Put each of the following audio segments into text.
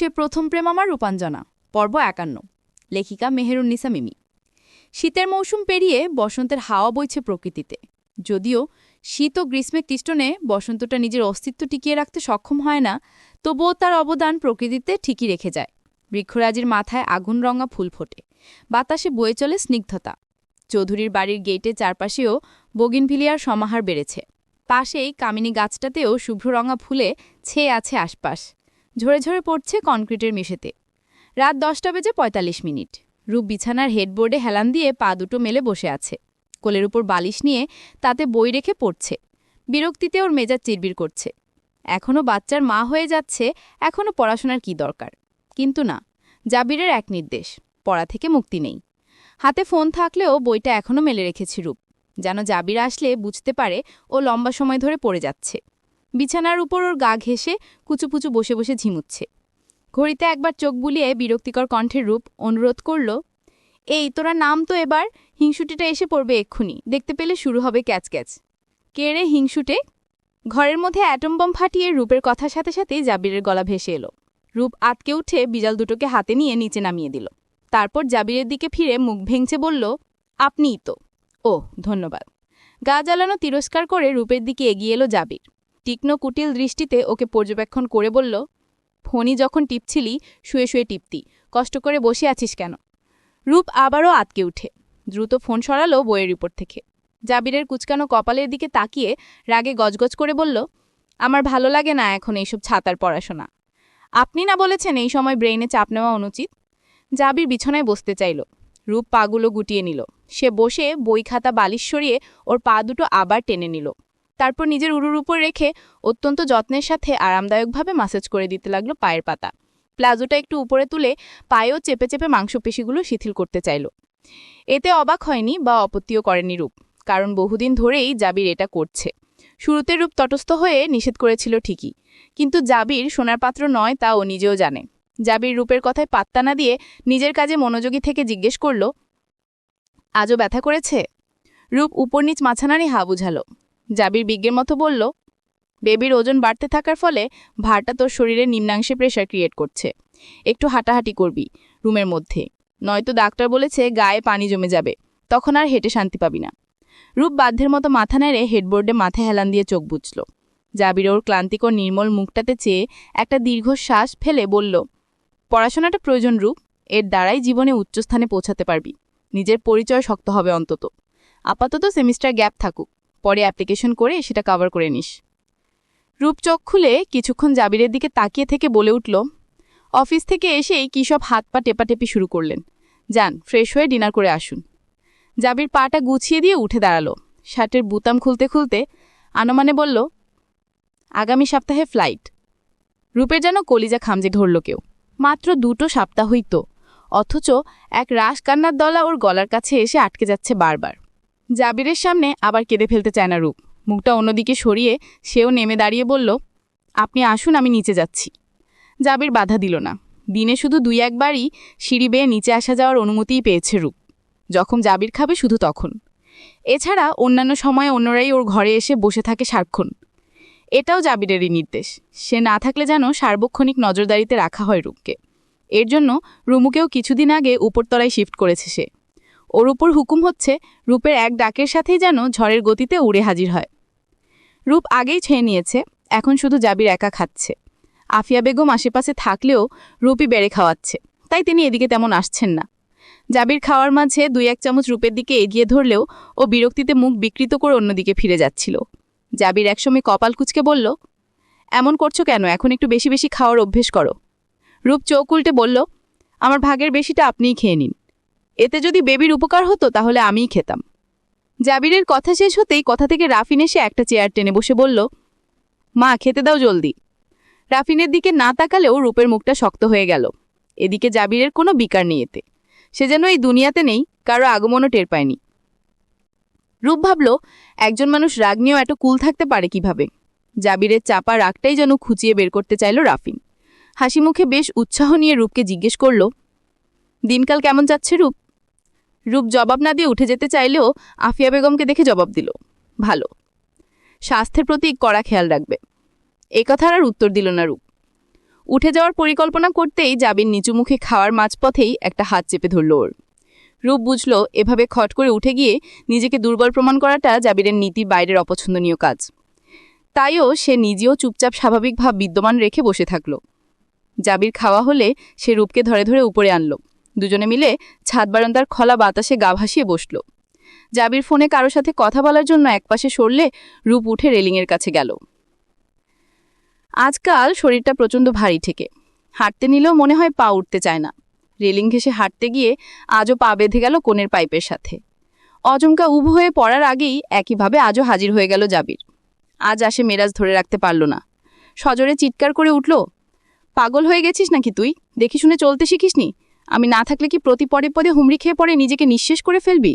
সে প্রথম প্রেম আমার রূপাঞ্জনা পর্ব ৫১ লেখিকা মেহেরুন্নিসা মিমি। শীতের মৌসুম পেরিয়ে বসন্তের হাওয়া বইছে প্রকৃতিতে। যদিও শীত ও গ্রীষ্মে ক্লিষ্টনে বসন্তটা নিজের অস্তিত্ব টিকিয়ে রাখতে সক্ষম হয় না, তবুও তার অবদান প্রকৃতিতে ঠিকই রেখে যায়। বৃক্ষরাজির মাথায় আগুন রঙা ফুল ফোটে, বাতাসে বয়ে চলে স্নিগ্ধতা। চৌধুরীর বাড়ির গেটের চারপাশেও বগিনভিলিয়ার সমাহার বেড়েছে। পাশেই কামিনী গাছটাতেও শুভ্র রঙা ফুলে ছেয়ে আছে আশপাশ। ঝরে ঝরে পড়ছে কনক্রিটের মেঝেতে। রাত ১০:৪৫। রূপ বিছানার হেডবোর্ডে হেলান দিয়ে পা দুটো মেলে বসে আছে। কোলের উপর বালিশ নিয়ে তাতে বই রেখে পড়ছে। বিরক্তিতে ওর মেজাজ চিরবির করছে। এখনও বাচ্চার মা হয়ে যাচ্ছে, এখনও পড়াশোনার কি দরকার। কিন্তু না, জাবিরের এক নির্দেশ, পড়া থেকে মুক্তি নেই। হাতে ফোন থাকলেও বইটা এখনও মেলে রেখেছে রূপ, যেন জাবির আসলে বুঝতে পারে ও লম্বা সময় ধরে পড়ে যাচ্ছে। বিছানার উপর ওর গা ঘেঁষে কুচুপুচু বসে বসে ঝিমুচ্ছে। ঘড়িতে একবার চোখ বুলিয়ে বিরক্তিকর কণ্ঠের রূপ অনুরোধ করল, এই তোরা নাম তো এবার, হিংসুটেটা এসে পড়বে এক্ষুনি, দেখতে পেলে শুরু হবে ক্যাচ ক্যাচ। কে রে হিংসুটে? ঘরের মধ্যে অ্যাটম বম ফাটিয়ে রূপের কথার সাথে সাথেই জাবিরের গলা ভেসে এলো। রূপ আতকে উঠে বিড়াল দুটোকে হাতে নিয়ে নিচে নামিয়ে দিল। তারপর জাবিরের দিকে ফিরে মুখ ভেঙচে বলল, আপনিই তো। ও ধন্যবাদ। গা জ্বালানো তিরস্কার করে রূপের দিকে এগিয়ে এলো জাবির। তীক্ষ্ণ কুটিল দৃষ্টিতে ওকে পর্যবেক্ষণ করে বলল, ফোনই যখন টিপছিলি শুয়ে শুয়ে টিপতি, কষ্ট করে বসে আছিস কেন? রূপ আবারও আতকে উঠে দ্রুত ফোন সরালো বইয়ের উপর থেকে। জাবিরের কুচকানো কপালের দিকে তাকিয়ে রাগে গজগজ করে বলল, আমার ভালো লাগে না এখন এইসব ছাতার পড়াশোনা। আপনি না বলেছেন এই সময় ব্রেইনে চাপ নেওয়া অনুচিত? জাবির বিছানায় বসতে চাইল। রূপ পাগুলো গুটিয়ে নিল। সে বসে বই খাতা বালিশ সরিয়ে ওর পা দুটো আবার টেনে নিল। তারপর নিজের উরুর উপর রেখে অত্যন্ত যত্নের সাথে আরামদায়কভাবে ম্যাসাজ করে দিতে লাগলো পায়ের পাতা। প্লাজোটা একটু উপরে তুলে পায়েও চেপে চেপে মাংসপেশিগুলো শিথিল করতে চাইল। এতে অবাক হয়নি বা আপত্তিও করেনি রূপ, কারণ বহুদিন ধরেই জাবির এটা করছে। শুরুতে রূপ তটস্থ হয়ে নিষেধ করেছিল ঠিকই, কিন্তু জাবির সোনার পাত্র নয় তা ও নিজেও জানে। জাবির রূপের কথায় পাত্তা না দিয়ে নিজের কাজে মনোযোগী থেকে জিজ্ঞেস করল, আজও ব্যথা করেছে? রূপ উপর নিচ মাছানারি হা বুঝালো। জাবির বিজ্ঞের মতো বলল, বেবির ওজন বাড়তে থাকার ফলে ভারটা তোর শরীরের নিম্নাংশে প্রেশার ক্রিয়েট করছে। একটু হাঁটাহাঁটি করবি রুমের মধ্যে, নয়তো ডাক্তার বলেছে গায়ে পানি জমে যাবে, তখন আর হেঁটে শান্তি পাবি না। রূপ বাধ্যের মতো মাথা নেড়ে হেডবোর্ডে মাথা হেলান দিয়ে চোখ বুঝল। জাবির ওর ক্লান্তিকর নির্মল মুখটাতে চেয়ে একটা দীর্ঘশ্বাস ফেলে বলল, পড়াশোনাটা প্রয়োজন রূপ, এর দ্বারাই জীবনে উচ্চস্থানে পৌঁছাতে পারবি। নিজের পরিচয় শক্ত হবে অন্তত। আপাতত সেমিস্টার গ্যাপ থাকুক, পরে অ্যাপ্লিকেশন করে সেটা কভার করে নিস। রূপ চোখ খুলে কিছুক্ষণ জাবিরের দিকে তাকিয়ে থেকে বলে উঠল, অফিস থেকে এসেই কী সব হাত পা টেপাটেপি শুরু করলেন? যান, ফ্রেশ হয়ে ডিনার করে আসুন। জাবির পাটা গুছিয়ে দিয়ে উঠে দাঁড়ালো। শার্টের বুতাম খুলতে খুলতে আনমানে বলল, আগামী সপ্তাহে ফ্লাইট। রূপের যেন কলিজা খামজে ধরল কেউ। মাত্র 2টো সপ্তাহই তো, অথচ এক রাস কান্নার দলা ওর গলার কাছে এসে আটকে যাচ্ছে বারবার। জাবিরের সামনে আবার কেঁদে ফেলতে চায় না রূপ। মুখটা অন্যদিকে সরিয়ে সেও নেমে দাঁড়িয়ে বলল, আপনি আসুন, আমি নিচে যাচ্ছি। জাবির বাধা দিল না। দিনে শুধু 2-1বারই সিঁড়ি বেয়ে নিচে আসা যাওয়ার অনুমতিই পেয়েছে রূপ, যখন জাবির খাবে শুধু তখন। এছাড়া অন্যান্য সময়ে অন্যরাই ওর ঘরে এসে বসে থাকে সারাক্ষণ। এটাও জাবিরেরই নির্দেশ, সে না থাকলে যেন সার্বক্ষণিক নজরদারিতে রাখা হয় রূপকে। এর জন্য রুমুকেও কিছুদিন আগে উপরতলায় শিফট করেছে সে। ওর উপর হুকুম হচ্ছে রূপের এক ডাকের সাথেই যেন ঝড়ের গতিতে উড়ে হাজির হয়। রূপ আগেই ছেয়ে নিয়েছে, এখন শুধু জাবির একা খাচ্ছে। আফিয়া বেগম আশেপাশে থাকলেও রূপই বেড়ে খাওয়াচ্ছে, তাই তিনি এদিকে তেমন আসছেন না। জাবির খাওয়ার মাঝে 2-1 চামচ রূপের দিকে এগিয়ে ধরলেও ও বিরক্তিতে মুখ বিকৃত করে অন্যদিকে ফিরে যাচ্ছিল। জাবির একসময় কপাল কুঁচকে বলল, এমন করছো কেন? এখন একটু বেশি বেশি খাওয়ার অভ্যেস করো। রূপ চোখ উল্টে বলল, আমার ভাগের বেশিটা আপনিই খেয়ে নিন। এতে যদি বেবির উপকার হতো তাহলে আমিই খেতাম। জাবিরের কথা শেষ হতেই কথা থেকে রাফিন এসে একটা চেয়ার টেনে বসে বলল, মা খেতে দাও জলদি। রাফিনের দিকে না তাকালেও রূপের মুখটা শক্ত হয়ে গেল। এদিকে জাবিরের কোনো বিকার নেই এতে, সে যেন এই দুনিয়াতে নেই, কারো আগমনও টের পায়নি। রূপ ভাবল, একজন মানুষ রাগ নিয়েও এত কুল থাকতে পারে কিভাবে। জাবিরের চাপা রাগটাই যেন খুঁচিয়ে বের করতে চাইল রাফিন। হাসি মুখে বেশ উৎসাহ নিয়ে রূপকে জিজ্ঞেস করল, দিনকাল কেমন যাচ্ছে রূপ? রূপ জবাব না দিয়ে উঠে যেতে চাইলেও আফিয়া বেগমকে দেখে জবাব দিল, ভালো। স্বাস্থ্যের প্রতি কড়া খেয়াল রাখবে। এ কথার আর উত্তর দিল না রূপ। উঠে যাওয়ার পরিকল্পনা করতেই জাবির নিচু মুখে খাওয়ার মাঝপথেই একটা হাত চেপে ধরল ওর। রূপ বুঝল এভাবে খট করে উঠে গিয়ে নিজেকে দুর্বল প্রমাণ করাটা জাবিরের নীতির বাইরের অপছন্দনীয় কাজ। তাইও সে নিজেও চুপচাপ স্বাভাবিক ভাব বিদ্যমান রেখে বসে থাকল। জাবির খাওয়া হলে সে রূপকে ধরে ধরে উপরে আনল। দুজনে মিলে ছাদ বারান্দার খোলা বাতাসে গা ভাসিয়ে বসল। জাবির ফোনে কারো সাথে কথা বলার জন্য একপাশে সরলে রূপ উঠে রেলিংয়ের কাছে গেল। আজকাল শরীরটা প্রচণ্ড ভারী ঠেকে, হাঁটতে নিলেও মনে হয় পা উঠতে চায় না। রেলিং ঘেঁষে হাঁটতে গিয়ে আজও পা বেঁধে গেল কোণের পাইপের সাথে। অজমকা উব হয়ে পড়ার আগেই একইভাবে আজও হাজির হয়ে গেল জাবির। আজ আসে মেরাজ ধরে রাখতে পারল না, সজোরে চিৎকার করে উঠল, পাগল হয়ে গেছিস নাকি তুই? দেখি শুনে চলতে শিখিসনি? আমি না থাকলে কি প্রতি পদে পদে হুমড়ি খেয়ে পড়ে নিজেকে নিঃশেষ করে ফেলবি?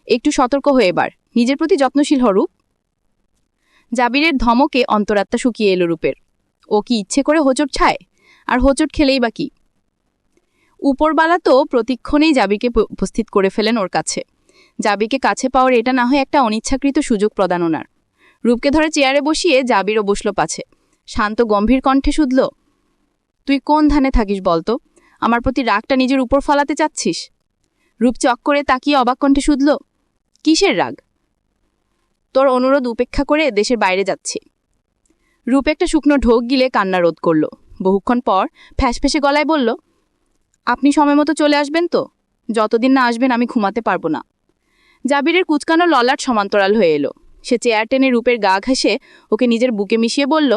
একটু সতর্ক হয়ে এবার নিজের প্রতি যত্নশীল হ রূপ। জাবিরের ধমকে অন্তরাত্মা শুকিয়ে এলো রূপের। ও কি ইচ্ছে করে হোঁচট ছায়? আর হোঁচট খেলেই বা কি? উপরবালা তো প্রতিক্ষণেই জাবিকে উপস্থিত করে ফেলেন ওর কাছে। জাবিকে কাছে পাওয়ার এটা না হয় একটা অনিচ্ছাকৃত সুযোগ প্রদান ওনার। রূপকে ধরে চেয়ারে বসিয়ে জাবিরও বসল পাছে। শান্ত গম্ভীর কণ্ঠে শুধল, তুই কোন ধানে থাকিস বলতো? আমার প্রতি রাগটা নিজের উপর ফলাতে চাচ্ছিস? রূপ চক করে তাকিয়ে অবাক কণ্ঠে শুধল, কিসের রাগ? তোর অনুরোধ উপেক্ষা করে দেশের বাইরে যাচ্ছি। রূপ একটা শুকনো ঢোক গিলে কান্না রোধ করল। বহুক্ষণ পর ফ্যাঁসফেঁসে গলায় বলল, আপনি সময় মতো চলে আসবেন তো? যতদিন না আসবেন আমি ঘুমাতে পারবো না। জাবিরের কুচকানো ললাট সমান্তরাল হয়ে এলো। সে চেয়ার টেনে রূপের গা ঘেঁষে ওকে নিজের বুকে মিশিয়ে বলল,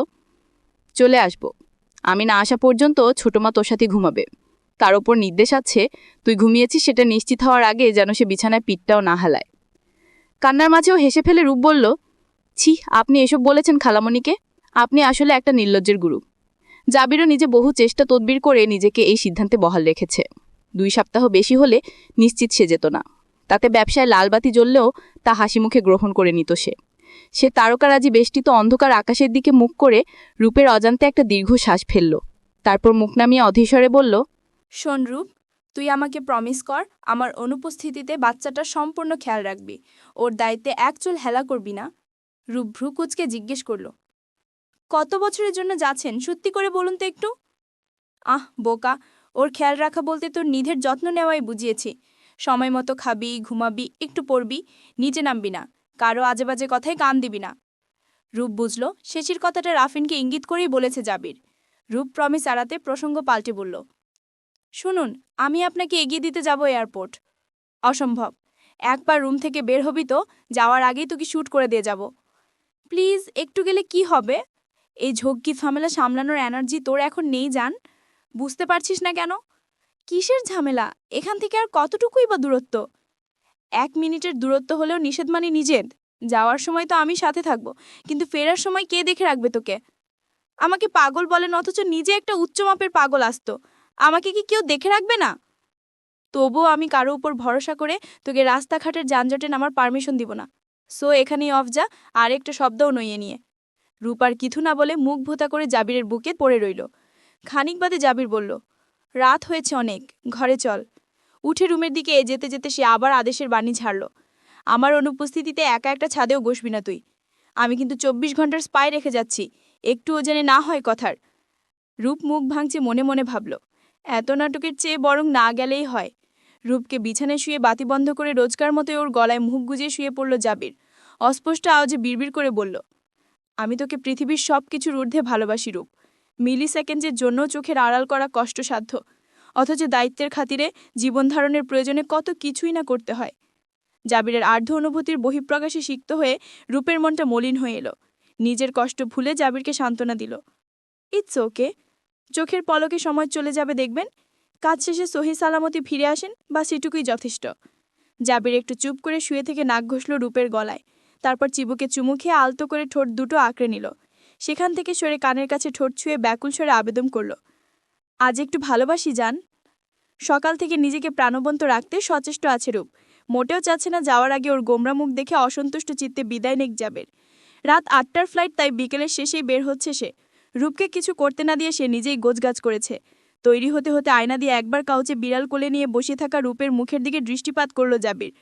চলে আসব। আমি না আসা পর্যন্ত ছোটমা তোর সাথে ঘুমাবে। তার ওপর নির্দেশ আছে, তুই ঘুমিয়েছিস সেটা নিশ্চিত হওয়ার আগে যেন সে বিছানায় পিঠটাও না হালায়। কান্নার মাঝেও হেসে ফেলে রূপ বলল, ছি, আপনি এসব বলেছেন খালামণিকে? আপনি আসলে একটা নির্লজ্জের গুরু। জাবিরও নিজে বহু চেষ্টা তদবির করে নিজেকে এই সিদ্ধান্তে বহাল রেখেছে। 2 সপ্তাহ বেশি হলে নিশ্চিত সে যেত না। তাতে ব্যবসায় লালবাতি জ্বললেও তা হাসি মুখে গ্রহণ করে নিত সে তারকারাজি বেষ্টিত অন্ধকার আকাশের দিকে মুখ করে রূপের অজান্তে একটা দীর্ঘ শ্বাস ফেলল। তারপর মুখ নামিয়ে অধীশ্বরে বলল, শোন রূপ, তুই আমাকে প্রমিস কর আমার অনুপস্থিতিতে বাচ্চাটার সম্পূর্ণ খেয়াল রাখবি। ওর দায়িত্বে এক চুল হেলা করবি না। রূপ ভ্রুকুচকে জিজ্ঞেস করল, কত বছরের জন্য যাচ্ছেন সত্যি করে বলুন তো একটু? বোকা, ওর খেয়াল রাখা বলতে তোর নিধের যত্ন নেওয়াই বুঝিয়েছি। সময় মতো খাবি, ঘুমাবি, একটু পড়বি, নিচে নামবি না, কারো আজে বাজে কথায় কান দিবি না। রূপ বুঝল শেষের কথাটা রাফিনকে ইঙ্গিত করেই বলেছে জাবির। রূপ প্রমিস এড়াতে প্রসঙ্গ পাল্টে বলল, শুনুন, আমি আপনাকে এগিয়ে দিতে যাব এয়ারপোর্ট। অসম্ভব। একবার রুম থেকে বের হবি তো যাওয়ার আগেই তোকে শ্যুট করে দিয়ে যাব। প্লিজ, একটু গেলে কি হবে? এই ঝক্কি ঝামেলা সামলানোর এনার্জি তোর এখন নেই জান। বুঝতে পারছিস না কেন? কিসের ঝামেলা? এখান থেকে আর কতটুকুই বা দূরত্ব? 1 মিনিটের দূরত্ব হলেও নিষেধ মানে নিষেধ। যাওয়ার সময় তো আমি সাথে থাকবো, কিন্তু ফেরার সময় কে দেখে রাখবে তোকে? আমাকে পাগল বলেন, অথচ নিজে একটা উচ্চমাপের পাগল আসতো। আমাকে কি কেউ দেখে রাখবে না? তবুও আমি কারো উপর ভরসা করে তোকে রাস্তাঘাটের যানজটে নামার পারমিশন দিব না। সো এখানেই অফ যা, আর একটা শব্দও নইয়ে নিয়ে। রূপার কিছু না বলে মুখ ভোতা করে জাবিরের বুকে পড়ে রইল। খানিক বাদে জাবির বলল, রাত হয়েছে অনেক, ঘরে চল। উঠে রুমের দিকে যেতে যেতে সে আবার আদেশের বাণী ঝাড়ল, আমার অনুপস্থিতিতে একা একটা ছাদেও বসবি না তুই। আমি কিন্তু 24 ঘন্টার স্পাই রেখে যাচ্ছি, একটুও যেন না হয় কথার। রূপ মুখ ভাঙছে মনে মনে ভাবল, এত নাটকের চেয়ে বরং না গেলেই হয়। রূপকে বিছানায় শুয়ে বাতি বন্ধ করে রোজকার মতোই ওর গলায় মুখ গুজিয়ে শুয়ে পড়ল জাবির। অস্পষ্ট আওয়াজে বিড়বিড় করে বলল, আমি তোকে পৃথিবীর সব কিছুর ঊর্ধ্বে ভালোবাসি রূপ। মিলি সেকেন্ডের জন্য চোখের আড়াল করা কষ্টসাধ্য, অথচ দায়িত্বের খাতিরে জীবনধারণের প্রয়োজনে কত কিছুই না করতে হয়। জাবিরের আর্ধ অনুভূতির বহিঃপ্রকাশে সিক্ত হয়ে রূপের মনটা মলিন হয়ে এলো। নিজের কষ্ট ভুলে জাবিরকে সান্ত্বনা দিল, ইটস ওকে, চোখের পলকে সময় চলে যাবে দেখবেন। কাজ শেষে সহি সালামতি ফিরে আসেন, বা সেটুকুই যথেষ্ট। জাবির একটু চুপ করে শুয়ে থেকে নাক ঘষল রূপের গলায়, তারপর চিবুকে চুমু খেয়ে আলতো করে ঠোঁট দুটো আঁকড়ে নিল। সেখান থেকে সরে কানের কাছে ঠোঁট ছুঁয়ে ব্যাকুল স্বরে আবেদন করল, আজ একটু ভালোবাসি জান। সকাল থেকে নিজেকে প্রাণবন্ত রাখতে সচেষ্ট আছে রূপ। মোটেও চাচ্ছে না যাওয়ার আগে ওর গোমরা মুখ দেখে অসন্তুষ্ট চিত্তে বিদায় নেক জাবের। রাত 8টার ফ্লাইট, তাই বিকেলের শেষেই বের হচ্ছে সে। রূপকে কিছু করতে না দিয়ে সে নিজেই গোছগাছ করেছে। তৈরি হতে হতে আয়না দিয়ে একবার কাউচে বিড়াল কোলে নিয়ে বসে থাকা রূপের মুখের দিকে দৃষ্টিপাত করল জাবির।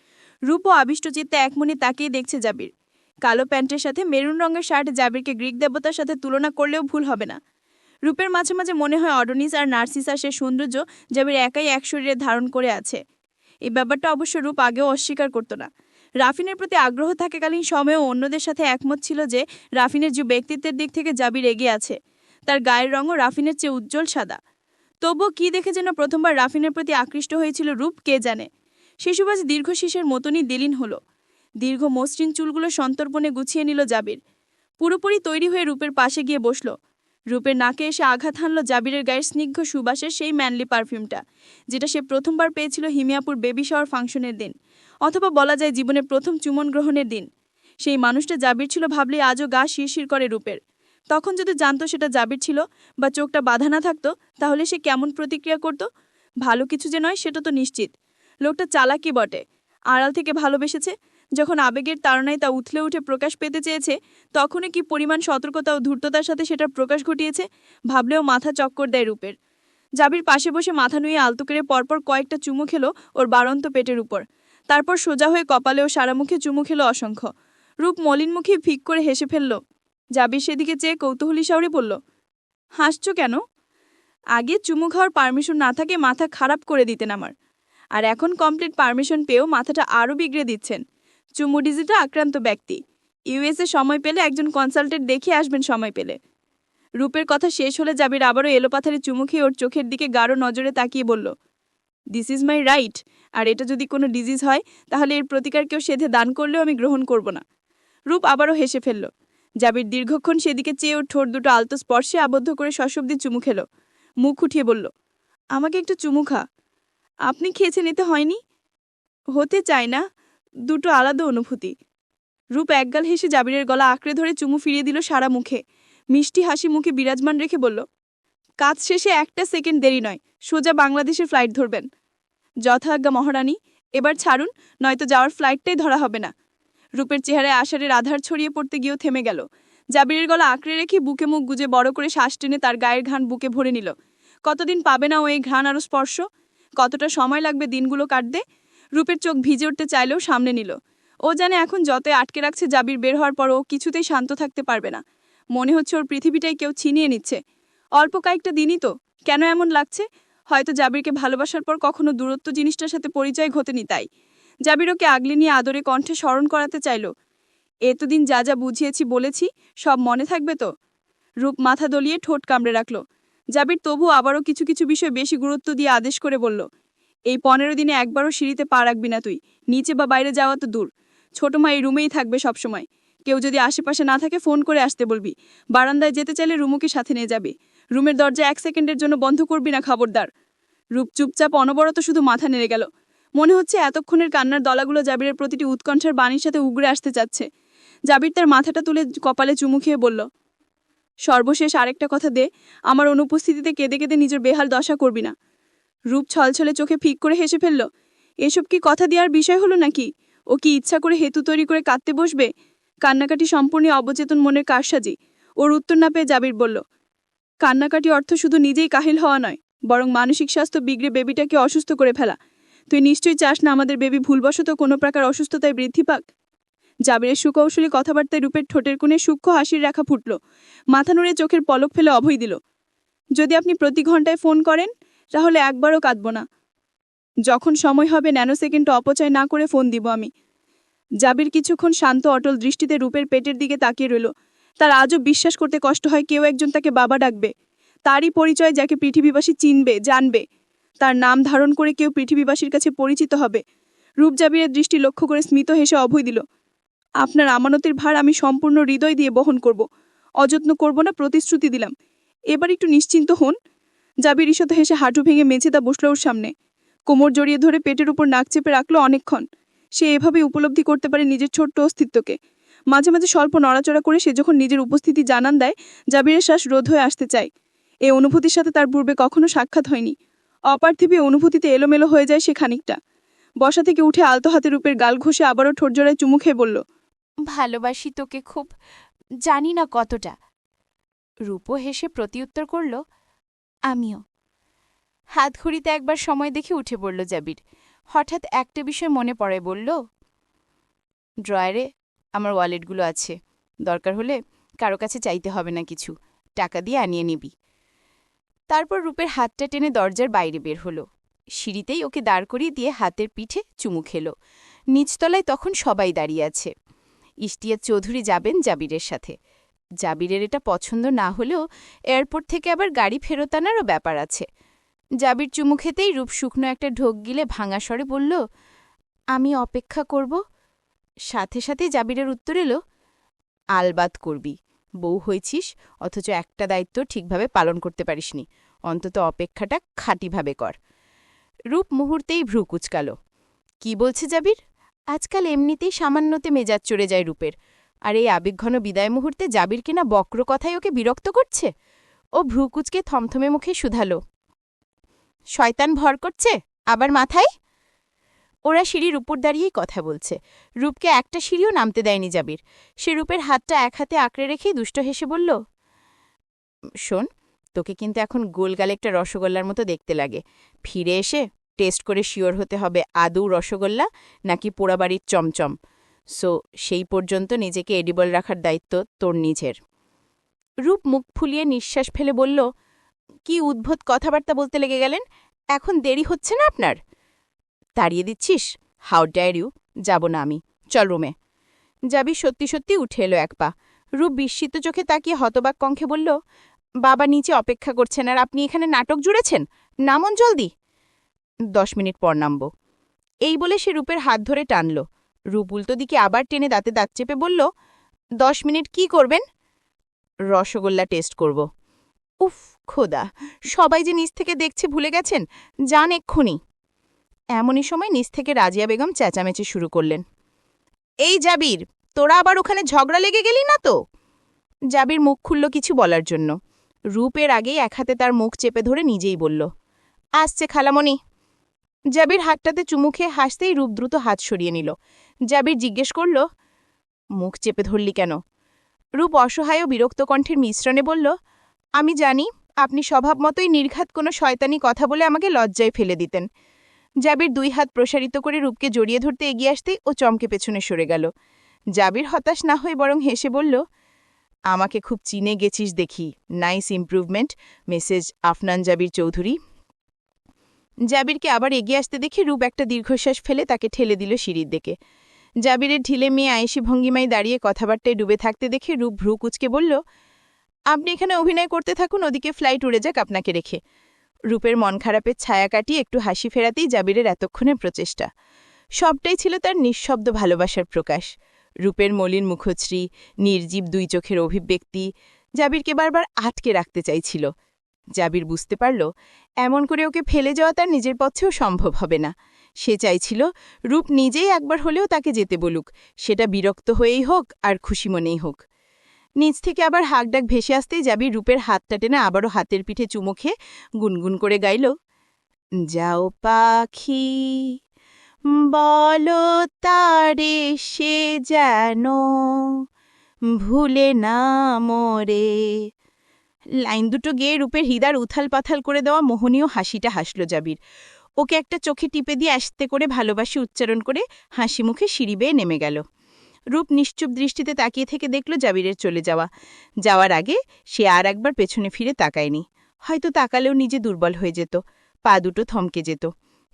রূপও আবিষ্ট চিত্তে একমনে তাকিয়ে দেখছে জাবির। কালো প্যান্টের সাথে মেরুন রঙের শার্ট জাবিরকে গ্রিক দেবতার সাথে তুলনা করলেও ভুল হবে না। রূপের মাঝে মাঝে মনে হয় অডোনিস আর নার্সিসাসের সৌন্দর্য জাবির একাই এক শরীরে ধারণ করে আছে। এই ব্যাপারটা অবশ্য রূপ আগেও অস্বীকার করতো না। রাফিনের প্রতি আগ্রহ থাকাকালীন সময়েও অন্যদের সাথে একমত ছিল যে রাফিনের যে ব্যক্তিত্বের দিক থেকে জাবির এগিয়ে আছে। তার গায়ের রঙও রাফিনের চেয়ে উজ্জ্বল সাদা। তবুও কী দেখে যেন প্রথমবার রাফিনের প্রতি আকৃষ্ট হয়েছিল রূপ কে জানে। শিশুবাজ দীর্ঘ শীষের মতনই দেলিন হলো। দীর্ঘ মসৃণ চুলগুলো সন্তর্পণে গুছিয়ে নিল জাবির। পুরোপুরি তৈরি হয়ে রূপের পাশে গিয়ে বসল। রূপের নাকে এসে আঘাত হানল জাবিরের গায়ের স্নিগ্ধ সুবাসের সেই ম্যানলি পারফিউমটা, যেটা সে প্রথমবার পেয়েছিল হিমিয়াপুর বেবি শাওয়ার ফাংশনের দিন, অথবা বলা যায় জীবনের প্রথম চুমন গ্রহণের দিন। সেই মানুষটা জাবির ছিল ভাবলে আজও গা শিরশির করে রূপের। তখন যদি জানতো সেটা জাবির ছিল বা চোখটা বাঁধা না থাকতো, তাহলে সে কেমন প্রতিক্রিয়া করত? ভালো কিছু যে নয় সেটা তো নিশ্চিত। লোকটা চালাকি বটে। আড়াল থেকে ভালোবেসেছে। যখন আবেগের তাড়নায় তা উথলে উঠে প্রকাশ পেতে চেয়েছে, তখনই কি পরিমাণ সতর্কতা ও ধূর্ততার সাথে সেটার প্রকাশ ঘটিয়েছে, ভাবলেও মাথা চক্কর দেয় রূপের। জাবির পাশে বসে মাথা নুয়ে আলতো করে পরপর কয়েকটা চুমু খেলো ওর বাড়ন্ত পেটের উপর। তারপর সোজা হয়ে কপালে ও সারা মুখে চুমু খেলো অসংখ্য। রূপ মলিন মুখে ফিক করে হেসে ফেলল। জাবির সেদিকে চেয়ে কৌতূহলী শাওরে বলল, হাসছো কেন? আগে চুমু খাওয়ার পারমিশন না থাকে মাথা খারাপ করে দিতেন আমার, আর এখন কমপ্লিট পারমিশন পেয়েও মাথাটা আরও বিগড়ে দিচ্ছেন। চুমু ডিজিটা আক্রান্ত ব্যক্তি। ইউএসএ সময় পেলে একজন কনসালটেন্ট দেখে আসবেন সময় পেলে। রূপের কথা শেষ হলে জাবির আবারও এলোপাথারি চুমু খেয়ে ওর চোখের দিকে গাঢ় নজরে তাকিয়ে বলল, দিস ইজ মাই রাইট, আর এটা যদি কোনো ডিজিজ হয় তাহলে এর প্রতিকার কেউ সেধে দান করলেও আমি গ্রহণ করব না। রূপ আবারও হেসে ফেলল। জাবির দীর্ঘক্ষণ সেদিকে চেয়ে ওর ঠোঁট দুটো আলতো স্পর্শে আবদ্ধ করে সশব্দে চুমু খেল। মুখ উঠিয়ে বলল, আমাকে একটু চুমু খা। আপনি খেয়েছে নিতে হয়নি? হতে চায় না, দুটো আলাদা অনুভূতি। রূপ একগাল হেসে জাবিরের গলা আঁকড়ে ধরে চুমু ফিরিয়ে দিল সারা মুখে। মিষ্টি হাসি মুখে বিরাজমান রেখে বলল, কাজ শেষে একটা সেকেন্ড দেরি নয়, সোজা বাংলাদেশের ফ্লাইট ধরবেন। যথাজ্ঞা মহারানী, এবার ছাড়ুন, নয়তো যাওয়ার ফ্লাইটটাই ধরা হবে না। রূপের চেহারায় আষাঢ়ের আধার ছড়িয়ে পড়তে গিয়েও থেমে গেল। জাবিরের গলা আঁকড়ে রেখে বুকে মুখ গুজে বড় করে শ্বাস টেনে তার গায়ের ঘ্রাণ বুকে ভরে নিল। কতদিন পাবে না ও এই ঘ্রাণ আরও স্পর্শ? কতটা সময় লাগবে দিনগুলো কাটতে? রূপের চোখ ভিজে উঠতে চাইলেও সামনে নিল। ও জানে এখন যতই আটকে রাখছে জাবির বের হওয়ার পর ও কিছুতেই শান্ত থাকতে পারবে না। মনে হচ্ছে ওর পৃথিবীটাই কেউ ছিনিয়ে নিচ্ছে। অল্প কয়েকটা দিনই তো, কেন এমন লাগছে? হয়তো জাবিরকে ভালোবাসার পর কখনো দূরত্ব জিনিসটার সাথে পরিচয় ঘটেনি তাই। জাবির ওকে আগলে নিয়ে আদরে কণ্ঠে স্মরণ করাতে চাইল, এতদিন যা যা বুঝিয়েছি বলেছি সব মনে থাকবে তো? রূপ মাথা দলিয়ে ঠোঁট কামড়ে রাখল। জাবির তবু আবারও কিছু কিছু বিষয় বেশি গুরুত্ব দিয়ে আদেশ করে বলল, এই 15 দিনে একবারও সিঁড়িতে পা রাখবি না তুই। নিচে বা বাইরে যাওয়া তো দূর, ছোট মা এই রুমেই থাকবে সবসময়। কেউ যদি আশেপাশে না থাকে ফোন করে আসতে বলবি। বারান্দায় যেতে চাইলে রুমুকে সাথে নিয়ে যাবি। রুমের দরজা 1 সেকেন্ডের জন্য বন্ধ করবি না, খবরদার। রূপ চুপচাপ অনবরত শুধু মাথা নেড়ে গেল। মনে হচ্ছে এতক্ষণের কান্নার দলাগুলো জাবিরের প্রতিটি উৎকণ্ঠার বাণীর সাথে উগড়ে আসতে চাচ্ছে। জাবির তার মাথাটা তুলে কপালে চুমু খেয়ে বলল, সর্বশেষ আরেকটা কথা দে, আমার অনুপস্থিতিতে কেঁদে কেঁদে নিজের বেহাল দশা করবি না। রূপ ছলছলে চোখে ফিক করে হেসে ফেলল। এসব কি কথা দেওয়ার বিষয় হলো নাকি? ও কি ইচ্ছা করে হেতু তৈরি করে কাঁদতে বসবে? কান্নাকাটি সম্পূর্ণ অবচেতন মনের কারসাজি। ওর উত্তর না পেয়ে জাবির বলল, কান্নাকাটি অর্থ শুধু নিজেই কাহিল হওয়া নয়, বরং মানসিক স্বাস্থ্য বিগড়ে বেবিটাকে অসুস্থ করে ফেলা। তুই নিশ্চয়ই চাস না আমাদের বেবি ভুলবশত কোনো প্রকার অসুস্থতায় বৃদ্ধি পাক। জাবিরের সুকৌশলী কথাবার্তায় রূপের ঠোঁটের কোণে সূক্ষ্ম হাসির রেখা ফুটল। মাথা নুড়ে চোখের পলক ফেলে অভয় দিল, যদি আপনি প্রতি ঘন্টায় ফোন করেন তাহলে একবারও কাঁদব না। যখন সময় হবে ন্যানোসেকেন্ড অপচয় না করে ফোন দিব আমি। জাবির কিছুক্ষণ শান্ত অটল দৃষ্টিতে রূপের পেটের দিকে তাকিয়ে রইল। তার আজও বিশ্বাস করতে কষ্ট হয় কেউ একজন তাকে বাবা ডাকবে। তারই পরিচয় যাকে পৃথিবীবাসী চিনবে, জানবে। তার নাম ধারণ করে কেউ পৃথিবীবাসীর কাছে পরিচিত হবে। রূপ জাবিরের দৃষ্টি লক্ষ্য করে স্মিত হেসে অভয় দিল, আপনার আমানতের ভার আমি সম্পূর্ণ হৃদয় দিয়ে বহন করব, অযত্ন করব না, প্রতিশ্রুতি দিলাম। এবার একটু নিশ্চিন্ত হন। জাবির ঈষৎ হেসে হাঁটু ভেঙে মেঝেদা বসল ওর সামনে। কোমর জড়িয়ে ধরে পেটের উপর নাক চেপে রাখলো অনেকক্ষণ। সে এভাবেই উপলব্ধি করতে পারে নিজের ছোট্ট অস্তিত্বকে। মাঝে মাঝে স্বল্প নড়াচড়া করে সে যখন নিজের উপস্থিতি জানান দেয়, জাবিরের শ্বাস রোধ হয়ে আসতে চায়। এই অনুভূতির সাথে তার পূর্বে কখনো সাক্ষাৎ হয়নি। অপার্থিবী অনুভূতিতে এলোমেলো হয়ে যায় সে খানিকটা। বসা থেকে উঠে আলতো হাতে রূপের গাল ঘষে আবারও ঠোঁট জোড়ায় চুমু খেয়ে বলল, ভালোবাসি তোকে খুব, জানি না কতটা। রূপও হেসে প্রতিউত্তর করল, আমিও। হাত ঘড়িতে একবার সময় দেখে উঠে পড়ল জাবির। হঠাৎ একটা বিষয় মনে পড়ে বলল, ড্রয়ারে আমার ওয়ালেটগুলো আছে, দরকার হলে কারো কাছে চাইতে হবে না কিছু, টাকা দিয়ে আনিয়ে নিবি। তারপর রূপের হাতটা টেনে দরজার বাইরে বের হলো। সিঁড়িতেই ওকে দাঁড় করিয়ে দিয়ে হাতের পিঠে চুমু খেল। নিচতলায় তখন সবাই দাঁড়িয়ে আছে। ইশতিয়াক চৌধুরী যাবেন জাবিরের সাথে। জাবিরের এটা পছন্দ না হলেও এয়ারপোর্ট থেকে আবার গাড়ি ফেরত আনারও ব্যাপার আছে। জাবির চুমু খেতেই রূপ শুকনো একটা ঢোক গিলে ভাঙা স্বরে বলল, আমি অপেক্ষা করব। সাথে সাথে জাবিরের উত্তর এলো, আলবাত করবি। বউ হয়েছিস, অথচ একটা দায়িত্ব ঠিকভাবে পালন করতে পারিসনি। অন্তত অপেক্ষাটা খাঁটিভাবে কর। রূপ মুহূর্তেই ভ্রু কুচকাল। কি বলছে জাবির? আজকাল এমনিতেই সামান্যতে মেজাজ চড়ে যায় রূপের, আর এই আবেগঘন বিদায় মুহূর্তে জাবির কিনা বক্র কথায় ওকে বিরক্ত করছে। ও ভ্রু কুচকে থমথমে মুখে শুধাল, শয়তান ভর করছে আবার মাথায়? ওরা সিঁড়ির উপর দাঁড়িয়েই কথা বলছে। রূপকে একটা সিঁড়িও নামতে দেয়নি জাবির। সে রূপের হাতটা এক হাতে আঁকড়ে রেখেই দুষ্ট হেসে বলল, শোন, তোকে কিন্তু এখন গোলগাল একটা রসগোল্লার মতো দেখতে লাগে। ফিরে এসে টেস্ট করে শিওর হতে হবে আদৌ রসগোল্লা নাকি পোড়াবাড়ির চমচম। সো সেই পর্যন্ত নিজেকে এডিবল রাখার দায়িত্ব তোর নিজের। রূপ মুখ ফুলিয়ে নিঃশ্বাস ফেলে বলল, কি উদ্ভট কথাবার্তা বলতে লেগে গেলেন? এখন দেরি হচ্ছে না আপনার? তাড়িয়ে দিচ্ছিস? How dare you! যাব না আমি, চল রুমে। যাবি সত্যি সত্যি উঠে এলো এক পা। রূপ বিস্মিত চোখে তাকিয়ে হতবাক কণ্ঠে বলল, বাবা নিচে অপেক্ষা করছেন আর আপনি এখানে নাটক জুড়েছেন? নামন জলদি। 10 মিনিট পর নামব। এই বলে সে রূপের হাত ধরে টানল। রূপ উল্টো দিকে আবার টেনে দাঁতে দাঁত চেপে বলল, 10 মিনিট কি করবেন? রসগোল্লা টেস্ট করব। উফ খোদা, সবাই যে নিচ থেকে দেখছে ভুলে গেছেন, যান এক্ষুনি। এমনই সময় নিচ থেকে রাজিয়া বেগম চেঁচামেচি শুরু করলেন, এই জাবির, তোরা আবার ওখানে ঝগড়া লেগে গেলি না তো? জাবির মুখ খুলল কিছু বলার জন্য। রূপের আগেই এক হাতে তার মুখ চেপে ধরে নিজেই বলল, আসছে খালামণি। জাবির হাতটাতে চুমু খেয়ে হাসতেই রূপ দ্রুত হাত সরিয়ে নিল। জাবির জিজ্ঞেস করল, মুখ চেপে ধরলি কেন? রূপ অসহায় ও বিরক্ত কণ্ঠের মিশ্রণে বলল, আমি জানি আপনি স্বভাবমতোই নির্ঘাত কোনো শয়তানি কথা বলে আমাকে লজ্জায় ফেলে দিতেন। জাবির 2 হাত প্রসারিত করে রূপকে জড়িয়ে ধরতে এগিয়ে আসতেই ও চমকে পেছনে সরে গেল। জাবির হতাশ না হয়ে বরং হেসে বলল, আমাকে খুব চিনে গেছিস দেখি। নাইস ইমপ্রুভমেন্ট, মেসেজ আফনান জাবির চৌধুরী। জাবিরকে আবার এগিয়ে আসতে দেখে রূপ একটা দীর্ঘশ্বাস ফেলে তাকে ঠেলে দিল সিঁড়ির দিকে। জাবিরের ঢিলে মেয়ে আয়েশি ভঙ্গিমায় দাঁড়িয়ে কথাবার্তায় ডুবে থাকতে দেখে রূপ ভ্রু কুচকে বলল, আপনি এখানে অভিনয় করতে থাকুন, ওদিকে ফ্লাইট উড়ে যাক আপনাকে রেখে। রূপের মন খারাপের ছায়া কাটিয়ে একটু হাসি ফেরাতেই জাবিরের এতক্ষণের প্রচেষ্টা। সবটাই ছিল তার নিঃশব্দ ভালোবাসার প্রকাশ। রূপের মলিন মুখশ্রী, নির্জীব 2 চোখের অভিব্যক্তি জাবিরকে বারবার আটকে রাখতে চাইছিল। জাবির বুঝতে পারল, এমন করে ওকে ফেলে যাওয়া তার নিজের পক্ষেও সম্ভব হবে না। সে চাইছিল রূপ নিজেই একবার হলেও তাকে যেতে বলুক, সেটা বিরক্ত হয়েই হোক আর খুশি মনেই হোক। নিচ থেকে আবার হাঁকডাক ভেসে আসতেই জাবির রূপের হাতটা টেনে আবারও হাতের পিঠে চুমু খেয়ে গুনগুন করে গাইল, যাও পাখি বলো তারে সে যেন ভুলে না মোরে। লাইন দুটো গেয়ে রূপের হৃদয় উথাল পাথাল করে দেওয়া মোহনীয় হাসিটা হাসল জাবির। ওকে একটা চোখে টিপে দিয়ে আস্তে করে ভালোবাসি উচ্চারণ করে হাসি মুখে সিঁড়ি বেয়ে নেমে গেল। রূপ নিশ্চুপ দৃষ্টিতে তাকিয়ে থেকে দেখল জাবিরের চলে যাওয়া। যাওয়ার আগে সে আর একবার পেছনে ফিরে তাকায়নি। হয়তো তাকালেও নিজে দুর্বল হয়ে যেত, পা দুটো থমকে যেত।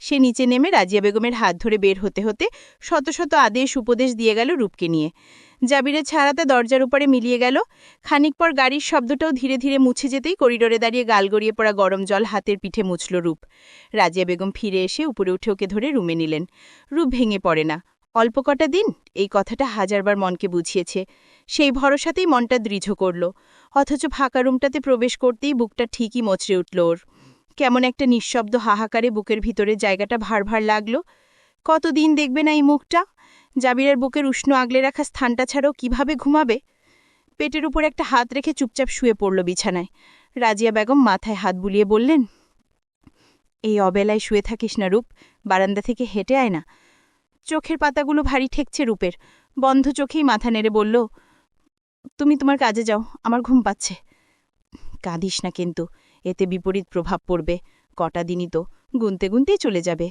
সে নিচে নেমে রাজিয়া বেগমের হাত ধরে বের হতে হতে শত শত আদেশ উপদেশ দিয়ে গেল রূপকে নিয়ে। জাবিরের ছাড়াতে দরজার উপরে মিলিয়ে গেল। খানিক পর গাড়ির শব্দটাও ধীরে ধীরে মুছে যেতেই করিডোরে দাঁড়িয়ে গাল গড়িয়ে পড়া গরম জল হাতের পিঠে মুছল রূপ। রাজিয়া বেগম ফিরে এসে উপরে উঠে ওকে ধরে রুমে নিলেন। রূপ ভেঙে পড়ে না। অল্প কটা দিন, এই কথাটা হাজারবার মনকে বুঝিয়েছে। সেই ভরসাতেই মনটা দৃঢ় করল। অথচ ফাঁকা রুমটাতে প্রবেশ করতেই বুকটা ঠিকই মচড়ে উঠল ওর। কেমন একটা নিঃশব্দ হাহাকারে বুকের ভিতরের জায়গাটা ভার ভার লাগল। কতদিন দেখবে না এই মুখটা? জাবিরের বুকের উষ্ণ আগলে রাখা স্থানটা ছাড়াও কিভাবে ঘুমাবে? পেটের উপর একটা হাত রেখে চুপচাপ শুয়ে পড়ল বিছানায়। রাজিয়া বেগম মাথায় হাত বুলিয়ে বললেন, এই অবেলায় শুয়ে থাকিস না রূপ, বারান্দা থেকে হেঁটে আয় না। চোখের পাতাগুলো ভারী ঠেকছে রূপের। বন্ধ চোখেই মাথা নেড়ে বলল, তুমি তোমার কাজে যাও, আমার ঘুম পাচ্ছে। কাঁদিস না কিন্তু, এতে বিপরীত প্রভাব পড়বে। কটা দিনই তো, গুনতে গুনতেই চলে যাবে।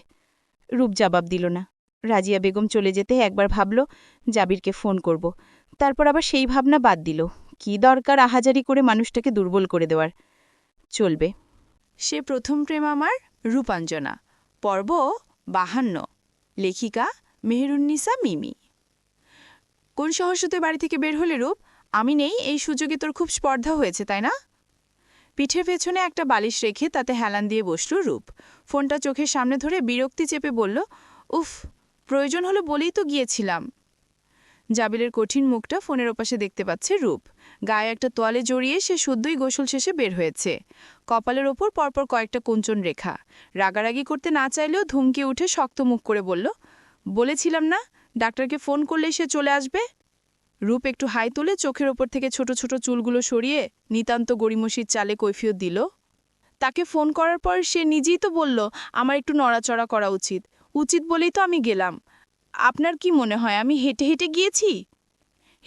রূপ জবাব দিল না। রাজিয়া বেগম চলে যেতে একবার ভাবল জাবিরকে ফোন করব, তারপর আবার সেই ভাবনা বাদ দিল। কি দরকার আহাজারি করে মানুষটাকে দুর্বল করে দেওয়ার? চলবে, সে প্রথম প্রেম আমার রূপাঞ্জনা পর্ব 52 লেখিকা মেহেরুন্নিসা মিমি। কোন সহসতে বাড়ি থেকে বের হলে রূপ? আমি নেই এই সুযোগে তোর খুব স্পর্ধা হয়েছে তাই না? পিঠের পেছনে একটা বালিশ রেখে তাতে হেলান দিয়ে বসল রূপ। ফোনটা চোখের সামনে ধরে বিরক্তি চেপে বলল, উফ, প্রয়োজন হলো বলেই তো গিয়েছিলাম। জাবিরের কঠিন মুখটা ফোনের ওপাশে দেখতে পাচ্ছে রূপ। গায়ে একটা তোয়ালে জড়িয়ে সে শুদ্ধই গোসল শেষে বের হয়েছে। কপালের ওপর পরপর কয়েকটা কুঞ্চন রেখা। রাগারাগি করতে না চাইলেও ধমকে উঠে শক্ত মুখ করে বলল, বলেছিলাম না ডাক্তারকে ফোন করলেই সে চলে আসবে। রূপ একটু হাই তুলে চোখের ওপর থেকে ছোট ছোট চুলগুলো সরিয়ে নিতান্ত গড়িমসির চালে কৈফিয়ত দিল, তাকে ফোন করার পর সে নিজেই তো বলল আমার একটু নড়াচড়া করা উচিত উচিত বলেই তো আমি গেলাম। আপনার কি মনে হয় আমি হেঁটে হেঁটে গিয়েছি?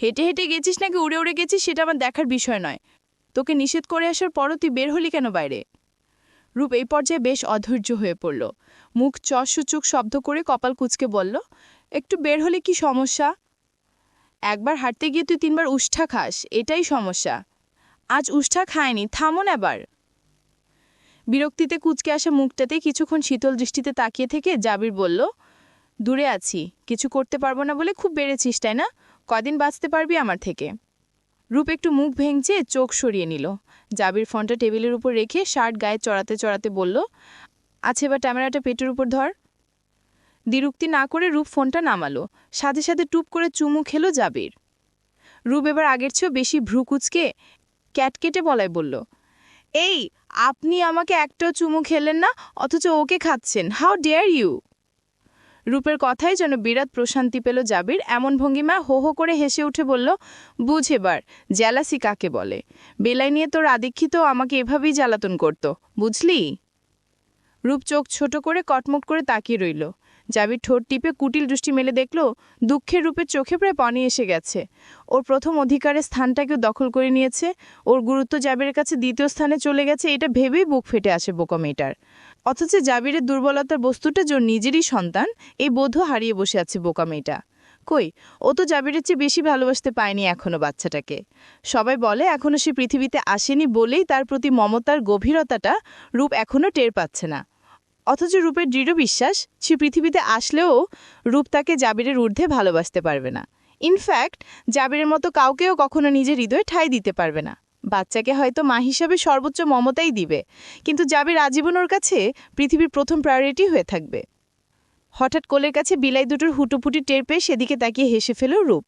হেঁটে হেঁটে গেছিস নাকি উড়ে উড়ে গেছিস সেটা আমার দেখার বিষয় নয়। তোকে নিষেধ করে আসার পরও তুই বের হলি কেন বাইরে? রূপ এই পর্যায়ে বেশ অধৈর্য হয়ে পড়ল। মুখ চসূচুক শব্দ করে কপাল কুঁচকে বলল, একটু বের হলে কি সমস্যা? একবার হাঁটতে গিয়ে তুই 3বার উষ্ঠা খাস, এটাই সমস্যা। আজ উষ্ঠা খায়নি, থামুন এবার। বিরক্তিতে কুঁচকে আসা মুখটাতে কিছুক্ষণ শীতল দৃষ্টিতে তাকিয়ে থেকে জাবির বলল, দূরে আছি, কিছু করতে পারবো না বলে খুব বেড়েছিস তাই না? কদিন বাঁচতে পারবি আমার থেকে? রূপ একটু মুখ ভেঙচে চোখ সরিয়ে নিল। জাবির ফোনটা টেবিলের উপর রেখে শার্ট গায়ে চড়াতে চড়াতে বলল, আচ্ছা এবার ক্যামেরাটা পেটের উপর ধর। দ্বিরুক্তি না করে রূপ ফোনটা নামালো। সাথে সাথে টুপ করে চুমু খেলো জাবির। রূপ এবার আগের চেয়েও বেশি ভ্রু কুঁচকে ক্যাটকেটে বলায় বলল, এই আপনি আমাকে একটাও চুমু খেলেন না, অথচ ওকে খাচ্ছেন, হাউ ডেয়ার ইউ! রূপের কথাই যেন বিরাট প্রশান্তি পেল জাবির। এমন ভঙ্গিমা হো হো করে হেসে উঠে বলল, বুঝ এবার জ্যালাসি কাকে বলে। বেলাই নিয়ে তোর আদিক্ষিত আমাকে এভাবেই জ্বালাতন করত, বুঝলি? রূপ চোখ ছোট করে কটমট করে তাকিয়ে রইল। জাবির ঠোঁট টিপে কুটিল দৃষ্টি মেলে দেখল দুঃখের রূপের চোখে প্রায় পানি এসে গেছে। ওর প্রথম অধিকারের স্থানটাকেও দখল করে নিয়েছে। ওর গুরুত্ব জাবিরের কাছে দ্বিতীয় স্থানে চলে গেছে, এটা ভেবেই বুক ফেটে আসে বোকা মেয়েটার। অথচ জাবিরের দুর্বলতার বস্তুটা যে ওর নিজেরই সন্তান, এই বোধও হারিয়ে বসে আছে বোকা মেয়েটা। কই, ও তো জাবিরের চেয়ে বেশি ভালোবাসতে পায়নি এখনো বাচ্চাটাকে। সবাই বলে এখনো সে পৃথিবীতে আসেনি বলেই তার প্রতি মমতার গভীরতাটা রূপ এখনো টের পাচ্ছে না। অথচ রূপের দৃঢ় বিশ্বাস সে পৃথিবীতে আসলেও রূপ তাকে জাবিরের ঊর্ধ্বে ভালোবাসতে পারবে না। ইনফ্যাক্ট জাবিরের মতো কাউকেও কখনো নিজের হৃদয়ে ঠাঁই দিতে পারবে না। বাচ্চাকে হয়তো মা হিসাবে সর্বোচ্চ মমতাই দিবে, কিন্তু জাবির আজীবন ওর কাছে পৃথিবীর প্রথম প্রায়োরিটি হয়ে থাকবে। হঠাৎ কোলের কাছে বিলাই দুটোর হুটোপুটি টের পেয়ে সেদিকে তাকিয়ে হেসে ফেল রূপ।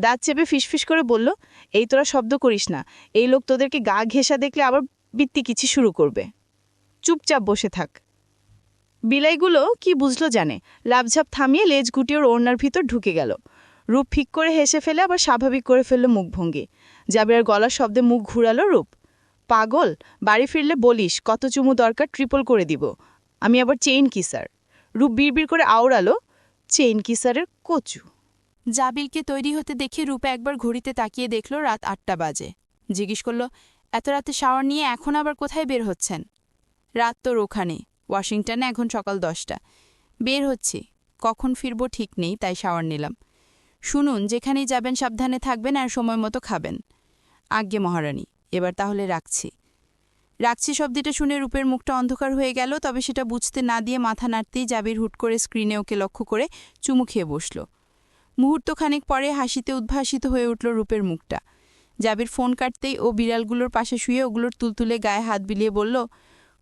দাঁত চেপে ফিসফিস করে বলল, এই তোরা শব্দ করিস না, এই লোক তোদেরকে গা ঘেঁষা দেখলে আবার বৃত্তি কিছু শুরু করবে। চুপচাপ বসে থাক। বিলাইগুলো কি বুঝলো জানে, লাভঝাপ থামিয়ে লেজ গুটিয়ে ওর ওড়নার ভিতর ঢুকে গেল। রূপ ফিক করে হেসে ফেলে আবার স্বাভাবিক করে ফেলল মুখভঙ্গি। জাবিরের গলার শব্দে মুখ ঘুরালো রূপ। পাগল, বাড়ি ফিরলে বলিস কত চুমু দরকার, ট্রিপল করে দিব। আমি আবার চেইন কিসার। রূপ বিড়বিড় করে আওড়ালো, চেইন কিসারের কচু। জাবিলকে তৈরি হতে দেখে রূপে একবার ঘড়িতে তাকিয়ে দেখল রাত 8টা বাজে। জিজ্ঞেস করল, এত রাতে শাওয়ার নিয়ে এখন আবার কোথায় বের হচ্ছেন? রাত তোর ওখানে, ওয়াশিংটনে এখন সকাল 10টা। বের হচ্ছি, কখন ফিরব ঠিক নেই, তাই শাওয়ার নিলাম। শুনুন, যেখানেই যাবেন সাবধানে থাকবেন আর সময় মতো খাবেন। আজ্ঞে মহারানী, এবার তাহলে রাখছি। রাখছি শব্দটা শুনে রূপের মুখটা অন্ধকার হয়ে গেল, তবে সেটা বুঝতে না দিয়ে মাথা নাড়তেই জাবির হুট করে স্ক্রিনে ওকে লক্ষ্য করে চুমু খেয়ে বসল। মুহূর্তখানেক পরে হাসিতে উদ্ভাসিত হয়ে উঠল রূপের মুখটা। জাবির ফোন কাটতেই ও বিড়ালগুলোর পাশে শুয়ে ওগুলোর তুলতুলে গায়ে হাত বিলিয়ে বলল,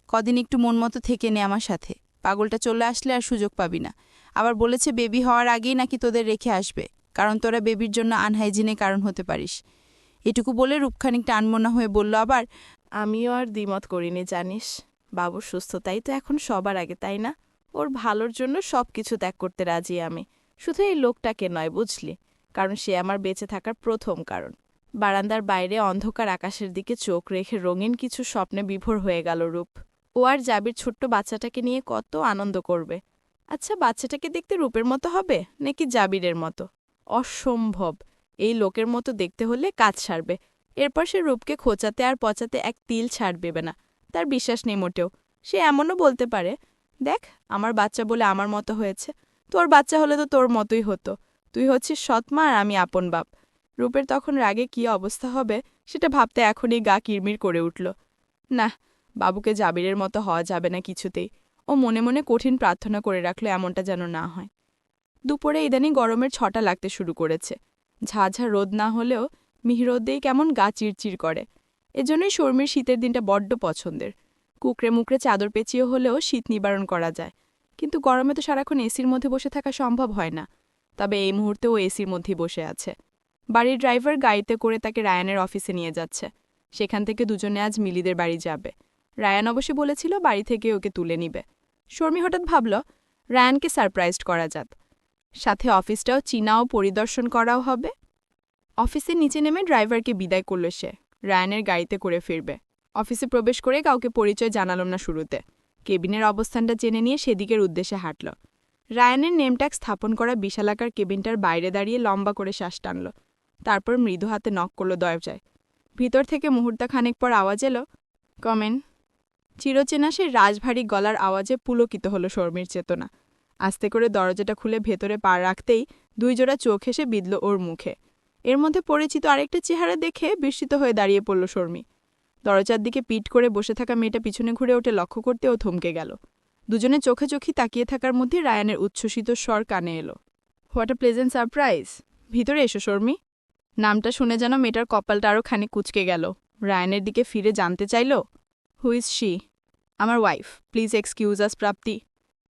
কদিন একটু মন মতো থেকে নে আমার সাথে, পাগলটা চলে আসলে আর সুযোগ পাবি না। আবার বলেছে বেবি হওয়ার আগেই নাকি তোদের রেখে আসবে, কারণ তোরা বেবির জন্য আনহাইজিনে কারণ হতে পারিস। এটুকু বলে রূপ খানিকটা আনমনা হয়ে বলল আবার, আমিও আর দ্বিমত করিনি জানিস, বাবুর সুস্থতাই তো এখন সবার আগে তাই না? ওর ভালোর জন্য সব কিছু ত্যাগ করতে রাজি আমি, শুধু এই লোকটাকে নয় বুঝলি, কারণ সে আমার বেঁচে থাকার প্রথম কারণ। বারান্দার বাইরে অন্ধকার আকাশের দিকে চোখ রেখে রঙিন কিছু স্বপ্নে বিভোর হয়ে গেল রূপ। ও আর জাবির ছোট্ট বাচ্চাটাকে নিয়ে কত আনন্দ করবে। আচ্ছা, বাচ্চাটাকে দেখতে রূপের মতো হবে নাকি জাবিরের মতো? অসম্ভব। এই লোকের মতো দেখতে হলে কাজ সারবে, এরপর সে রূপকে খোঁচাতে আর পচাতে এক তিল ছাড়বে না। তার বিশ্বাস নেই মোটেও। সে এমনও বলতে পারে, দেখ আমার বাচ্চা বলে আমার মতো হয়েছে, তোর বাচ্চা হলে তো তোর মতোই হতো, তুই হচ্ছিস সৎমা আর আমি আপন বাপ। রূপের তখন রাগে কী অবস্থা হবে সেটা ভাবতে এখনই গা কিরমির করে উঠল। না, বাবুকে জাবিরের মতো হওয়া যাবে না কিছুতেই। ও মনে মনে কঠিন প্রার্থনা করে রাখল এমনটা যেন না হয়। দুপুরে ইদানিং গরমের ছটা লাগতে শুরু করেছে। ঝাঝা রোদ না হলেও মিহিরোদেই কেমন গা চিরচির করে। এজন্যই শর্মির শীতের দিনটা বড্ড পছন্দের। কুকড়ে মুকড়ে চাদর পেঁচিয়ে হলেও শীত নিবারণ করা যায়, কিন্তু গরমে তো সারাক্ষণ এসির মধ্যে বসে থাকা সম্ভব হয় না। তবে এই মুহূর্তে ও এসির মধ্যেই বসে আছে। বাড়ির ড্রাইভার গাড়িতে করে তাকে রায়ানের অফিসে নিয়ে যাচ্ছে। সেখান থেকে দুজনে আজ মিলিদের বাড়ি যাবে। রায়ান অবশ্যই বলেছিল বাড়ি থেকে ওকে তুলে নিবে। শর্মি হঠাৎ ভাবল রায়ানকে সারপ্রাইজড করা যাক, সাথে অফিসটাও চিনাও পরিদর্শন করাও হবে। অফিসের নিচে নেমে ড্রাইভারকে বিদায় করল সে। রায়ানের গাড়িতে করে ফিরবে। অফিসে প্রবেশ করে কাউকে পরিচয় জানাল না শুরুতে। কেবিনের অবস্থানটা জেনে নিয়ে সেদিকের উদ্দেশ্যে হাঁটল। রায়ানের নেমট্যাগ স্থাপন করা বিশালাকার কেবিনটার বাইরে দাঁড়িয়ে লম্বা করে শ্বাস টানল। তারপর মৃদু হাতে নক করল দরজায়। ভিতর থেকে মুহূর্তখানেক পর আওয়াজ এলো, কমেন। চিরচেনা সেই রাজভারী গলার আওয়াজে পুলকিত হলো শর্মির চেতনা। আস্তে করে দরজাটা খুলে ভেতরে পা রাখতেই দুই জোড়া চোখ এসে বিঁধল ওর মুখে। এর মধ্যে পরিচিত আরেকটা চেহারা দেখে বিস্মিত হয়ে দাঁড়িয়ে পড়ল শর্মি। দরজার দিকে পিঠ করে বসে থাকা মেয়েটা পিছনে ঘুরে ওঠে লক্ষ্য করতে ও থমকে গেল। দুজনে চোখে চোখি তাকিয়ে থাকার মধ্যে রায়ানের উচ্ছ্বসিত স্বর কানে এলো, হোয়াট আ প্লেজেন্ট সারপ্রাইজ। ভিতরে এসো শর্মি। নামটা শুনে যেন মেয়েটার কপালটা আরও খানিক কুঁচকে গেল। রায়ানের দিকে ফিরে জানতে চাইল, হু ইজ শি? আমার ওয়াইফ, প্লিজ এক্সকিউজ আস প্রাপ্তি।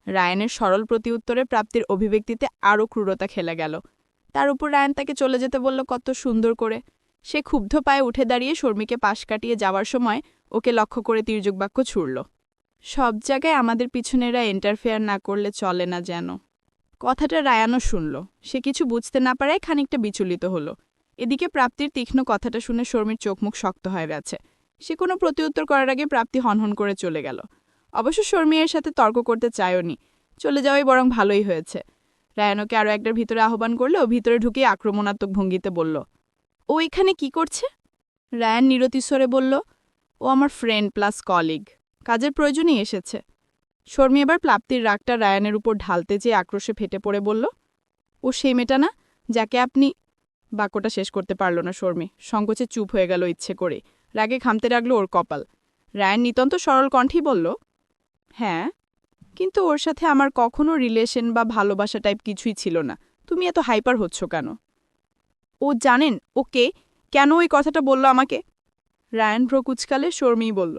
রায়ানের সরল প্রতিউত্তরে প্রাপ্তির অভিব্যক্তিতে আরও ক্রূরতা খেলে গেল। তার উপর রায়ান তাকে চলে যেতে বলল কত সুন্দর করে। সে ক্ষুব্ধ পায়ে উঠে দাঁড়িয়ে শর্মিকে পাশ কাটিয়ে যাওয়ার সময় ওকে লক্ষ্য করে তির্যক বাক্য ছুড়ল, সব জায়গায় আমাদের পিছনেরা ইন্টারফেয়ার না করলে চলে না যেন। কথাটা রায়ানও শুনল। সে কিছু বুঝতে না পারায় খানিকটা বিচলিত হলো। এদিকে প্রাপ্তির তীক্ষ্ণ কথাটা শুনে শর্মির চোখ মুখ শক্ত হয়ে গেছে। সে কোনো প্রতিউত্তর করার আগে প্রাপ্তি হনহন করে চলে গেল। অবশ্য শর্মি এর সাথে তর্ক করতে চায়নি। চলে যাওয়াই বরং ভালোই হয়েছে। রায়ানকে আরও একটার ভিতরে আহ্বান করলে ও ভিতরে ঢুকে আক্রমণাত্মক ভঙ্গিতে বলল, ও এখানে কি করছে? রায়ান নিরতিস্বরে বলল, ও আমার ফ্রেন্ড প্লাস কলিগ, কাজের প্রয়োজনেই এসেছে। শর্মি এবার প্রাপ্তির রাগটা রায়ানের উপর ঢালতে যেয়ে আক্রোশে ফেটে পড়ে বলল, ও সেই মেয়েটা না যাকে আপনি। বাক্যটা শেষ করতে পারল না শর্মি, সংকোচে চুপ হয়ে গেল ইচ্ছে করে। রাগে ঘামতে লাগলো ওর কপাল। রায়ান নিতান্ত সরল কণ্ঠেই বলল, হ্যাঁ, কিন্তু ওর সাথে আমার কখনো রিলেশন বা ভালোবাসা টাইপ কিছুই ছিল না। তুমি এত হাইপার হচ্ছ কেন? ও জানেন ওকে কেন ওই কথাটা বলল আমাকে? রায়ান ভ্রকুচকালে শর্মিই বলল,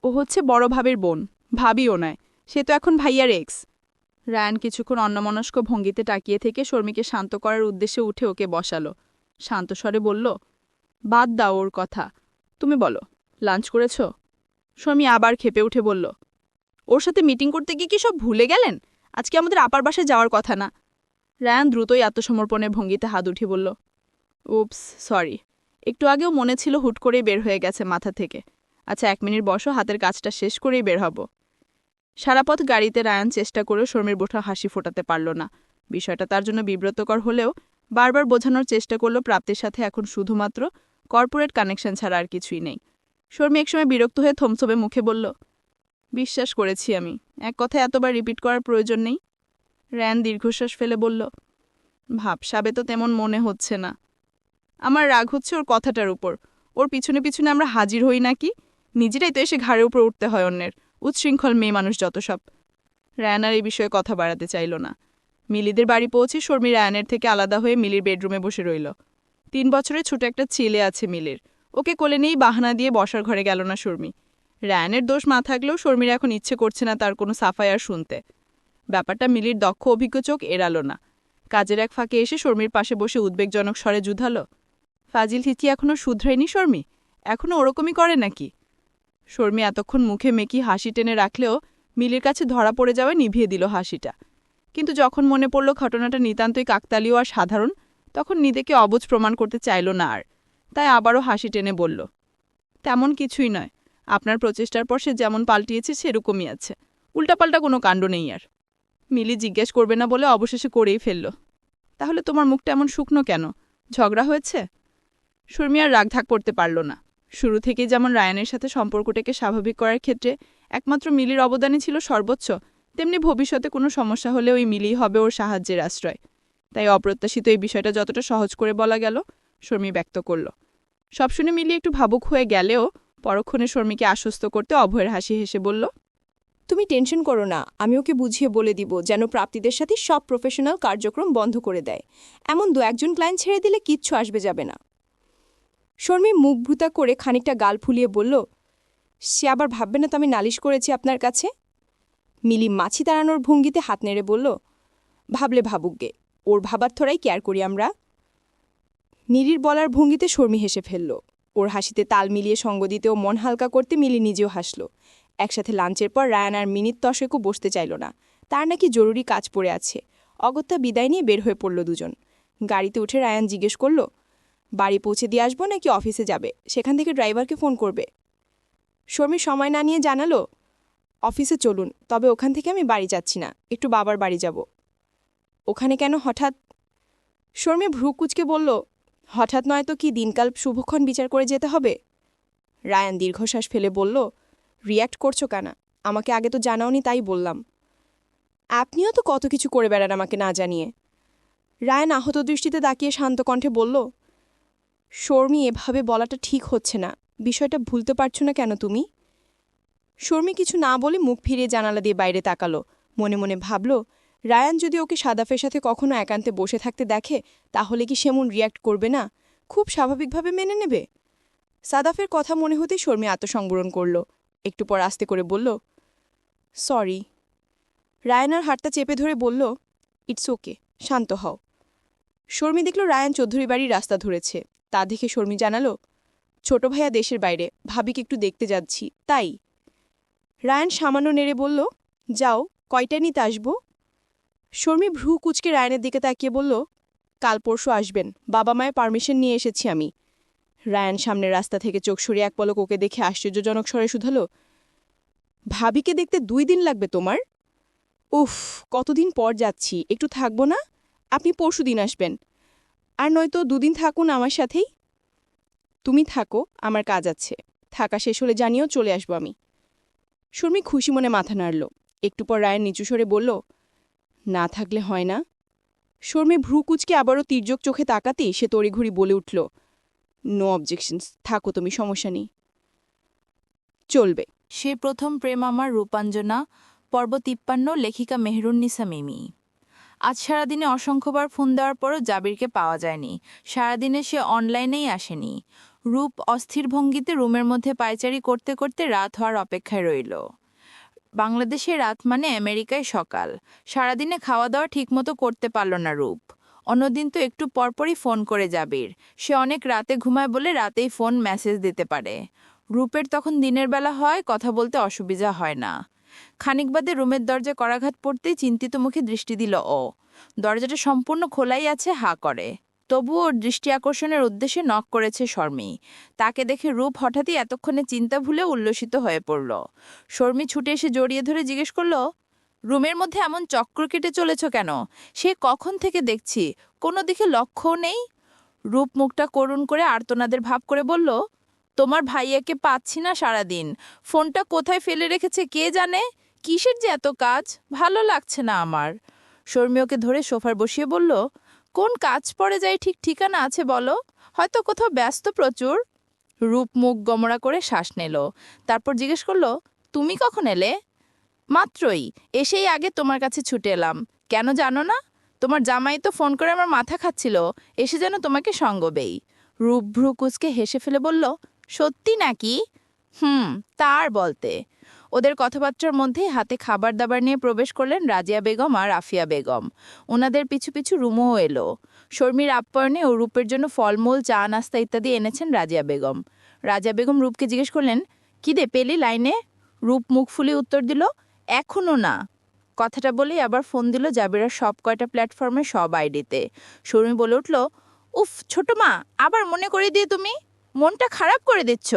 ও হচ্ছে বড় ভাবের বোন, ভাবিও নয়, সে তো এখন ভাইয়ার এক্স। রায়ান কিছুক্ষণ অন্যমনস্ক ভঙ্গিতে তাকিয়ে থেকে শর্মিকে শান্ত করার উদ্দেশ্যে উঠে ওকে বসালো। শান্ত স্বরে বলল, বাদ দাও ওর কথা, তুমি বলো লাঞ্চ করেছ? শর্মি আবার খেপে উঠে বলল, ওর সাথে মিটিং করতে গিয়ে কি সব ভুলে গেলেন? আজকে আমাদের আপার বাসায় যাওয়ার কথা না। রায়ান দ্রুতই আত্মসমর্পণের ভঙ্গিতে হাত উঠে বলল, উপস, সরি, একটু আগেও মনে ছিল হুট করেই বের হয়ে গেছে মাথা থেকে। আচ্ছা 1 মিনিট বসো, হাতের কাজটা শেষ করেই বের হব। সারাপথ গাড়িতে রায়ান চেষ্টা করেও শর্মির বোঠা হাসি ফোটাতে পারল না। বিষয়টা তার জন্য বিব্রতকর হলেও বারবার বোঝানোর চেষ্টা করল প্রাপ্তির সাথে এখন শুধুমাত্র কর্পোরেট কানেকশন ছাড়া আর কিছুই নেই। শর্মি একসময় বিরক্ত হয়ে থমথমে মুখে বলল, বিশ্বাস করেছি আমি, এক কথা এতবার রিপিট করার প্রয়োজন নেই। রায়ান দীর্ঘশ্বাস ফেলে বলল, ভাবসাবে তো তেমন মনে হচ্ছে না। আমার রাগ হচ্ছে ওর কথাটার উপর। ওর পিছনে পিছনে আমরা হাজির হই নাকি? নিজেরাই তো এসে ঘাড়ের উপর উঠতে হয় অন্যের। উচ্ছৃঙ্খল মেয়ে মানুষ যত সব। রায়ান আর এই বিষয়ে কথা বাড়াতে চাইল না। মিলিদের বাড়ি পৌঁছে শর্মি রায়ানের থেকে আলাদা হয়ে মিলির বেডরুমে বসে রইল। 3 বছরের ছোট একটা ছেলে আছে মিলির। ওকে কোলে নিয়েই বাহানা দিয়ে বসার ঘরে গেল না শর্মি। রায়ানের দোষ না থাকলেও শর্মির এখন ইচ্ছে করছে না তার কোনো সাফায়ার শুনতে। ব্যাপারটা মিলির দক্ষ অভিজ্ঞ চোখ এড়ালো না। কাজের এক ফাঁকে এসে শর্মির পাশে বসে উদ্বেগজনক স্বরে জুধালো, ফাজিল হিচি এখনও শুধরায়নি শর্মি? এখনও ওরকমই করে নাকি? শর্মি এতক্ষণ মুখে মেকি হাসি টেনে রাখলেও মিলির কাছে ধরা পড়ে যাওয়ায় নিভিয়ে দিল হাসিটা। কিন্তু যখন মনে পড়ল ঘটনাটা নিতান্তই কাকতালীয় আর সাধারণ, তখন নিজেকে অবুঝ প্রমাণ করতে চাইল না আর। তাই আবারও হাসি টেনে বলল, তেমন কিছুই নয়, আপনার প্রচেষ্টার পর সে যেমন পাল্টিয়েছে সেরকমই আছে, উল্টাপাল্টা কোনো কাণ্ড নেই আর। মিলি জিজ্ঞেস করবে না বলে অবশেষে করেই ফেলল, তাহলে তোমার মুখটা এমন শুকনো কেন? ঝগড়া হয়েছে? শর্মি আর রাগঢাক করতে পারল না। শুরু থেকেই যেমন রায়ানের সাথে সম্পর্কটাকে স্বাভাবিক করার ক্ষেত্রে একমাত্র মিলির অবদানই ছিল সর্বোচ্চ, তেমনি ভবিষ্যতে কোনো সমস্যা হলে ওই মিলিই হবে ওর সাহায্যের আশ্রয়। তাই অপ্রত্যাশিত এই বিষয়টা যতটা সহজ করে বলা গেল শর্মি ব্যক্ত করল। সব শুনে মিলি একটু ভাবুক হয়ে গেলেও পরক্ষণে শর্মীকে আশ্বস্ত করতে অভয়ের হাসি হেসে বলল, তুমি টেনশন করো না, আমি ওকে বুঝিয়ে বলে দিব যেন প্রাপ্তিদের সাথে সব প্রফেশনাল কার্যক্রম বন্ধ করে দেয়। এমন 2-1 ক্লায়েন্ট ছেড়ে দিলে কিচ্ছু আসবে যাবে না। শর্মী মুখ ভূতা করে খানিকটা গাল ফুলিয়ে বলল, সে আবার ভাববে না তো আমি নালিশ করেছি আপনার কাছে। মিলি মাছি তাড়ানোর ভঙ্গিতে হাত নেড়ে বলল, ভাবলে ভাবুকগে, ওর ভাবার থরাই কেয়ার করি আমরা। মিলির বলার ভঙ্গিতে শর্মী হেসে ফেলল। ওর হাসিতে তাল মিলিয়ে সঙ্গ দিতে ও মন হালকা করতে মিলি নিজেও হাসল। একসাথে লাঞ্চের পর রায়ান আর মিনিট 10 বসতে চাইল না। তার নাকি জরুরি কাজ পড়ে আছে। অগত্যা বিদায় নিয়ে বের হয়ে পড়ল দুজন। গাড়িতে উঠে রায়ান জিজ্ঞেস করল, বাড়ি পৌঁছে দিয়ে আসবো নাকি অফিসে যাবে? সেখান থেকে ড্রাইভারকে ফোন করবে। শর্মী সময় না নিয়ে জানালো, অফিসে চলুন, তবে ওখান থেকে আমি বাড়ি যাচ্ছি না, একটু বাবার বাড়ি যাব। ওখানে কেন হঠাৎ? শর্মী ভ্রু কুচকে বলল, হঠাৎ নয় তো কি দিনকাল শুভক্ষণ বিচার করে যেতে হবে? রায়ান দীর্ঘশ্বাস ফেলে বলল, রিয়্যাক্ট করছো কেন? আমাকে আগে তো জানাওনি, তাই বললাম। আপনিও তো কত কিছু করে বেড়ান আমাকে না জানিয়ে। রায়ান আহত দৃষ্টিতে তাকিয়ে শান্ত কণ্ঠে বলল, শর্মী, এভাবে বলাটা ঠিক হচ্ছে না। বিষয়টা ভুলতে পারছো না কেন তুমি? শর্মী কিছু না বলে মুখ ফিরিয়ে জানালা দিয়ে বাইরে তাকালো। মনে মনে ভাবল, রায়ান যদি ওকে সাদাফের সাথে কখনো একান্তে বসে থাকতে দেখে তাহলে কি সেমন রিয়্যাক্ট করবে না? খুব স্বাভাবিকভাবে মেনে নেবে। সাদাফের কথা মনে হতেই শর্মী আত্মসংবরণ করল। একটু পর আস্তে করে বলল, সরি। রায়ানার হাতটা চেপে ধরে বলল, ইটস ওকে, শান্ত হও। শর্মী দেখল রায়ান চৌধুরী বাড়ির রাস্তা ধরেছে। তা দেখে শর্মী জানালো, ছোট ভাইয়া দেশের বাইরে, ভাবিকে একটু দেখতে যাচ্ছি, তাই। রায়ান সামান্য নেড়ে বলল, যাও, কয়টায় নিতে আসবো? শর্মী ভ্রু কুচকে রায়ানের দিকে তাকিয়ে বলল, কাল পরশু আসবেন, বাবা মায়ের পারমিশন নিয়ে এসেছি আমি। রায়ান সামনের রাস্তা থেকে চোখ সরিয়ে এক পলক ওকে দেখে আশ্চর্যজনক স্বরে শুধালো, ভাবিকে দেখতে 2 দিন লাগবে তোমার? উফ, কতদিন পর যাচ্ছি, একটু থাকবো না? আপনি পরশু দিন আসবেন, আর নয়তো 2 দিন থাকুন আমার সাথেই। তুমি থাকো, আমার কাজ আছে, থাকা শেষ হলে জানিও, চলে আসবো আমি। শর্মী খুশি মনে মাথা নাড়ল। একটু পর রায়ান নিচু স্বরে বলল, না থাকলে হয় না? শর্মী ভ্রু কুচকে আবারও তির্যক চোখে তাকাতেই সে তড়িঘড়ি বলে উঠল, নো অবজেকশনস, থাকো তুমি, সমস্যা নেই, চলবে। সে প্রথম প্রেম আমার রূপাঞ্জনা, পর্ব 53, লেখিকা মেহেরুন্নিসা মিমি। আজ সারাদিনে অসংখ্যবার ফোন দেওয়ার পরও জাবিরকে পাওয়া যায়নি। সারাদিনে সে অনলাইনেই আসেনি। রূপ অস্থির ভঙ্গিতে রুমের মধ্যে পায়চারি করতে করতে রাত হওয়ার অপেক্ষায় রইল। বাংলাদেশে রাত মানে আমেরিকায় সকাল। সারাদিনে খাওয়া দাওয়া ঠিকমতো করতে পারল না রূপ। অন্যদিন তো একটু পরপরই ফোন করে জাবির। সে অনেক রাতে ঘুমায় বলে রাতেই ফোন মেসেজ দিতে পারে। রূপের তখন দিনের বেলা হয়, কথা বলতে অসুবিধা হয় না। খানিক বাদে রুমের দরজায় করাঘাত পড়তেই চিন্তিত মুখে দৃষ্টি দিল ও। দরজাটা সম্পূর্ণ খোলাই আছে, হা করে। তবুও ওর দৃষ্টি আকর্ষণের উদ্দেশ্যে নক করেছে শর্মী। তাকে দেখে রূপ হঠাৎই এতক্ষণে চিন্তা ভুলে উল্লসিত হয়ে পড়ল। শর্মী ছুটে এসে জড়িয়ে ধরে জিজ্ঞেস করল, রুমের মধ্যে এমন চক্র কেটে চলেছ কেন? সে কখন থেকে দেখছি, কোনো দিকে লক্ষ্যও নেই। রূপ মুখটা করুণ করে আর্তনাদের ভাব করে বলল, তোমার ভাইয়াকে পাচ্ছি না সারাদিন। ফোনটা কোথায় ফেলে রেখেছে কে জানে। কিসের যে এত কাজ, ভালো লাগছে না আমার। শর্মী ওকে ধরে সোফার বসিয়ে বলল, কোন কাজ পড়ে যায় ঠিক ঠিকানা আছে বলো? হয়তো কোথাও ব্যস্ত প্রচুর। রূপ মুখ গমরা করে শ্বাস নিল। তারপর জিজ্ঞেস করল, তুমি কখন এলে? মাত্রই, এসেই আগে তোমার কাছে ছুটে এলাম। কেন জানো না? তোমার জামাই তো ফোন করে আমার মাথা খাচ্ছিল, এসে যেন তোমাকে সঙ্গ দেই। রূপ ভ্রু কুচকে হেসে ফেলে বলল, সত্যি নাকি? তার বলতে। ওদের কথাবার্তার মধ্যেই হাতে খাবার দাবার নিয়ে প্রবেশ করলেন রাজিয়া বেগম আর আফিয়া বেগম। ওনাদের পিছু পিছু রুমও এলো। শর্মীর আপ্যায়নে ও রূপের জন্য ফলমূল, চা, নাস্তা ইত্যাদি এনেছেন রাজিয়া বেগম। রাজিয়া বেগম রূপকে জিজ্ঞেস করলেন, কি দে পেলি লাইনে? রূপ মুখ ফুলিয়ে উত্তর দিল, এখনো না। কথাটা বলেই আবার ফোন দিল জাবিরার সব কয়টা প্ল্যাটফর্মে সব আইডিতে। শর্মী বলে উঠল, উফ ছোট মা, আবার মনে করে দিয়ে তুমি মনটা খারাপ করে দিচ্ছ।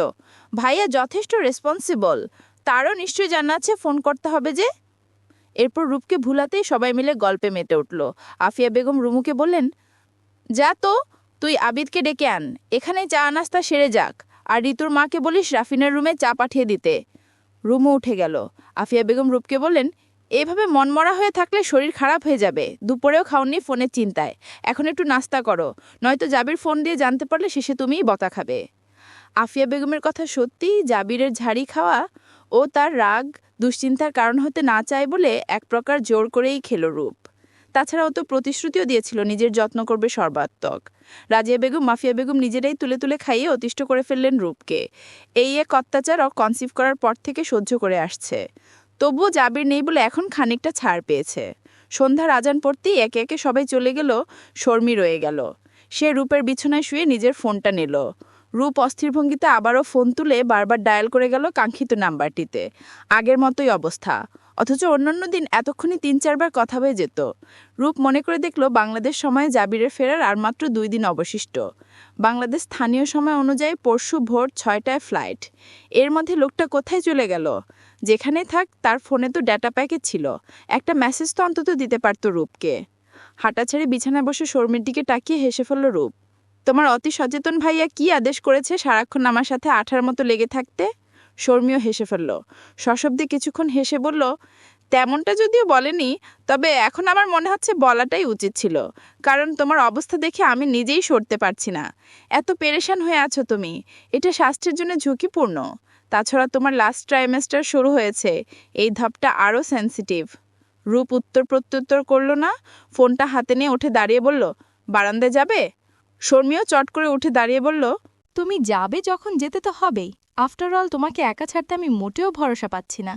ভাইয়া যথেষ্ট রেসপন্সিবল, তারও নিশ্চয়ই জানা আছে ফোন করতে হবে যে। এরপর রূপকে ভুলাতেই সবাই মিলে গল্পে মেতে উঠল। আফিয়া বেগম রুমুকে বললেন, যা তো, তুই আবিদকে ডেকে আন, এখানেই চা নাস্তা সেরে যাক। আর ঋতুর মাকে বলিস রাফিনের রুমে চা পাঠিয়ে দিতে। রুমু উঠে গেল। আফিয়া বেগম রূপকে বললেন, এইভাবে মনমরা হয়ে থাকলে শরীর খারাপ হয়ে যাবে। দুপুরেও খাওনি ফোনের চিন্তায়। এখন একটু নাস্তা করো, নয়তো জাবির ফোন দিয়ে জানতে পারলে শেষে তুমিই বতা খাবে। আফিয়া বেগমের কথা সত্যিই জাবিরের ঝাড়ি খাওয়া ও তার রাগ দুশ্চিন্তার কারণ হতে না চায় বলে এক প্রকার জোর করেই খেল রূপ। তাছাড়া ও তো প্রতিশ্রুতিও দিয়েছিল নিজের যত্ন করবে সর্বাত্মক। রাজিয়া বেগম মাফিয়া বেগম নিজেরাই তুলে তুলে খাইয়ে অতিষ্ঠ করে ফেললেন রূপকে। এই এক অত্যাচার ও কনসিভ করার পর থেকে সহ্য করে আসছে। তবুও জাবির নেই বলে এখন খানিকটা ছাড় পেয়েছে। সন্ধ্যার আজান পড়তেই একে একে সবাই চলে গেল, শর্মি রয়ে গেল। সে রূপের বিছানায় শুয়ে নিজের ফোনটা নিল। রূপ অস্থির ভঙ্গিতে আবারও ফোন তুলে বারবার ডায়াল করে গেল কাঙ্ক্ষিত নাম্বারটিতে। আগের মতোই অবস্থা, অথচ অন্যান্য দিন এতক্ষণই ৩-৪ বার কথা হয়ে যেত। রূপ মনে করে দেখল বাংলাদেশ সময়ে জাবিরের ফেরার আর মাত্র 2 দিন অবশিষ্ট। বাংলাদেশ স্থানীয় সময় অনুযায়ী পরশু ভোর 6টায় ফ্লাইট। এর মধ্যে লোকটা কোথায় চলে গেল? যেখানেই থাক তার ফোনে তো ডেটা প্যাকেজ ছিল, একটা মেসেজ তো অন্তত দিতে পারত রূপকে। হাঁটা ছেড়ে বিছানায় বসে শর্মির দিকে তাকিয়ে হেসে ফেলল রূপ। তোমার অতি সচেতন ভাইয়া কি আদেশ করেছে সারাক্ষণ আমার সাথে আঠার মতো লেগে থাকতে? শর্মিও হেসে ফেলল। সশব্দে কিছুক্ষণ হেসে বলল, তেমনটা যদিও বলেনি, তবে এখন আমার মনে হচ্ছে বলাটাই উচিত ছিল, কারণ তোমার অবস্থা দেখে আমি নিজেই সরতে পারছি না। এত পেরেশান হয়ে আছো তুমি, এটা স্বাস্থ্যের জন্য ঝুঁকিপূর্ণ। তাছাড়া তোমার লাস্ট ট্রাইমেস্টার শুরু হয়েছে, এই ধাপটা আরও সেন্সিটিভ। রূপ উত্তর প্রত্যুত্তর করল না, ফোনটা হাতে নিয়ে উঠে দাঁড়িয়ে বলল, বারান্দায় যাবে? শর্মিও চট করে উঠে দাঁড়িয়ে বলল, তুমি যাবে যখন যেতে তো হবেই। আফটার অল তোমাকে একা ছাড়তে আমি মোটেও ভরসা পাচ্ছি না।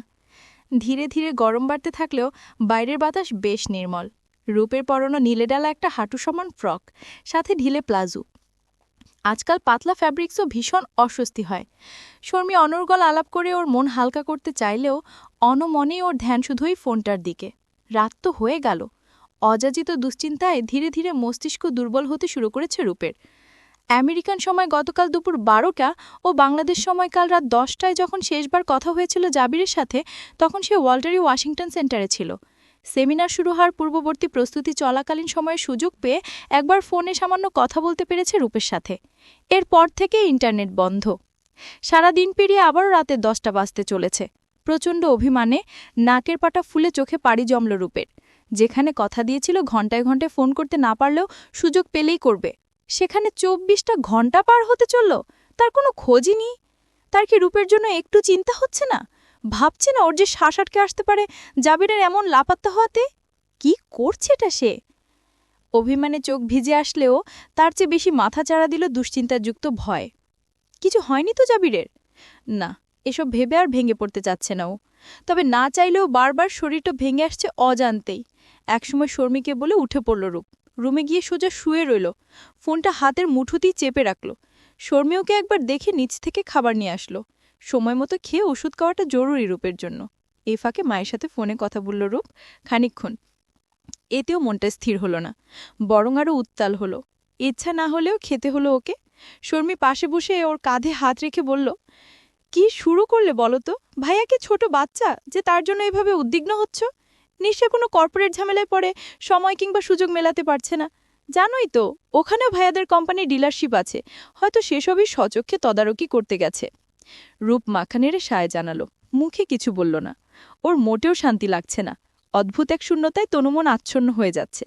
ধীরে ধীরে গরম বাড়তে থাকলেও বাইরের বাতাস বেশ নির্মল। রূপের পরনো নীলেডালা একটা হাঁটু সমান ফ্রক, সাথে ঢিলে প্লাজো। আজকাল পাতলা ফ্যাব্রিক্সও ভীষণ অস্বস্তি হয়। শর্মি অনর্গল আলাপ করে ওর মন হালকা করতে চাইলেও অনমনেই ওর ধ্যান শুধুই ফোনটার দিকে। রাত তো হয়ে গেল। অযাচিত দুশ্চিন্তায় ধীরে ধীরে মস্তিষ্ক দুর্বল হতে শুরু করেছে রূপের। আমেরিকান সময় গতকাল দুপুর 12টা ও বাংলাদেশ সময় কাল রাত 10টায় যখন শেষবার কথা হয়েছিল জাবিরের সাথে, তখন সে ওয়াল্টারি ওয়াশিংটন সেন্টারে ছিল। সেমিনার শুরু হওয়ার পূর্ববর্তী প্রস্তুতি চলাকালীন সময়ে সুযোগ পেয়ে একবার ফোনে সামান্য কথা বলতে পেরেছে রূপের সাথে। এরপর থেকে ইন্টারনেট বন্ধ। সারা দিন পেরিয়ে আবারও রাতে 10টা বাজতে চলেছে। প্রচণ্ড অভিমানে নাকের পাটা ফুলে চোখে পাড়ি জমল রূপের। যেখানে কথা দিয়েছিল ঘণ্টায় ঘণ্টায় ফোন করতে না পারলেও সুযোগ পেলেই করবে, সেখানে 24টা ঘণ্টা পার হতে চলল, তার কোনো খোঁজই নেই। তার কি রূপের জন্য একটু চিন্তা হচ্ছে না? ভাবছে না ওর যে শ্বাস আটকে আসতে পারে জাবিরের এমন লাপাত্তা হওয়াতে? কি করছে এটা সে? অভিমানে চোখ ভিজে আসলেও তার চেয়ে বেশি মাথা চাড়া দিল দুশ্চিন্তাযুক্ত ভয়। কিছু হয়নি তো জাবিরের? না, এসব ভেবে আর ভেঙে পড়তে চাচ্ছে না ও। তবে না চাইলেও বারবার শরীরটা ভেঙে আসছে অজান্তেই। একসময় শর্মিকে বলে উঠে পড়ল রূপ। রুমে গিয়ে সোজা শুয়ে রইল, ফোনটা হাতের মুঠোতেই চেপে রাখল। শর্মিওকে একবার দেখে নিচ থেকে খাবার নিয়ে আসলো। সময় মতো খেয়ে ওষুধ খাওয়াটা জরুরি রূপের জন্য। এই ফাঁকে মায়ের সাথে ফোনে কথা বলল রূপ খানিকক্ষণ। এতেও মনটা স্থির হলো না, বরং আরও উত্তাল হলো। ইচ্ছা না হলেও খেতে হলো ওকে। শর্মি পাশে বসে ওর কাঁধে হাত রেখে বলল, কি শুরু করলে বলো তো? ভাইয়া কি ছোট বাচ্চা যে তার জন্য এভাবে উদ্বিগ্ন হচ্ছ? নিশ্চয় কোনো কর্পোরেট ঝামেলায় পড়ে সময় কিংবা সুযোগ মেলাতে পারছে না। জানোই তো ওখানেও ভাইয়াদের কোম্পানির ডিলারশিপ আছে, হয়তো সেসবই সচক্ষে তদারকি করতে গেছে। রূপ মাখানেরে সায় জানালো, মুখে কিছু বলল না। ওর মোটেও শান্তি লাগছে না। অদ্ভুত এক শূন্যতায় তনুমন আচ্ছন্ন হয়ে যাচ্ছে।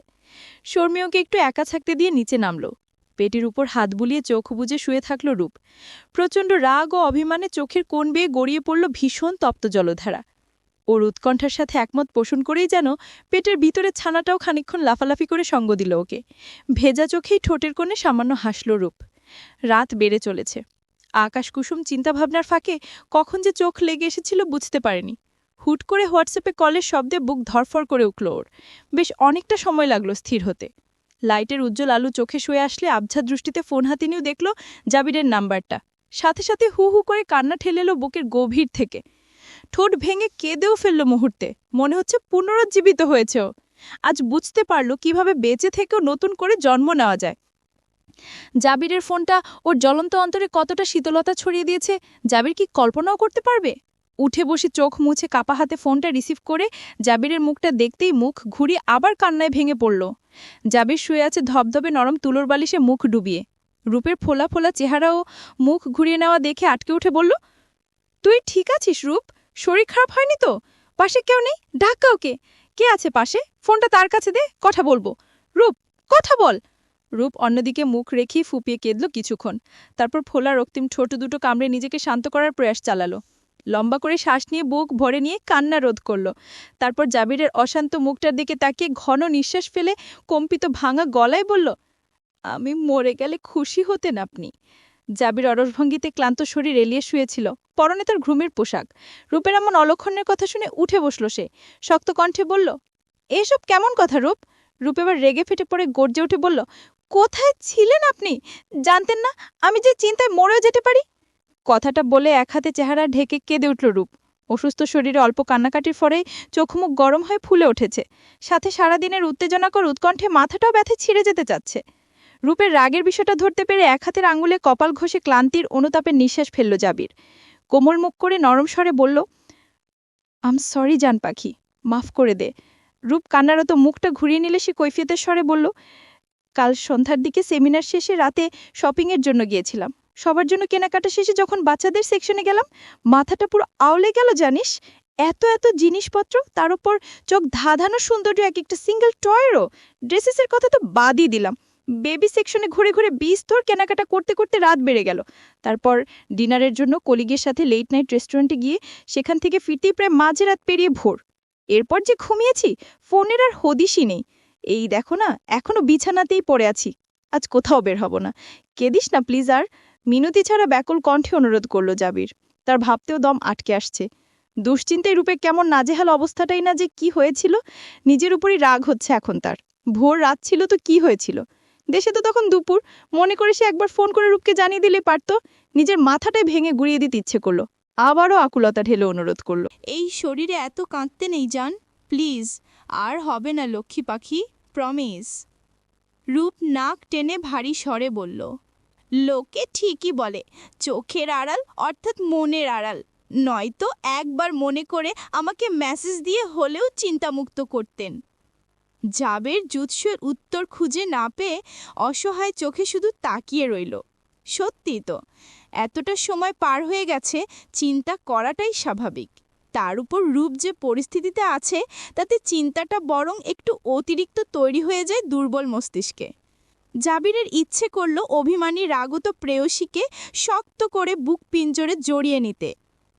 শর্মিওকে একটু একা থাকতে দিয়ে নিচে নামল। পেটের উপর হাত বুলিয়ে চোখ বুজে শুয়ে থাকল রূপ। প্রচণ্ড রাগ ও অভিমানে চোখের কোণ বেয়ে গড়িয়ে পড়ল ভীষণ তপ্ত জলধারা। ওর উৎকণ্ঠার সাথে একমত পোষণ করেই যেন পেটের ভিতরে ছানাটাও খানিকক্ষণ লাফালাফি করে সঙ্গ দিল ওকে। ভেজা চোখেই ঠোঁটের কোণে সামান্য হাসল রূপ। রাত বেড়ে চলেছে। আকাশকুসুম চিন্তাভাবনার ফাঁকে কখন যে চোখ লেগে এসেছিল বুঝতে পারেনি। হুট করে হোয়াটসঅ্যাপে কলের শব্দে বুক ধরফর করে উঠল ওর। বেশ অনেকটা সময় লাগলো স্থির হতে। লাইটের উজ্জ্বল আলো চোখে শুয়ে আসলে আবছা দৃষ্টিতে ফোন হাতে নিয়েও দেখল জাবিরের নাম্বারটা। সাথে সাথে হু হু করে কান্না ঠেলে এলো বুকের গভীর থেকে। ঠোঁট ভেঙে কেঁদেও ফেলল মুহূর্তে। মনে হচ্ছে পুনরুজ্জীবিত হয়েছে ও। আজ বুঝতে পারল কিভাবে বেঁচে থেকেও নতুন করে জন্ম নেওয়া যায়। জাবিরের ফোনটা ওর জ্বলন্ত অন্তরে কতটা শীতলতা ছড়িয়ে দিয়েছে জাবির কি কল্পনাও করতে পারবে? উঠে বসে চোখ মুছে কাপা হাতে ফোনটা রিসিভ করে জাবিরের মুখটা দেখতেই মুখ ঘুরিয়ে আবার কান্নায় ভেঙে পড়ল। জাবির শুয়ে আছে ধবধবে নরম তুলোর বালিশে মুখ ডুবিয়ে। রূপের ফোলা ফোলা চেহারাও মুখ ঘুরিয়ে নেওয়া দেখে আটকে উঠে বলল, তুই ঠিক আছিস রূপ? শরীর খারাপ হয়নি তো? পাশে কেউ নেই? ডাক কাউকে। কে আছে পাশে? ফোনটা তার কাছে দে, কথা বলবো। রূপ, কথা বল। রূপ অন্যদিকে মুখ রেখেই ফুপিয়ে কেঁদল কিছুক্ষণ, তারপর ফোলা রক্তিম ঠোঁট দুটো কামড়ে নিজেকে শান্ত করার প্রয়াস চালালো। লম্বা করে শ্বাস নিয়ে বুক ভরে নিয়ে কান্না রোধ করল। তারপর জাবিরের অশান্ত মুখটার দিকে তাকিয়ে ঘন নিঃশ্বাস ফেলে কম্পিত ভাঙা গলায় বলল, আমি মরে গেলে খুশি হতেন আপনি। জাবির অরসভঙ্গিতে ক্লান্ত শরীর এলিয়ে শুয়েছিল, পরনে তার ঘুমের পোশাক। রূপের এমন অলক্ষণের কথা শুনে উঠে বসল সে, শক্ত কণ্ঠে বলল, এসব কেমন কথা রূপ? রূপ এবার রেগে ফেটে পড়ে গর্জে উঠে বলল, কোথায় ছিলেন আপনি? জানতেন না আমি যে চিন্তায় মরেও যেতে পারি? কথাটা বলে এক হাতে চেহারা ঢেকে কেঁদে উঠল রূপ। অসুস্থ শরীরে অল্প কান্নাকাটির ফলেই চোখ মুখ গরম হয়ে ফুলে উঠেছে, সাথে সারাদিনের উত্তেজনাকর উৎকণ্ঠে মাথাটাও ব্যথে ছিঁড়ে যেতে চাচ্ছে। রূপের রাগের বিষয়টা ধরতে পেরে এক হাতের আঙুলে কপাল ঘষে ক্লান্তির অনুতাপের নিঃশ্বাস ফেলল জাবির। কোমল মুখ করে নরম স্বরে বলল, আম সরি জান পাখি, মাফ করে দে। রূপ কান্নারত মুখটা ঘুরিয়ে নিলে সে কৈফিয়তের স্বরে বলল, কাল সন্ধ্যার দিকে সেমিনার শেষে রাতে শপিংয়ের জন্য গিয়েছিলাম। সবার জন্য কেনাকাটা শেষে যখন বাচ্চাদের সেকশনে গেলাম, মাথাটা পুরো আউলে গেল জানিস। এত এত জিনিসপত্র, তার উপর চোখ ধাঁধানো সৌন্দর্য এক একটা সিঙ্গেল টয়েরও। ড্রেসেসের কথা তো বাদই দিলাম। বেবি সেকশনে ঘুরে ঘুরে বিস্তর কেনাকাটা করতে করতে রাত বেড়ে গেল। তারপর ডিনারের জন্য কলিগের সাথে লেট নাইট রেস্টুরেন্টে গিয়ে সেখান থেকে ফিরতেই প্রায় মাঝরাত পেরিয়ে ভোর। এরপর যে ঘুমিয়েছি, ফোনের আর হদিশই নেই। এই দেখো না, এখনো বিছানাতেই পড়ে আছি। আজ কোথাও বের হব না। কেঁদিস না প্লিজ আর। মিনতি ছাড়া ব্যাকুল কণ্ঠে অনুরোধ করল জাবির। তার ভাবতেও দম আটকে আসছে। দুশ্চিন্তায় রূপে কেমন নাজেহাল অবস্থাটাই না যে কি হয়েছিল। নিজের উপরই রাগ হচ্ছে এখন তার। ভোর রাত ছিল তো কি হয়েছিল? দেশে তো তখন দুপুর। মনে করে সে একবার ফোন করে রূপকে জানিয়ে দিলে পারত। নিজের মাথাটাই ভেঙে গুড়িয়ে দিতে ইচ্ছে করলো। আবারও আকুলতা ঢেলে অনুরোধ করল, এই শরীরে এত কাঁদতে নেই জান, প্লিজ। আর হবে না লক্ষ্মী পাখি, প্রমিস। রূপ নাক টেনে ভারী স্বরে বলল, লোকে ঠিকই বলে চোখের আড়াল অর্থাৎ মনের আড়াল। নয়তো একবার মনে করে আমাকে মেসেজ দিয়ে হলেও চিন্তামুক্ত করতেন। জাবের জুৎসের উত্তর খুঁজে না পেয়ে অসহায় চোখে শুধু তাকিয়ে রইল। সত্যি তো, এতটা সময় পার হয়ে গেছে, চিন্তা করাটাই স্বাভাবিক। তার উপর রূপ যে পরিস্থিতিতে আছে, তাতে চিন্তাটা বরং একটু অতিরিক্ত তৈরি হয়ে যায় দুর্বল মস্তিষ্কে। জাবিরের ইচ্ছে করল অভিমানী রাগত প্রেয়সীকে শক্ত করে বুক পিঞ্জরে জড়িয়ে নিতে,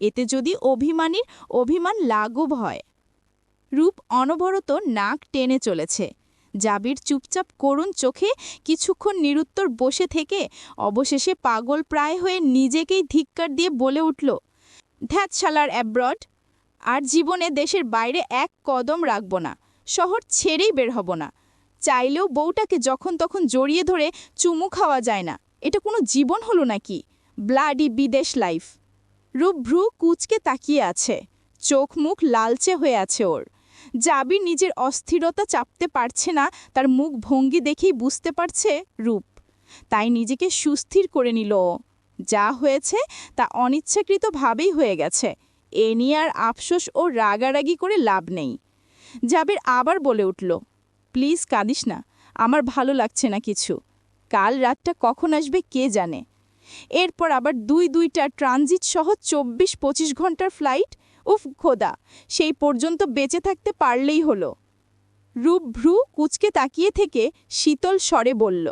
এতে যদি অভিমানীর অভিমান লাঘব হয়। রূপ অনবরত নাক টেনে চলেছে। জাবির চুপচাপ করুণ চোখে কিছুক্ষণ নিরুত্তর বসে থেকে অবশেষে পাগল প্রায় হয়ে নিজেকেই ধিক্কার দিয়ে বলে উঠল, ধ্যাত শালার অ্যাব্রড। আর জীবনে দেশের বাইরে এক কদম রাখব না, শহর ছেড়েই বের হব না। চাইলেও বউটাকে যখন তখন জড়িয়ে ধরে চুমু খাওয়া যায় না। এটা কোনো জীবন হলো নাকি? ব্লাডি বিদেশ লাইফ। রূপ ভ্রু কুচকে তাকিয়ে আছে, চোখ মুখ লালচে হয়ে আছে ওর। জাবির নিজের অস্থিরতা চাপতে পারছে না, তার মুখ ভঙ্গি দেখেই বুঝতে পারছে রূপ। তাই নিজেকে সুস্থির করে নিল। যা হয়েছে তা অনিচ্ছাকৃতভাবেই হয়ে গেছে, এ নিয়ে আর আফসোস ও রাগারাগি করে লাভ নেই। জাবির আবার বলে উঠল, প্লিজ কাঁদিস না, আমার ভালো লাগছে না কিছু। কাল রাতটা কখন আসবে কে জানে। এরপর আবার দুইটা ট্রানজিট সহ ২৪-২৫ ঘন্টার ফ্লাইট। উফ খোদা, সেই পর্যন্ত বেঁচে থাকতে পারলেই হলো। রূপ ভ্রু কুচকে তাকিয়ে থেকে শীতল স্বরে বলল,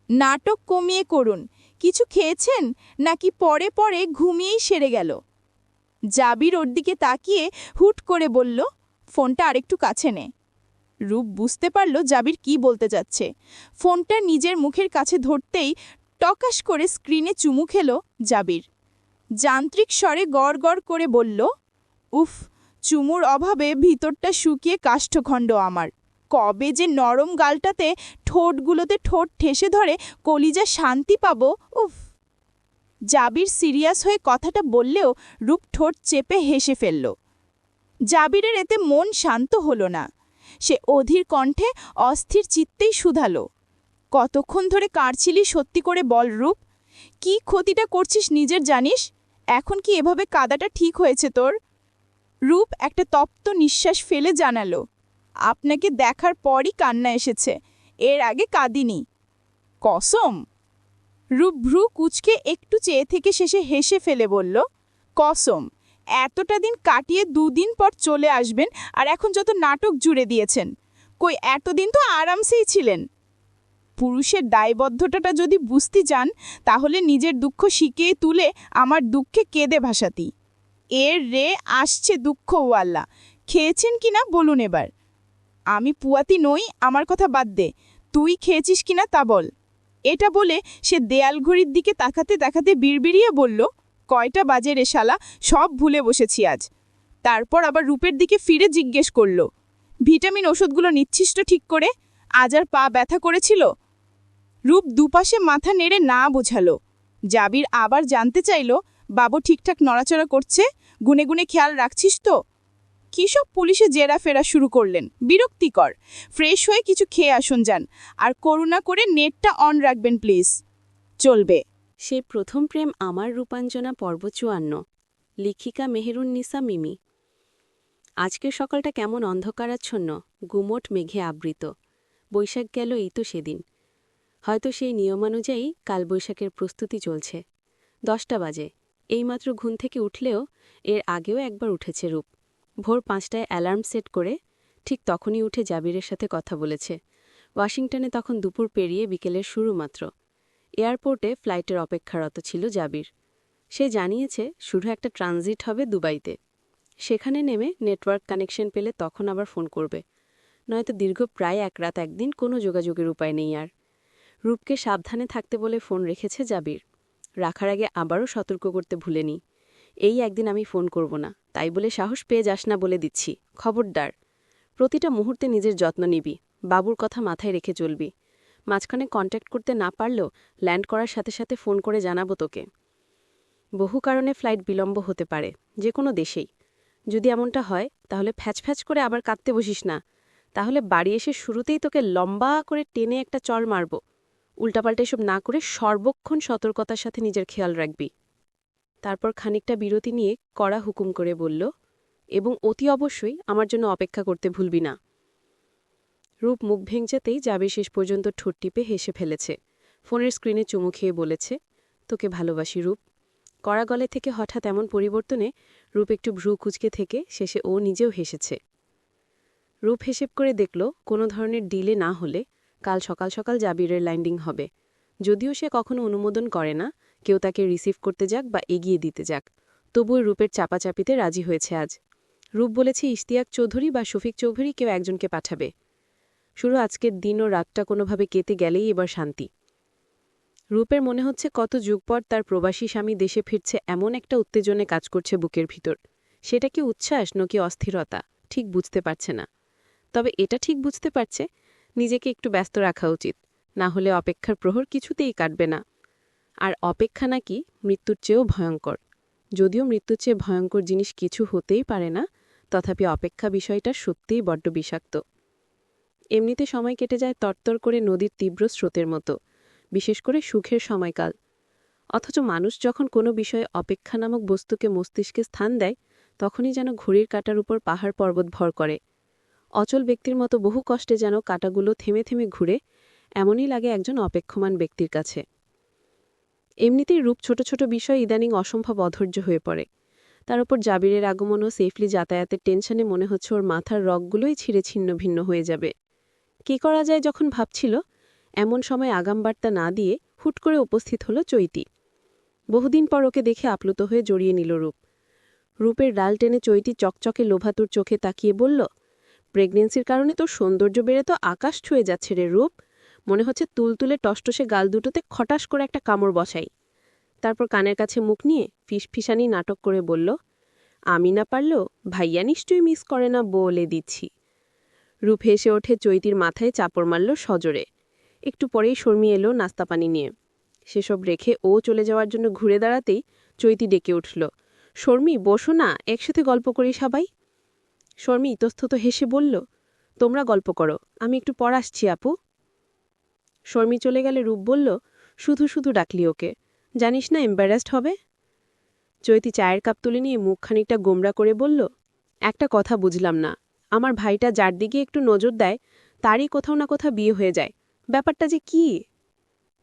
নাটক কমিয়ে করুন। কিছু খেয়েছেন নাকি পরে পরে ঘুমিয়েই সেরে গেল? জাবির ওর দিকে তাকিয়ে হুট করে বলল, ফোনটা আরেকটু কাছে নে। রূপ বুঝতে পারল জাবির কি বলতে যাচ্ছে। ফোনটা নিজের মুখের কাছে ধরতেই টকাশ করে স্ক্রিনে চুমু খেল জাবির। যান্ত্রিক স্বরে গড় গড় করে বলল, উফ, চুমুর অভাবে ভিতরটা শুকিয়ে কাষ্ঠখণ্ড আমার। কবে যে নরম গালটাতে ঠোঁটগুলোতে ঠোঁট ঠেসে ধরে কলিজা শান্তি পাবো। উফ। জাবির সিরিয়াস হয়ে কথাটা বললেও রূপ ঠোঁট চেপে হেসে ফেলল। জাবিরের এতে মন শান্ত হলো না। সে অধীর কণ্ঠে অস্থির চিত্তেই শুধালো, কতক্ষণ ধরে কাঁদছিলি সত্যি করে বল রূপ। কি ক্ষতিটা করছিস নিজের জানিস? এখন কি এভাবে কাঁদাটা ঠিক হয়েছে তোর? রূপ একটা তপ্ত নিঃশ্বাস ফেলে জানালো, আপনাকে দেখার পরই কান্না এসেছে, এর আগে কাঁদিনি। কসম? রূপ ভ্রু কুচকে একটু চেয়ে থেকে শেষে হেসে ফেলে বলল, কসম। এতটা দিন কাটিয়ে 2 দিন পর চলে আসবেন, আর এখন যত নাটক জুড়ে দিয়েছেন। কই এতদিন তো আরামসেই ছিলেন। পুরুষের দায়বদ্ধতাটা যদি বুঝতে চান তাহলে নিজের দুঃখ শিখিয়ে তুলে আমার দুঃখে কেঁদে ভাসাতি। এর রে আসছে দুঃখ ওয়াল্লা। খেয়েছেন কিনা বলুন এবার। আমি পুয়াতি নই, আমার কথা বাদ দে। তুই খেয়েছিস কিনা তা বল। এটা বলে সে দেয়াল ঘড়ির দিকে তাকাতে তাকাতে বিড়বিড়িয়ে বলল, কয়টা বাজে রে শালা, সব ভুলে বসেছি আজ। তারপর আবার রূপের দিকে ফিরে জিজ্ঞেস করল, ভিটামিন ওষুধগুলো নিচ্ছিস তো ঠিক করে? আজ আর পা ব্যথা করেছিল? রূপ দুপাশে মাথা নেড়ে না বোঝালো। জাবির আবার জানতে চাইল, বাবু ঠিকঠাক নড়াচড়া করছে? গুনে গুনে খেয়াল রাখছিস তো? কিসব পুলিশে জেরা ফেরা শুরু করলেন, বিরক্তিকর। ফ্রেশ হয়ে কিছু খেয়ে আসুন যান, আর করুণা করে নেটটা অন রাখবেন প্লিজ। চলবে। সে প্রথম প্রেম আমার রূপাঞ্জনা পর্ব ৫৪। লেখিকা মেহেরুন্নিসা মিমি। আজকের সকালটা কেমন অন্ধকারাচ্ছন্ন, গুমোট মেঘে আবৃত। বৈশাখ গেল এই তো সেদিন। হয়তো সেই নিয়মানুযায়ী কালবৈশাখের প্রস্তুতি চলছে। ১০টা বাজে। এইমাত্র ঘুম থেকে উঠলেও এর আগেও একবার উঠেছে রূপ। ভোর ৫টায় অ্যালার্ম সেট করে ঠিক তখনই উঠে জাবিরের সাথে কথা বলেছে। ওয়াশিংটনে তখন দুপুর পেরিয়ে বিকেলের শুরু মাত্র। এয়ারপোর্টে ফ্লাইটের অপেক্ষারত ছিল জাবির। সে জানিয়েছে শুধু একটা ট্রানজিট হবে দুবাইতে। সেখানে নেমে নেটওয়ার্ক কানেকশন পেলে তখন আবার ফোন করবে, নয়তো দীর্ঘ প্রায় এক রাত একদিন কোনো যোগাযোগের উপায় নেই আর। রূপকে সাবধানে থাকতে বলে ফোন রেখেছে জাবির। রাখার আগে আবারও সতর্ক করতে ভুলেনি, এই একদিন আমি ফোন করব না, তাই বলে সাহস পেয়ে যাস না বলে দিচ্ছি, খবরদার। প্রতিটা মুহূর্তে নিজের যত্ন নিবি, বাবুর কথা মাথায় রেখে চলবি। মাঝখানে কন্ট্যাক্ট করতে না পারলেও ল্যান্ড করার সাথে সাথে ফোন করে জানাবো তোকে। বহু কারণে ফ্লাইট বিলম্ব হতে পারে, যে কোনো দেশেই। যদি এমনটা হয় তাহলে ফ্যাচ করে আবার কাঁদতে বসিস না, তাহলে বাড়ি এসে শুরুতেই তোকে লম্বা করে টেনে একটা চড় মারব। উল্টাপাল্টা এসব না করে সর্বক্ষণ সতর্কতার সাথে নিজের খেয়াল রাখবি। তারপর খানিকটা বিরতি নিয়ে কড়া হুকুম করে বলল, এবং অতি অবশ্যই আমার জন্য অপেক্ষা করতে ভুলবি না। রূপ মুখ ভেঙচাতেই জাবির শেষ পর্যন্ত ঠোঁট টিপে হেসে ফেলেছে। ফোনের স্ক্রিনে চুমু খেয়ে বলেছে, তোকে ভালোবাসি রূপ। কড়া গলে থেকে হঠাৎ এমন পরিবর্তনে রূপ একটু ভ্রু কুচকে থেকে শেষে ও নিজেও হেসেছে। রূপ হিসেব করে দেখল কোনো ধরনের ডিলে না হলে কাল সকাল সকাল জাবিরের ল্যান্ডিং হবে। যদিও সে কখনো অনুমোদন করে না কেউ তাকে রিসিভ করতে যাক বা এগিয়ে দিতে যাক, তবুও রূপের চাপাচাপিতে রাজি হয়েছে আজ। রূপ বলেছে ইশতিয়াক চৌধুরী বা শফিক চৌধুরী কেউ একজনকে পাঠাবে। শুধু আজকের দিন ও রাতটা কোনোভাবে কেটে গেলেই এবার শান্তি। রূপের মনে হচ্ছে কত যুগ পর তার প্রবাসী স্বামী দেশে ফিরছে, এমন একটা উত্তেজনে কাজ করছে বুকের ভিতর। সেটা কি উচ্ছ্বাস নাকি অস্থিরতা ঠিক বুঝতে পারছে না। তবে এটা ঠিক বুঝতে পারছে নিজেকে একটু ব্যস্ত রাখা উচিত, না হলে অপেক্ষার প্রহর কিছুতেই কাটবে না। আর অপেক্ষা নাকি মৃত্যুর চেয়েও ভয়ঙ্কর। যদিও মৃত্যুর চেয়ে ভয়ঙ্কর জিনিস কিছু হতেই পারে না, তথাপি অপেক্ষা বিষয়টা সত্যিই বড্ড বিষাক্ত। এমনিতে সময় কেটে যায় তরতর করে নদীর তীব্র স্রোতের মতো, বিশেষ করে সুখের সময়কাল। অথচ মানুষ যখন কোনো বিষয়ে অপেক্ষা নামক বস্তুকে মস্তিষ্কে স্থান দেয়, তখনই যেন ঘড়ির কাঁটার উপর পাহাড় পর্বত ভর করে। অচল ব্যক্তির মতো বহু কষ্টে যেন কাঁটাগুলো থেমে থেমে ঘুরে, এমনই লাগে একজন অপেক্ষমান ব্যক্তির কাছে। এমনিতেই রূপ ছোট ছোট বিষয় ইদানিং অসম্ভব অধৈর্য হয়ে পড়ে। তার উপর জাবিরের আগমন ও সেফলি যাতায়াতের টেনশনে মনে হচ্ছে ওর মাথার রগগুলোই ছিঁড়ে ছিন্ন ভিন্ন হয়ে যাবে। কি করা যায় যখন ভাবছিল, এমন সময় আগামবার্তা না দিয়ে হুট করে উপস্থিত হলো চৈতি। বহুদিন পর ওকে দেখে আপ্লুত হয়ে জড়িয়ে নিল রূপ। রূপের ডাল টেনে চৈতি চকচকে লোভাতুর চোখে তাকিয়ে বলল, প্রেগনেন্সির কারণে তোর সৌন্দর্য বেড়ে তো আকাশ ছুঁয়ে যাচ্ছে রে রূপ। মনে হচ্ছে তুলতুলে টসটসে গাল দুটোতে খটাস করে একটা কামড় বসাই। তারপর কানের কাছে মুখ নিয়ে ফিসফিসানি নাটক করে বলল, আমি না পারলেও ভাইয়া নিশ্চয়ই মিস করে না বলে দিচ্ছি। রূপ হেসে ওঠে চৈতির মাথায় চাপড় মারল সজোরে। একটু পরেই শর্মি এলো নাস্তা পানি নিয়ে। সেসব রেখে ও চলে যাওয়ার জন্য ঘুরে দাঁড়াতেই চৈতি ডেকে উঠল, শর্মি বসো না, একসাথে গল্প করি সবাই। শর্মি ইতস্তত হেসে বলল, তোমরা গল্প করো, আমি একটু পর আসছি আপু। শর্মি চলে গেলে রূপ বলল, শুধু শুধু ডাকলি ওকে, জানিস না এম্বারাসড হবে। চৈতি চায়ের কাপ তুলে নিয়ে মুখ খানিকটা গোমরা করে বলল, একটা কথা বুঝলাম না, আমার ভাইটা যার দিকে একটু নজর দেয় তারই কোথাও না কোথাও বিয়ে হয়ে যায়, ব্যাপারটা যে কি?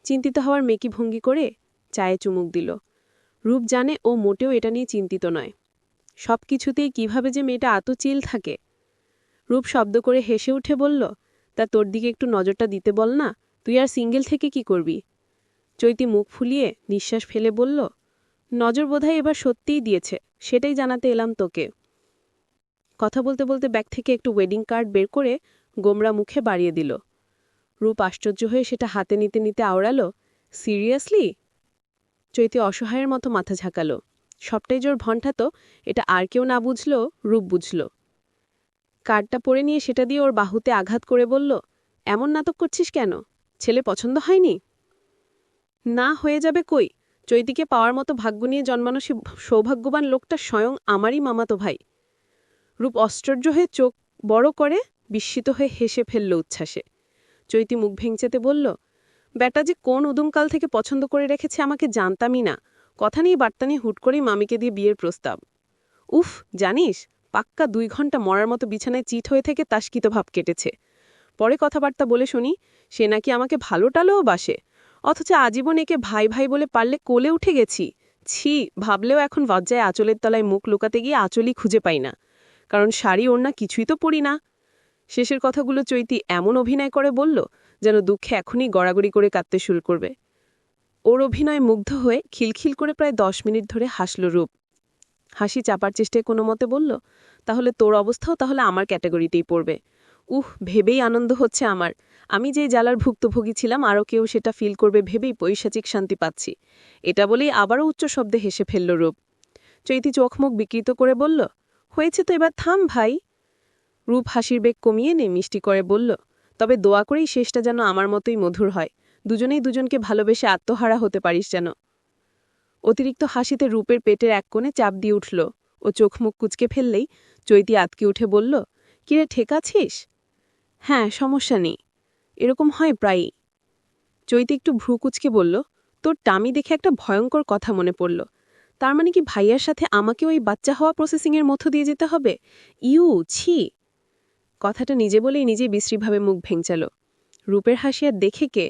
চিন্তিত হওয়ার মেকি ভঙ্গি করে চায়ে চুমুক দিল। রূপ জানে ও মোটেও এটা নিয়ে চিন্তিত নয়। সব কিছুতেই কীভাবে যে মেয়েটা এত চিল থাকে। রূপ শব্দ করে হেসে উঠে বলল, তা তোর দিকে একটু নজরটা দিতে বল না, তুই আর সিঙ্গেল থেকে কি করবি? চৈতি মুখ ফুলিয়ে নিঃশ্বাস ফেলে বলল, নজর বোধহয় এবার সত্যিই দিয়েছে, সেটাই জানাতে এলাম তোকে। কথা বলতে বলতে ব্যাগ থেকে একটু ওয়েডিং কার্ড বের করে গোমরা মুখে বাড়িয়ে দিল। রূপ আশ্চর্য হয়ে সেটা হাতে নিতে নিতে আওড়ালো, সিরিয়াসলি? চৈতি অসহায়ের মতো মাথা ঝাঁকালো। সবটাই জোর ভন্টা তো, এটা আর কেউ না বুঝলো, রূপ বুঝল। কার্ডটা পরে নিয়ে সেটা দিয়ে ওর বাহুতে আঘাত করে বলল, এমন নাটক করছিস কেন? ছেলে পছন্দ হয়নি? না হয়ে যাবে কই, চৈতিকে পাওয়ার মতো ভাগ্য নিয়ে জন্মানো সে সৌভাগ্যবান লোকটা স্বয়ং আমারই মামাতো ভাই। রূপ আশ্চর্য হয়ে চোখ বড় করে বিস্মিত হয়ে হেসে ফেলল উচ্ছ্বাসে। চৈতি মুখ ভেঙচেতে বলল, ব্যাটা যে কোন উদুমকাল থেকে পছন্দ করে রেখেছে আমাকে জানতামই না। কথা নিয়ে বার্তা নিয়ে হুট করেই মামিকে দিয়ে বিয়ের প্রস্তাব। উফ, জানিস, পাক্কা 2 ঘন্টা মরার মতো বিছানায় চিট হয়ে থেকে তাস্কিত ভাব কেটেছে। পরে কথাবার্তা বলে শুনি সে নাকি আমাকে ভালো টালেও বাসে, অথচ আজীবন একে ভাই ভাই বলে পারলে কোলে উঠে গেছি। ছি, ভাবলেও এখন লজ্জায় আঁচলের তলায় মুখ লুকাতে গিয়ে আঁচলই খুঁজে পাই না, কারণ শাড়ি ওড়না কিছুই তো পরি না। শেষের কথাগুলো চৈতি এমন অভিনয় করে বলল যেন দুঃখে এখনই গড়াগড়ি করে কাঁদতে শুরু করবে। ওর অভিনয় মুগ্ধ হয়ে খিলখিল করে প্রায় 10 মিনিট ধরে হাসল রূপ। হাসি চাপার চেষ্টায় কোনো মতে বলল, তাহলে তোর অবস্থাও তাহলে আমার ক্যাটাগরিতেই পড়বে। ভেবেই আনন্দ হচ্ছে আমার। আমি যে জ্বালার ভুক্তভোগী ছিলাম আরও কেউ সেটা ফিল করবে ভেবেই পৈশাচিক শান্তি পাচ্ছি। এটা বলেই আবারও উচ্চ শব্দে হেসে ফেলল রূপ। চৈতি চোখ মুখ বিকৃত করে বলল, হয়েছে তো, এবার থাম ভাই। রূপ হাসির বেগ কমিয়ে নে মিষ্টি করে বলল, তবে দোয়া করেই শেষটা যেন আমার মতোই মধুর হয়, দুজনেই দুজনকে ভালোবেসে আত্মহারা হতে পারিস যেন। অতিরিক্ত হাসিতে রূপের পেটের এক কোণে চাপ দিয়ে উঠল। ও চোখ মুখ কুচকে ফেললেই চৈতি আতকে উঠে বলল, কিরে ঠিক আছিস? হ্যাঁ, সমস্যা নেই, এরকম হয় প্রায়ই। চৈতি একটু ভ্রু কুচকে বলল, তোর টামি দেখে একটা ভয়ঙ্কর কথা মনে পড়ল। তার মানে কি ভাইয়ার সাথে আমাকে ওই বাচ্চা হওয়া প্রসেসিংয়ের মধ্য দিয়ে যেতে হবে? ছি। কথাটা নিজে বলেই নিজেই বিশ্রীভাবে মুখ ভেঙচাল। রূপের হাসি আর দেখে কে?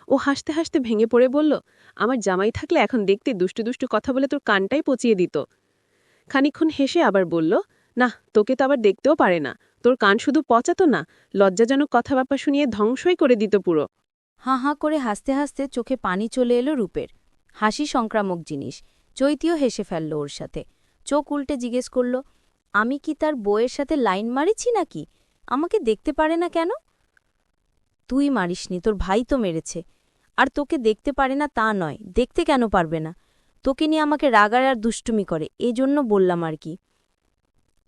ও হাসতে হাসতে ভেঙে পড়ে বলল, আমার জামাই থাকলে এখন দেখতে দুষ্টু দুষ্টু কথা বলে তোর কানটাই পচিয়ে দিত। খানিকক্ষণ হেসে আবার বলল, না, তোকে তো আবার দেখতেও পারে না, তোর কান শুধু পচাতো না, লজ্জাজনক কথাবার্তা শুনিয়ে ধ্বংসই করে দিত পুরো। হাঁ হাঁ করে হাসতে হাসতে চোখে পানি চলে এলো রূপের। হাসি সংক্রামক জিনিস। চৈতিও হেসে ফেলল ওর সাথে। চোখ উল্টে জিজ্ঞেস করল, আমি কি তার বউয়ের সাথে লাইন মারিছি নাকি? আমাকে দেখতে পারে না কেন? তুই মারিসনি, তোর ভাই তো মেরেছে। আর তোকে দেখতে পারে না তা নয়, দেখতে কেন পারবে না? তোকে নিয়ে আমাকে রাগায় আর দুষ্টুমি করে, এজন্য বললাম আর কি।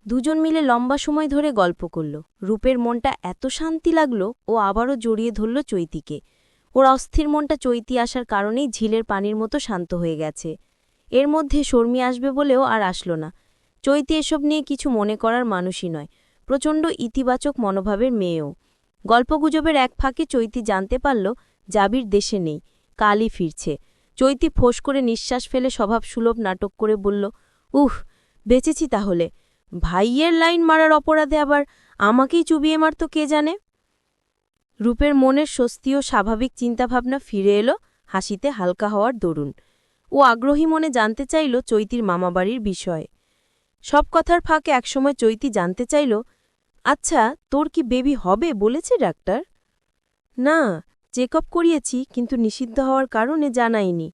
দুজন মিলে লম্বা সময় ধরে গল্প করল। রূপের মনটা এত শান্তি লাগল, ও আবারও জড়িয়ে ধরল চৈতিকে। ওর অস্থির মনটা চৈতি আসার কারণেই ঝিলের পানির মতো শান্ত হয়ে গেছে। এর মধ্যে শর্মি আসবে বলেও আর আসল না। চৈতি এসব নিয়ে কিছু মনে করার মানুষই নয়, প্রচণ্ড ইতিবাচক মনোভাবের মেয়েও। গল্পগুজবের এক ফাঁকে চৈতি জানতে পারল জাবির দেশে নেই, কালই ফিরছে। চৈতি ফোঁস করে নিঃশ্বাস ফেলে স্বভাবসুলভ নাটক করে বলল, বেঁচেছি তাহলে। ভাইয়ের লাইন মারার অপরাধে আবার আমাকেই চুবিয়ে মারত কে জানে। রূপের মনের স্বস্তি ও স্বাভাবিক চিন্তাভাবনা ফিরে এলো হাসিতে হালকা হওয়ার দরুন। ও আগ্রহী মনে জানতে চাইল চৈতির মামাবাড়ির বিষয়ে। সব কথার ফাঁকে একসময় চৈতি জানতে চাইল, আচ্ছা, তোর কি বেবি হবে বলেছে ডাক্তার? না, চেক আপ করিয়েছি, কিন্তু নিষিদ্ধ হওয়ার কারণে জানাইনি।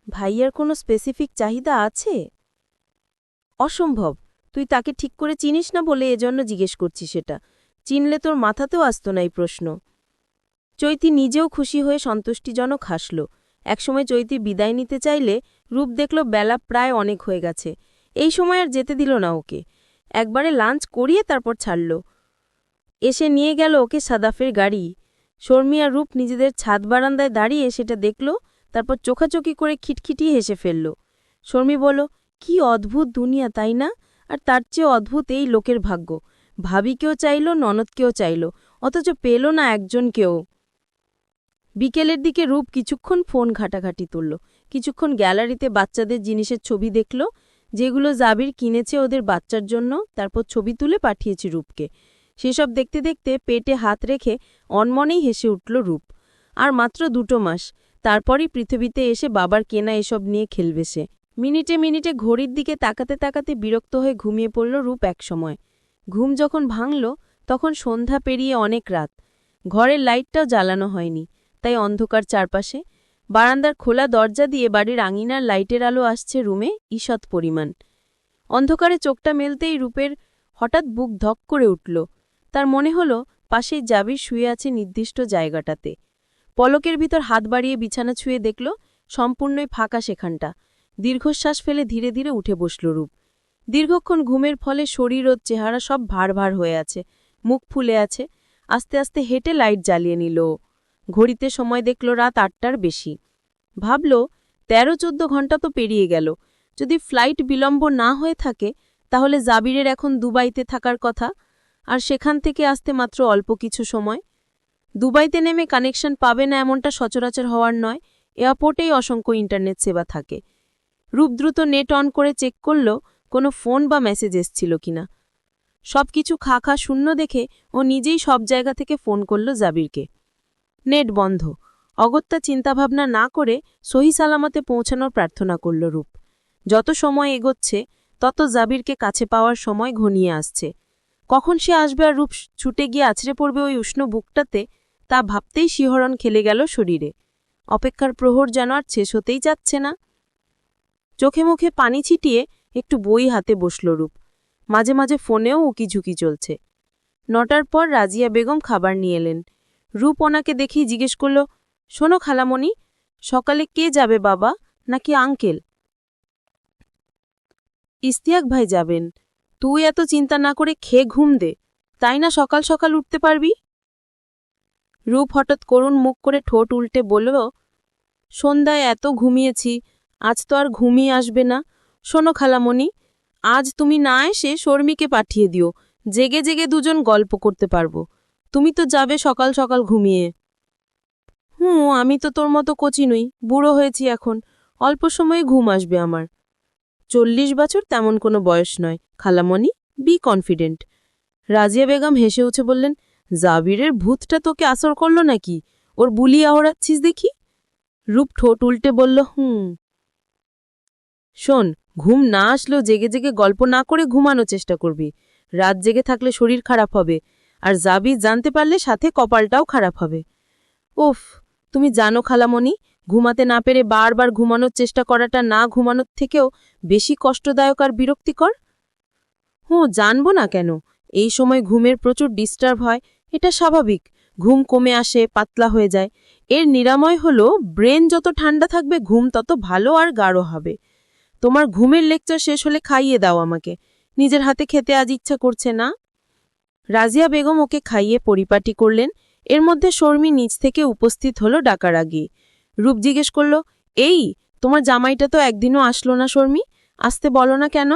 ভাইয়ার কোনো স্পেসিফিক চাহিদা আছে? অসম্ভব, তুই তাকে ঠিক করে চিনিস না বলে এজন্য জিজ্ঞেস করছি। সেটা চিনলে তোর মাথাতেও আসত না এই প্রশ্ন। চৈতি নিজেও খুশি হয়ে সন্তুষ্টিজনক হাসল। একসময় চৈতি বিদায় নিতে চাইলে রূপ দেখল বেলা প্রায় অনেক হয়ে গেছে। এই সময় আর যেতে দিল না ওকে। একবারে লাঞ্চ করিয়ে তারপর ছাড়ল। এসে নিয়ে গেল ওকে সাদাফের গাড়ি। শর্মি আর রূপ নিজেদের ছাদ বারান্দায় দাঁড়িয়ে সেটা দেখল, তারপর চোখাচোখি করে খিটখিটিয়ে হেসে ফেলল। শর্মি বলল, কি অদ্ভুত দুনিয়া, তাই না? আর তার চেয়ে অদ্ভুত এই লোকের ভাগ্য। ভাবিকেও চাইল, ননদকেও চাইল, অথচ পেল না একজনকেও। বিকেলের দিকে রূপ কিছুক্ষণ ফোন ঘাটাঘাটি তুলল, কিছুক্ষণ গ্যালারিতে বাচ্চাদের জিনিসের ছবি দেখল, যেগুলো জাবির কিনেছে ওদের বাচ্চার জন্য। তারপর ছবি তুলে পাঠিয়েছে রূপকে। সেসব দেখতে দেখতে পেটে হাত রেখে অনমনেই হেসে উঠল রূপ। আর মাত্র 2 মাস, তারপরই পৃথিবীতে এসে বাবার কেনা এসব নিয়ে খেলবে সে। মিনিটে মিনিটে ঘড়ির দিকে তাকাতে তাকাতে বিরক্ত হয়ে ঘুমিয়ে পড়ল রূপ একসময়। ঘুম যখন ভাঙল তখন সন্ধ্যা পেরিয়ে অনেক রাত। ঘরের লাইটটাও জ্বালানো হয়নি। তাই অন্ধকার চারপাশে। বারান্দার খোলা দরজা দিয়ে বাড়ির আঙিনার লাইটের আলো আসছে রুমে ঈষৎ পরিমাণ। অন্ধকারে চোখটা মেলতেই রূপের হঠাৎ বুক ধক করে উঠল। তার মনে হল পাশেই জাবির শুয়ে আছে নির্দিষ্ট জায়গাটাতে। পলকের ভিতর হাত বাড়িয়ে বিছানা ছুঁয়ে দেখল সম্পূর্ণই ফাঁকা সেখানটা। দীর্ঘশ্বাস ফেলে ধীরে ধীরে উঠে বসল রূপ। দীর্ঘক্ষণ ঘুমের ফলে শরীর ও চেহারা সব ভার ভার হয়ে আছে, মুখ ফুলে আছে। আস্তে আস্তে হেঁটে লাইট জ্বালিয়ে নিল। ঘড়িতে সময় দেখল রাত ৮টার বেশি। ভাবল ১৩-১৪ ঘন্টা তো পেরিয়ে গেল। যদি ফ্লাইট বিলম্ব না হয়ে থাকে তাহলে জাবিরের এখন দুবাইতে থাকার কথা, আর সেখান থেকে আসতে মাত্র অল্প কিছু সময়। দুবাইতে নেমে কানেকশন পাবে না এমনটা সচরাচর হওয়ার নয়, এয়ারপোর্টেই অসংখ্য ইন্টারনেট সেবা থাকে। রূপ দ্রুত নেট অন করে চেক করল কোনো ফোন বা মেসেজ এসছিল কিনা। সবকিছু খা শূন্য দেখে ও নিজেই সব জায়গা থেকে ফোন করল জাবিরকে। নেট বন্ধ। অগত্যা চিন্তাভাবনা না করে সহি সালামতে পৌঁছানোর প্রার্থনা করল রূপ। যত সময় এগোচ্ছে তত জাবিরকে কাছে পাওয়ার সময় ঘনিয়ে আসছে। কখন সে আসবে আর রূপ ছুটে গিয়ে আছড়ে পড়বে ওই উষ্ণ বুকটাতে, তা ভাবতেই শিহরণ খেলে গেল শরীরে। অপেক্ষার প্রহর যেন আর শেষ হতেই যাচ্ছে না। চোখে মুখে পানি ছিটিয়ে একটু বই হাতে বসল রূপ। মাঝে মাঝে ফোনেও উকিঝুঁকি চলছে। ৯টার পর রাজিয়া বেগম খাবার নিয়ে এলেন। রূপ ওনাকে দেখেই জিজ্ঞেস করল, শোনো খালামণি, সকালে কে যাবে, বাবা নাকি আঙ্কেল? ইস্তিয়াক ভাই যাবেন। তুই এত চিন্তা না করে খেয়ে ঘুম দে, তাই না সকাল সকাল উঠতে পারবি? রূপ হঠাৎ করুণ মুখ করে ঠোঁট উল্টে বলল, সন্ধ্যায় এত ঘুমিয়েছি, আজ তো আর ঘুমিয়ে আসবে না। শোনো খালামণি, আজ তুমি না এসে শর্মিকে পাঠিয়ে দিও, জেগে জেগে দুজন গল্প করতে পারবো। তুমি তো যাবে সকাল সকাল ঘুমিয়ে। আমি তো তোর মতো কচি নই, বুড়ো হয়েছি এখন, অল্প সময়ে ঘুম আসবে আমার। ৪০ বছর তেমন কোনো বয়স নয় খালামণি, বি কনফিডেন্ট। রাজিয়া বেগম হেসে উঠে বললেন, জাবিরের ভূতটা তোকে আসর করল নাকি? ওর বুলি আওড়াচ্ছিস দেখি। রূপ ঠোঁট উল্টে বলল, শোন, ঘুম না আসলেও জেগে জেগে গল্প না করে ঘুমানোর চেষ্টা করবি। রাত জেগে থাকলে শরীর খারাপ হবে, আর জাবির জানতে পারলে সাথে কপালটাও খারাপ হবে। ওফ, তুমি জানো খালামণি, ঘুমাতে না পেরে বারবার ঘুমানোর চেষ্টা করাটা না ঘুমানোর থেকেও বেশি কষ্টদায়ক আর বিরক্তিকর। জানবো না কেন, এই সময় ঘুমের প্রচুর ডিস্টার্ব হয়, এটা স্বাভাবিক। ঘুম কমে আসে, পাতলা হয়ে যায়। এর নিরাময় হলো ব্রেন যত ঠান্ডা থাকবে ঘুম তত ভালো আর গাঢ় হবে। তোমার ঘুমের লেকচার শেষ হলে খাইয়ে দাও আমাকে, নিজের হাতে খেতে আজ ইচ্ছা করছে না। রাজিয়া বেগম ওকে খাইয়ে পরিপাটি করলেন। এর মধ্যে শর্মি নিচ থেকে উপস্থিত হলো ডাকার আগে। রূপ জিজ্ঞেস করল, এই তোমার জামাইটা তো একদিনও আসলো না শর্মি, আসতে বলো না কেন?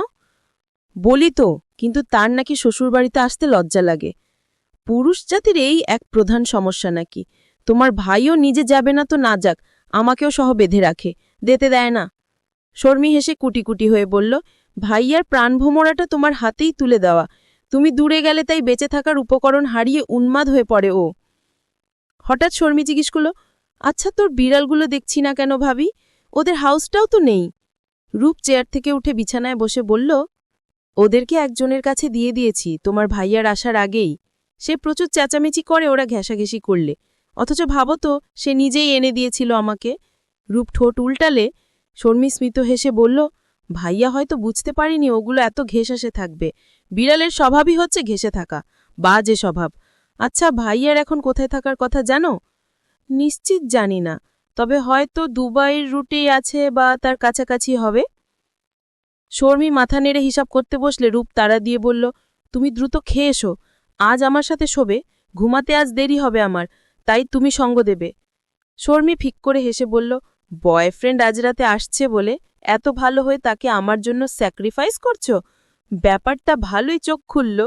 বলি তো, কিন্তু তার নাকি শ্বশুরবাড়িতে আসতে লজ্জা লাগে। পুরুষ জাতির এই এক প্রধান সমস্যা নাকি। তোমার ভাইও নিজে যাবে না তো না যাক, আমাকেও সহ বেঁধে রাখে, যেতে দেয় না। শর্মি হেসে কুটি কুটি হয়ে বলল, ভাইয়ার প্রাণভোমরাটা তোমার হাতেই তুলে দেওয়া। তুমি দূরে গেলে তাই বেঁচে থাকার উপকরণ হারিয়ে উন্মাদ হয়ে পড়ে ও। হঠাৎ শর্মি জিজ্ঞেস করল, আচ্ছা তোর বিড়ালগুলো দেখছি না কেন ভাবি? ওদের হাউসটাও তো নেই। রূপ চেয়ার থেকে উঠে বিছানায় বসে বলল, ওদেরকে একজনের কাছে দিয়ে দিয়েছি তোমার ভাইয়ার আসার আগেই। সে প্রচুর চেঁচামেচি করে ওরা ঘেঁষাঘেঁষি করলে, অথচ ভাবো তো সে নিজেই এনে দিয়েছিল আমাকে। রূপ ঠোঁট উল্টালে শর্মি স্মিত হেসে বলল, ভাইয়া হয়তো বুঝতে পারিনি ওগুলো এত ঘেঁষাসে থাকবে। বিড়ালের স্বভাবই হচ্ছে ঘেঁষে থাকা, বাজে স্বভাব। আচ্ছা, ভাইয়ার এখন কোথায় থাকার কথা জানো? নিশ্চিত জানি না, তবে হয়তো দুবাইয়ের রুটেই আছে বা তার কাছাকাছি হবে। শর্মি মাথা নেড়ে হিসাব করতে বসলে রূপ তাড়া দিয়ে বলল, তুমি দ্রুত খেয়ে এসো, আজ আমার সাথে শোবে, ঘুমাতে আজ দেরি হবে আমার, তাই তুমি সঙ্গ দেবে। শর্মি ফিক করে হেসে বলল, বয়ফ্রেন্ড আজ রাতে আসছে বলে এত ভালো হয়ে তাকে আমার জন্য স্যাক্রিফাইস করছো? ব্যাপারটা ভালোই চোখ খুলল।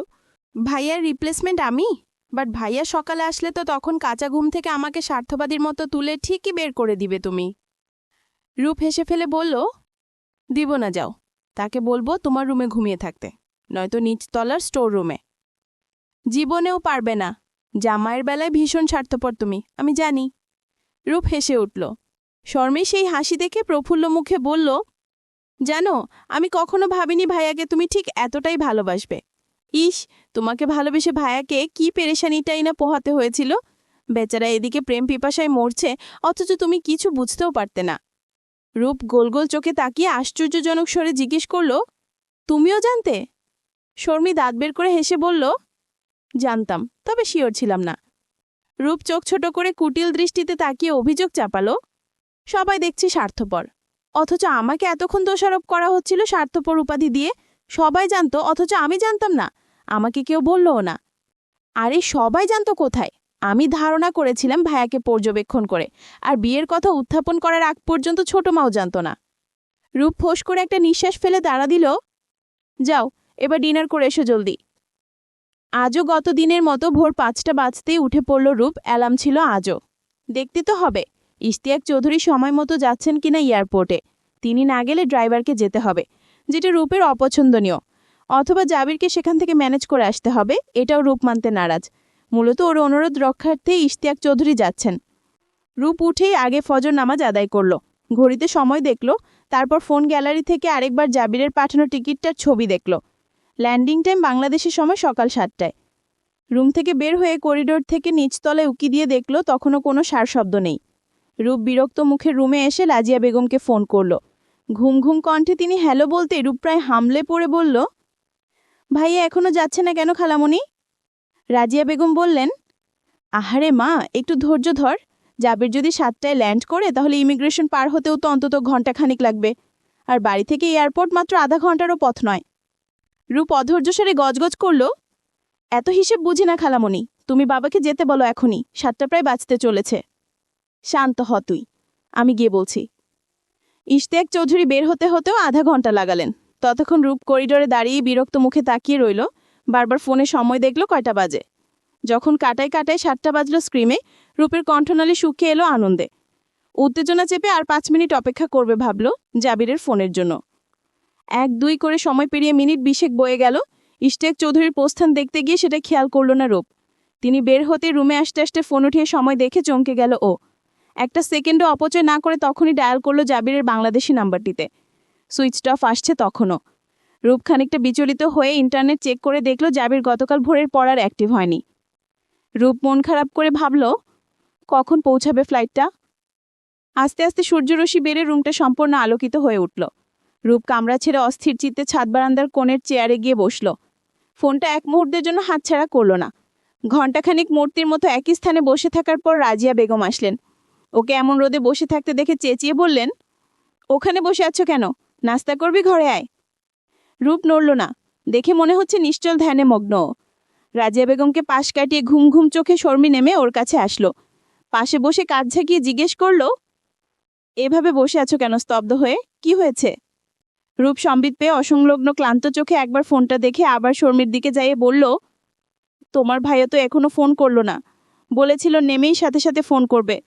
ভাইয়ার রিপ্লেসমেন্ট আমি? বাট ভাইয়া সকালে আসলে তো তখন কাঁচা ঘুম থেকে আমাকে স্বার্থবাদীর মতো তুলে ঠিকই বের করে দিবে তুমি। রূপ হেসে ফেলে বলল, দিব না, যাও, তাকে বলবো তোমার রুমে ঘুমিয়ে থাকতে, নয়তো নিচতলার স্টোর রুমে। জীবনেও পারবে না, জামাইয়ের বেলায় ভীষণ স্বার্থপর তুমি, আমি জানি। রূপ হেসে উঠল। শর্মি সেই হাসি দেখে প্রফুল্ল মুখে বলল, জানো, আমি কখনো ভাবিনি ভাইয়াকে তুমি ঠিক এতটাই ভালোবাসবে। ইস, তোমাকে ভালোবেসে ভাইয়াকে কি পেরেশানিটাই না পোহাতে হয়েছিল। বেচারা এদিকে প্রেম পিপাসায় মরছে, অথচ তুমি কিছু বুঝতেও পারতে না। রূপ গোল গোল চোখে তাকিয়ে আশ্চর্যজনক স্বরে জিজ্ঞেস করল, তুমিও জানতে? শর্মী দাঁত বের করে হেসে বলল, জানতাম, তবে শিওর ছিলাম না। রূপ চোখ ছোট করে কুটিল দৃষ্টিতে তাকিয়ে অভিযোগ চাপালো, সবাই দেখছি স্বার্থপর, অথচ আমাকে এতক্ষণ দোষারোপ করা হচ্ছিল স্বার্থপর উপাধি দিয়ে। সবাই জানতো, অথচ আমি জানতাম না, আমাকে কেউ বললও না। আরে সবাই জানতো কোথায়? আমি ধারণা করেছিলাম ভাইয়াকে পর্যবেক্ষণ করে, আর বিয়ের কথা উত্থাপন করার আগ পর্যন্ত ছোট মাও জানত না। রূপ ফোঁস করে একটা নিঃশ্বাস ফেলে দাঁড়া দিল, যাও এবার ডিনার করে এসো জলদি। আজও গত দিনের মতো ভোর 5টা বাজতেই উঠে পড়ল রূপ। অ্যালার্ম ছিল আজও। দেখতে তো হবে ইশতিয়াক চৌধুরী সময় মতো যাচ্ছেন কিনা এয়ারপোর্টে। তিনি না গেলে ড্রাইভারকে যেতে হবে, যেটা রূপের অপছন্দনীয়, অথবা জাবিরকে সেখান থেকে ম্যানেজ করে আসতে হবে। এটাও রূপ মানতে নারাজ। মূলত ওর অনুরোধ রক্ষার্থে ইশতিয়াক চৌধুরী যাচ্ছেন। রূপ উঠেই আগে ফজর নামাজ আদায় করল, ঘড়িতে সময় দেখল, তারপর ফোন গ্যালারি থেকে আরেকবার জাবিরের পাঠানো টিকিটটার ছবি দেখল। ল্যান্ডিং টাইম বাংলাদেশের সময় সকাল 7টায়। রুম থেকে বের হয়ে করিডোর থেকে নিচতলায় উকি দিয়ে দেখল তখনও কোনো সারশব্দ নেই। রূপ বিরক্ত মুখে রুমে এসে লাজিয়া বেগমকে ফোন করল। ঘুম ঘুম কণ্ঠে তিনি হ্যালো বলতে রূপ প্রায় হামলে পড়ে বলল, ভাইয়া এখনো যাচ্ছে না কেন খালামণি? রাজিয়া বেগম বললেন, আহারে মা, একটু ধৈর্য ধর। জাবির যদি 7টায় ল্যান্ড করে তাহলে ইমিগ্রেশন পার হতেও তো অন্তত ঘণ্টাখানিক লাগবে, আর বাড়ি থেকে এয়ারপোর্ট মাত্র আধা ঘন্টারও পথ নয়। রূপ অধৈর্য স্বরে গজগজ করল, এত হিসেব বুঝি না খালামণি, তুমি বাবাকে যেতে বলো এখনই, 7টা প্রায় বাজতে চলেছে। শান্ত হ তুই, আমি গিয়ে বলছি। ইশতিয়াক চৌধুরী বের হতে হতেও আধা ঘন্টা লাগালেন। ততক্ষণ রূপ করিডোরে দাঁড়িয়ে বিরক্ত মুখে তাকিয়ে রইল। বারবার ফোনে সময় দেখল কয়টা বাজে। যখন কাটায় কাটায় 7টা বাজল স্ক্রিমে, রূপের কণ্ঠনালী শুকিয়ে এলো আনন্দে। উত্তেজনা চেপে আর 5 মিনিট অপেক্ষা করবে ভাবল জাবিরের ফোনের জন্য। 1-2 করে সময় পেরিয়ে মিনিট 20 বয়ে গেল। ইশতিয়াক চৌধুরীর প্রস্থান দেখতে গিয়ে সেটা খেয়াল করল না রূপ। তিনি বের হতে রুমে আসতে আসতে ফোন উঠিয়ে সময় দেখে চমকে গেল ও। একটা সেকেন্ডও অপচয় না করে তখনই ডায়াল করলো জাবিরের বাংলাদেশি নাম্বারটিতে। সুইচড অফ আসছে তখনও। রূপ খানিকটা বিচলিত হয়ে ইন্টারনেট চেক করে দেখল জাবির গতকাল ভোরের পর আর অ্যাক্টিভ হয়নি। রূপ মন খারাপ করে ভাবল, কখন পৌঁছাবে ফ্লাইটটা? আস্তে আস্তে সূর্যরশ্মি বেড়ে রুমটা সম্পূর্ণ আলোকিত হয়ে উঠল। রূপ কামরা ছেড়ে অস্থির চিত্তে ছাদ বারান্দার কোণের চেয়ারে গিয়ে বসল। ফোনটা এক মুহূর্তের জন্য হাতছাড়া করল না। ঘণ্টাখানিক মূর্তির মতো একই স্থানে বসে থাকার পর রাজিয়া বেগম আসলেন। ওকে এমন রোদে বসে থাকতে দেখে চেঁচিয়ে বললেন, ওখানে বসে আছো কেন? নাস্তা করবি, ঘরে আয়। রূপ নড়ল না, দেখে মনে হচ্ছে নিশ্চল ধ্যানে মগ্ন। রাজিয়া বেগমকে পাশ কাটিয়ে ঘুম ঘুম চোখে শর্মী নেমে ওর কাছে আসলো। পাশে বসে কাঁধ ঝাঁকিয়ে জিজ্ঞেস করল, এভাবে বসে আছো কেন স্তব্ধ হয়ে? কি হয়েছে? রূপ সম্বিত পেয়ে অসংলগ্ন ক্লান্ত চোখে একবার ফোনটা দেখে আবার শর্মীর দিকে যাইয়ে বলল, তোমার ভাইয়া তো এখনো ফোন করলো না, বলেছিল নেমেই সাথে সাথে ফোন করবে।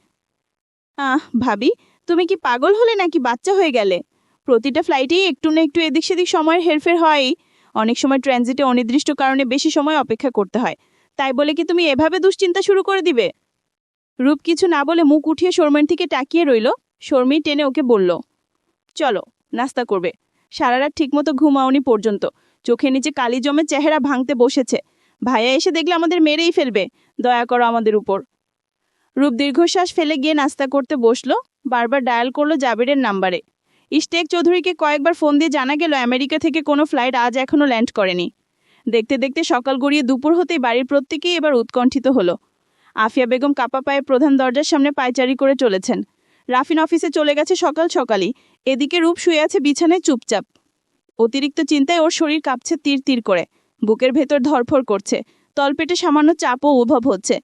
ভাবি, তুমি কি পাগল হলে নাকি বাচ্চা হয়ে গেলে? প্রতিটা ফ্লাইটেই একটু না একটু এদিক সেদিক সময়ের হেরফের হয়ই। অনেক সময় ট্রানজিটে অনির্দিষ্ট কারণে বেশি সময় অপেক্ষা করতে হয়, তাই বলে কি তুমি এভাবে দুশ্চিন্তা শুরু করে দিবে? রূপ কিছু না বলে মুখ উঠিয়ে শর্মীর দিকে তাকিয়ে রইল। শর্মী টেনে ওকে বলল, চলো নাস্তা করবে। সারা রাত ঠিকমতো ঘুমাওনি পর্যন্ত, চোখের নিচে কালি জমে চেহারা ভাঙতে বসেছে। ভাইয়া এসে দেখলে আমাদের মেরেই ফেলবে, দয়া করো আমাদের উপর। রূপ দীর্ঘশ্বাস ফেলে গিয়ে নাস্তা করতে বসলো। বারবার ডায়াল করলো জাবিরের নাম্বারে। ইশতিয়াক চৌধুরীকে কয়েকবার ফোন দিয়ে জানা গেল আমেরিকা থেকে কোনো ফ্লাইট আজ এখনও ল্যান্ড করেনি। দেখতে দেখতে সকাল গড়িয়ে দুপুর হতেই বাড়ির প্রত্যেকেই এবার উৎকণ্ঠিত হলো। আফিয়া বেগম কাপা পায়ে প্রধান দরজার সামনে পায়চারি করে চলেছেন। রাফিন অফিসে চলে গেছে সকাল সকালই। এদিকে রূপ শুয়ে আছে বিছানায় চুপচাপ। অতিরিক্ত চিন্তায় ওর শরীর কাঁপছে তীর তীর করে, বুকের ভেতর ধরফর করছে, তলপেটে সামান্য চাপও উদ্ভব হচ্ছে।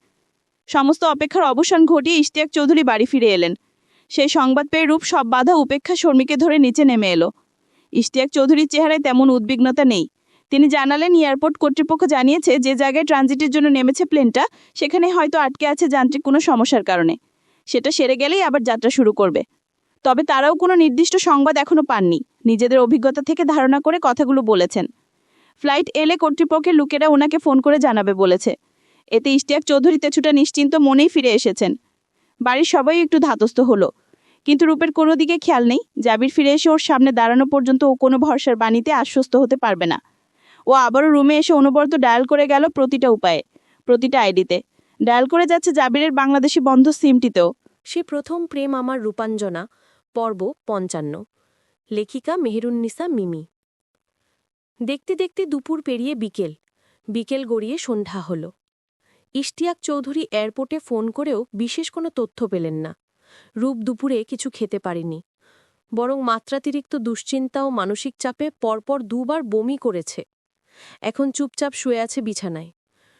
সমস্ত অপেক্ষার অবসান ঘটিয়ে ইশতিয়াক চৌধুরী বাড়ি ফিরে এলেন। সেই সংবাদ পেয়ে রূপ সব বাধা উপেক্ষা শর্মীকে ধরে নিচে নেমে এলো। ইশতিয়াক চৌধুরীর চেহারায় তেমন উদ্বিগ্নতা নেই। তিনি জানালেন এয়ারপোর্ট কর্তৃপক্ষ জানিয়েছে যে জায়গায় ট্রানজিটের জন্য নেমেছে প্লেনটা সেখানে হয়তো আটকে আছে যান্ত্রিক কোনো সমস্যার কারণে। সেটা সেরে গেলেই আবার যাত্রা শুরু করবে। তবে তারাও কোনো নির্দিষ্ট সংবাদ এখনও পাননি। নিজেদের অভিজ্ঞতা থেকে ধারণা করে কথাগুলো বলেছেন। ফ্লাইট এলে কর্তৃপক্ষের লোকেরা ওনাকে ফোন করে জানাবে বলেছে। এতে ইশতিয়াক চৌধুরী তেছুটা নিশ্চিন্ত মনেই ফিরে এসেছেন। বাড়ির সবাই একটু ধাতস্থ হলো, কিন্তু রূপের কোনো দিকে খেয়াল নেই। জাবির ফিরে এসে ওর সামনে দাঁড়ানো পর্যন্ত ও কোনো ভরসার বাণীতে আশ্বস্ত হতে পারবে না। ও আবারও রুমে এসে অনবরত ডায়াল করে গেল প্রতিটা উপায়ে, প্রতিটা আইডিতে। ডায়াল করে যাচ্ছে জাবিরের বাংলাদেশি বন্ধ সিমটিতেও। সে প্রথম প্রেম আমার রূপাঞ্জনা পর্ব ৫৫। লেখিকা মেহেরুন্নিসা মিমি। দেখতে দেখতে দুপুর পেরিয়ে বিকেল গড়িয়ে সন্ধ্যা হল। ইশতিয়াক চৌধুরী এয়ারপোর্টে ফোন করেও বিশেষ কোনো তথ্য পেলেন না। রূপ দুপুরে কিছু খেতে পারেনি, বরং মাত্রাতিরিক্ত দুশ্চিন্তা ও মানসিক চাপে পরপর ২ বার বমি করেছে। এখন চুপচাপ শুয়ে আছে বিছানায়।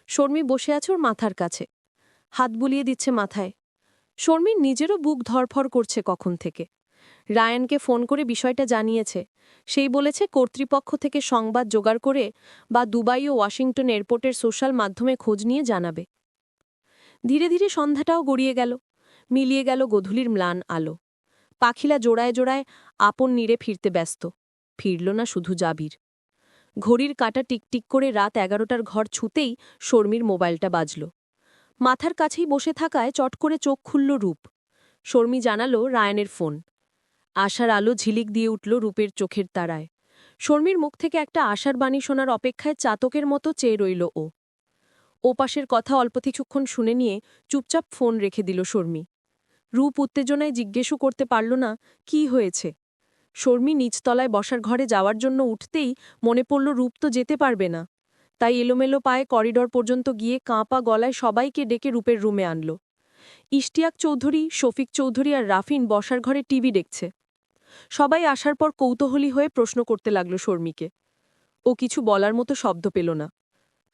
শর্মী বসে আছে ওর মাথার কাছে, হাত বুলিয়ে দিচ্ছে মাথায়। শর্মীর নিজেরও বুক ধরফর করছে কখন থেকে। রায়ানকে ফোন করে বিষয়টা জানিয়েছে। সেই বলেছে কর্তৃপক্ষ থেকে সংবাদ জোগাড় করে বা দুবাই ও ওয়াশিংটন এয়ারপোর্টের সোশ্যাল মাধ্যমে খোঁজ নিয়ে জানাবে। ধীরে ধীরে সন্ধ্যাটাও গড়িয়ে গেল, মিলিয়ে গেল গোধূলির ম্লান আলো। পাখিলা জোড়ায় জোড়ায় আপন নীড়ে ফিরতে ব্যস্ত। ফিরল না শুধু জাবির। ঘড়ির কাঁটা টিকটিক করে রাত ১১টার ঘর ছুতেই শর্মীর মোবাইলটা বাজল। মাথার কাছেই বসে থাকায় চট করে চোখ খুলল রূপ। শর্মী জানালো রায়ানের ফোন। আশার আলো ঝিলিক দিয়ে উঠল রূপের চোখের তারায়। শর্মীর মুখ থেকে একটা আশার বাণী শোনার অপেক্ষায় চাতকের মতো চেয়ে রইল ও। ওপাশের কথা অল্প কিছুক্ষণ শুনে নিয়ে চুপচাপ ফোন রেখে দিল শর্মী। রূপ উত্তেজনায় জিজ্ঞেসও করতে পারল না কি হয়েছে। শর্মী নিচতলায় বসার ঘরে যাওয়ার জন্য উঠতেই মনে পড়ল রূপ তো যেতে পারবে না। তাই এলোমেলো পায়ে করিডর পর্যন্ত গিয়ে কাঁপা গলায় সবাইকে ডেকে রূপের রুমে আনল। ইশতিয়াক চৌধুরী, শফিক চৌধুরী আর রাফিন বসার ঘরে টিভি দেখছে। সবাই আসার পর কৌতূহলী হয়ে প্রশ্ন করতে লাগল শর্মীকে। ও কিছু বলার মতো শব্দ পেল না,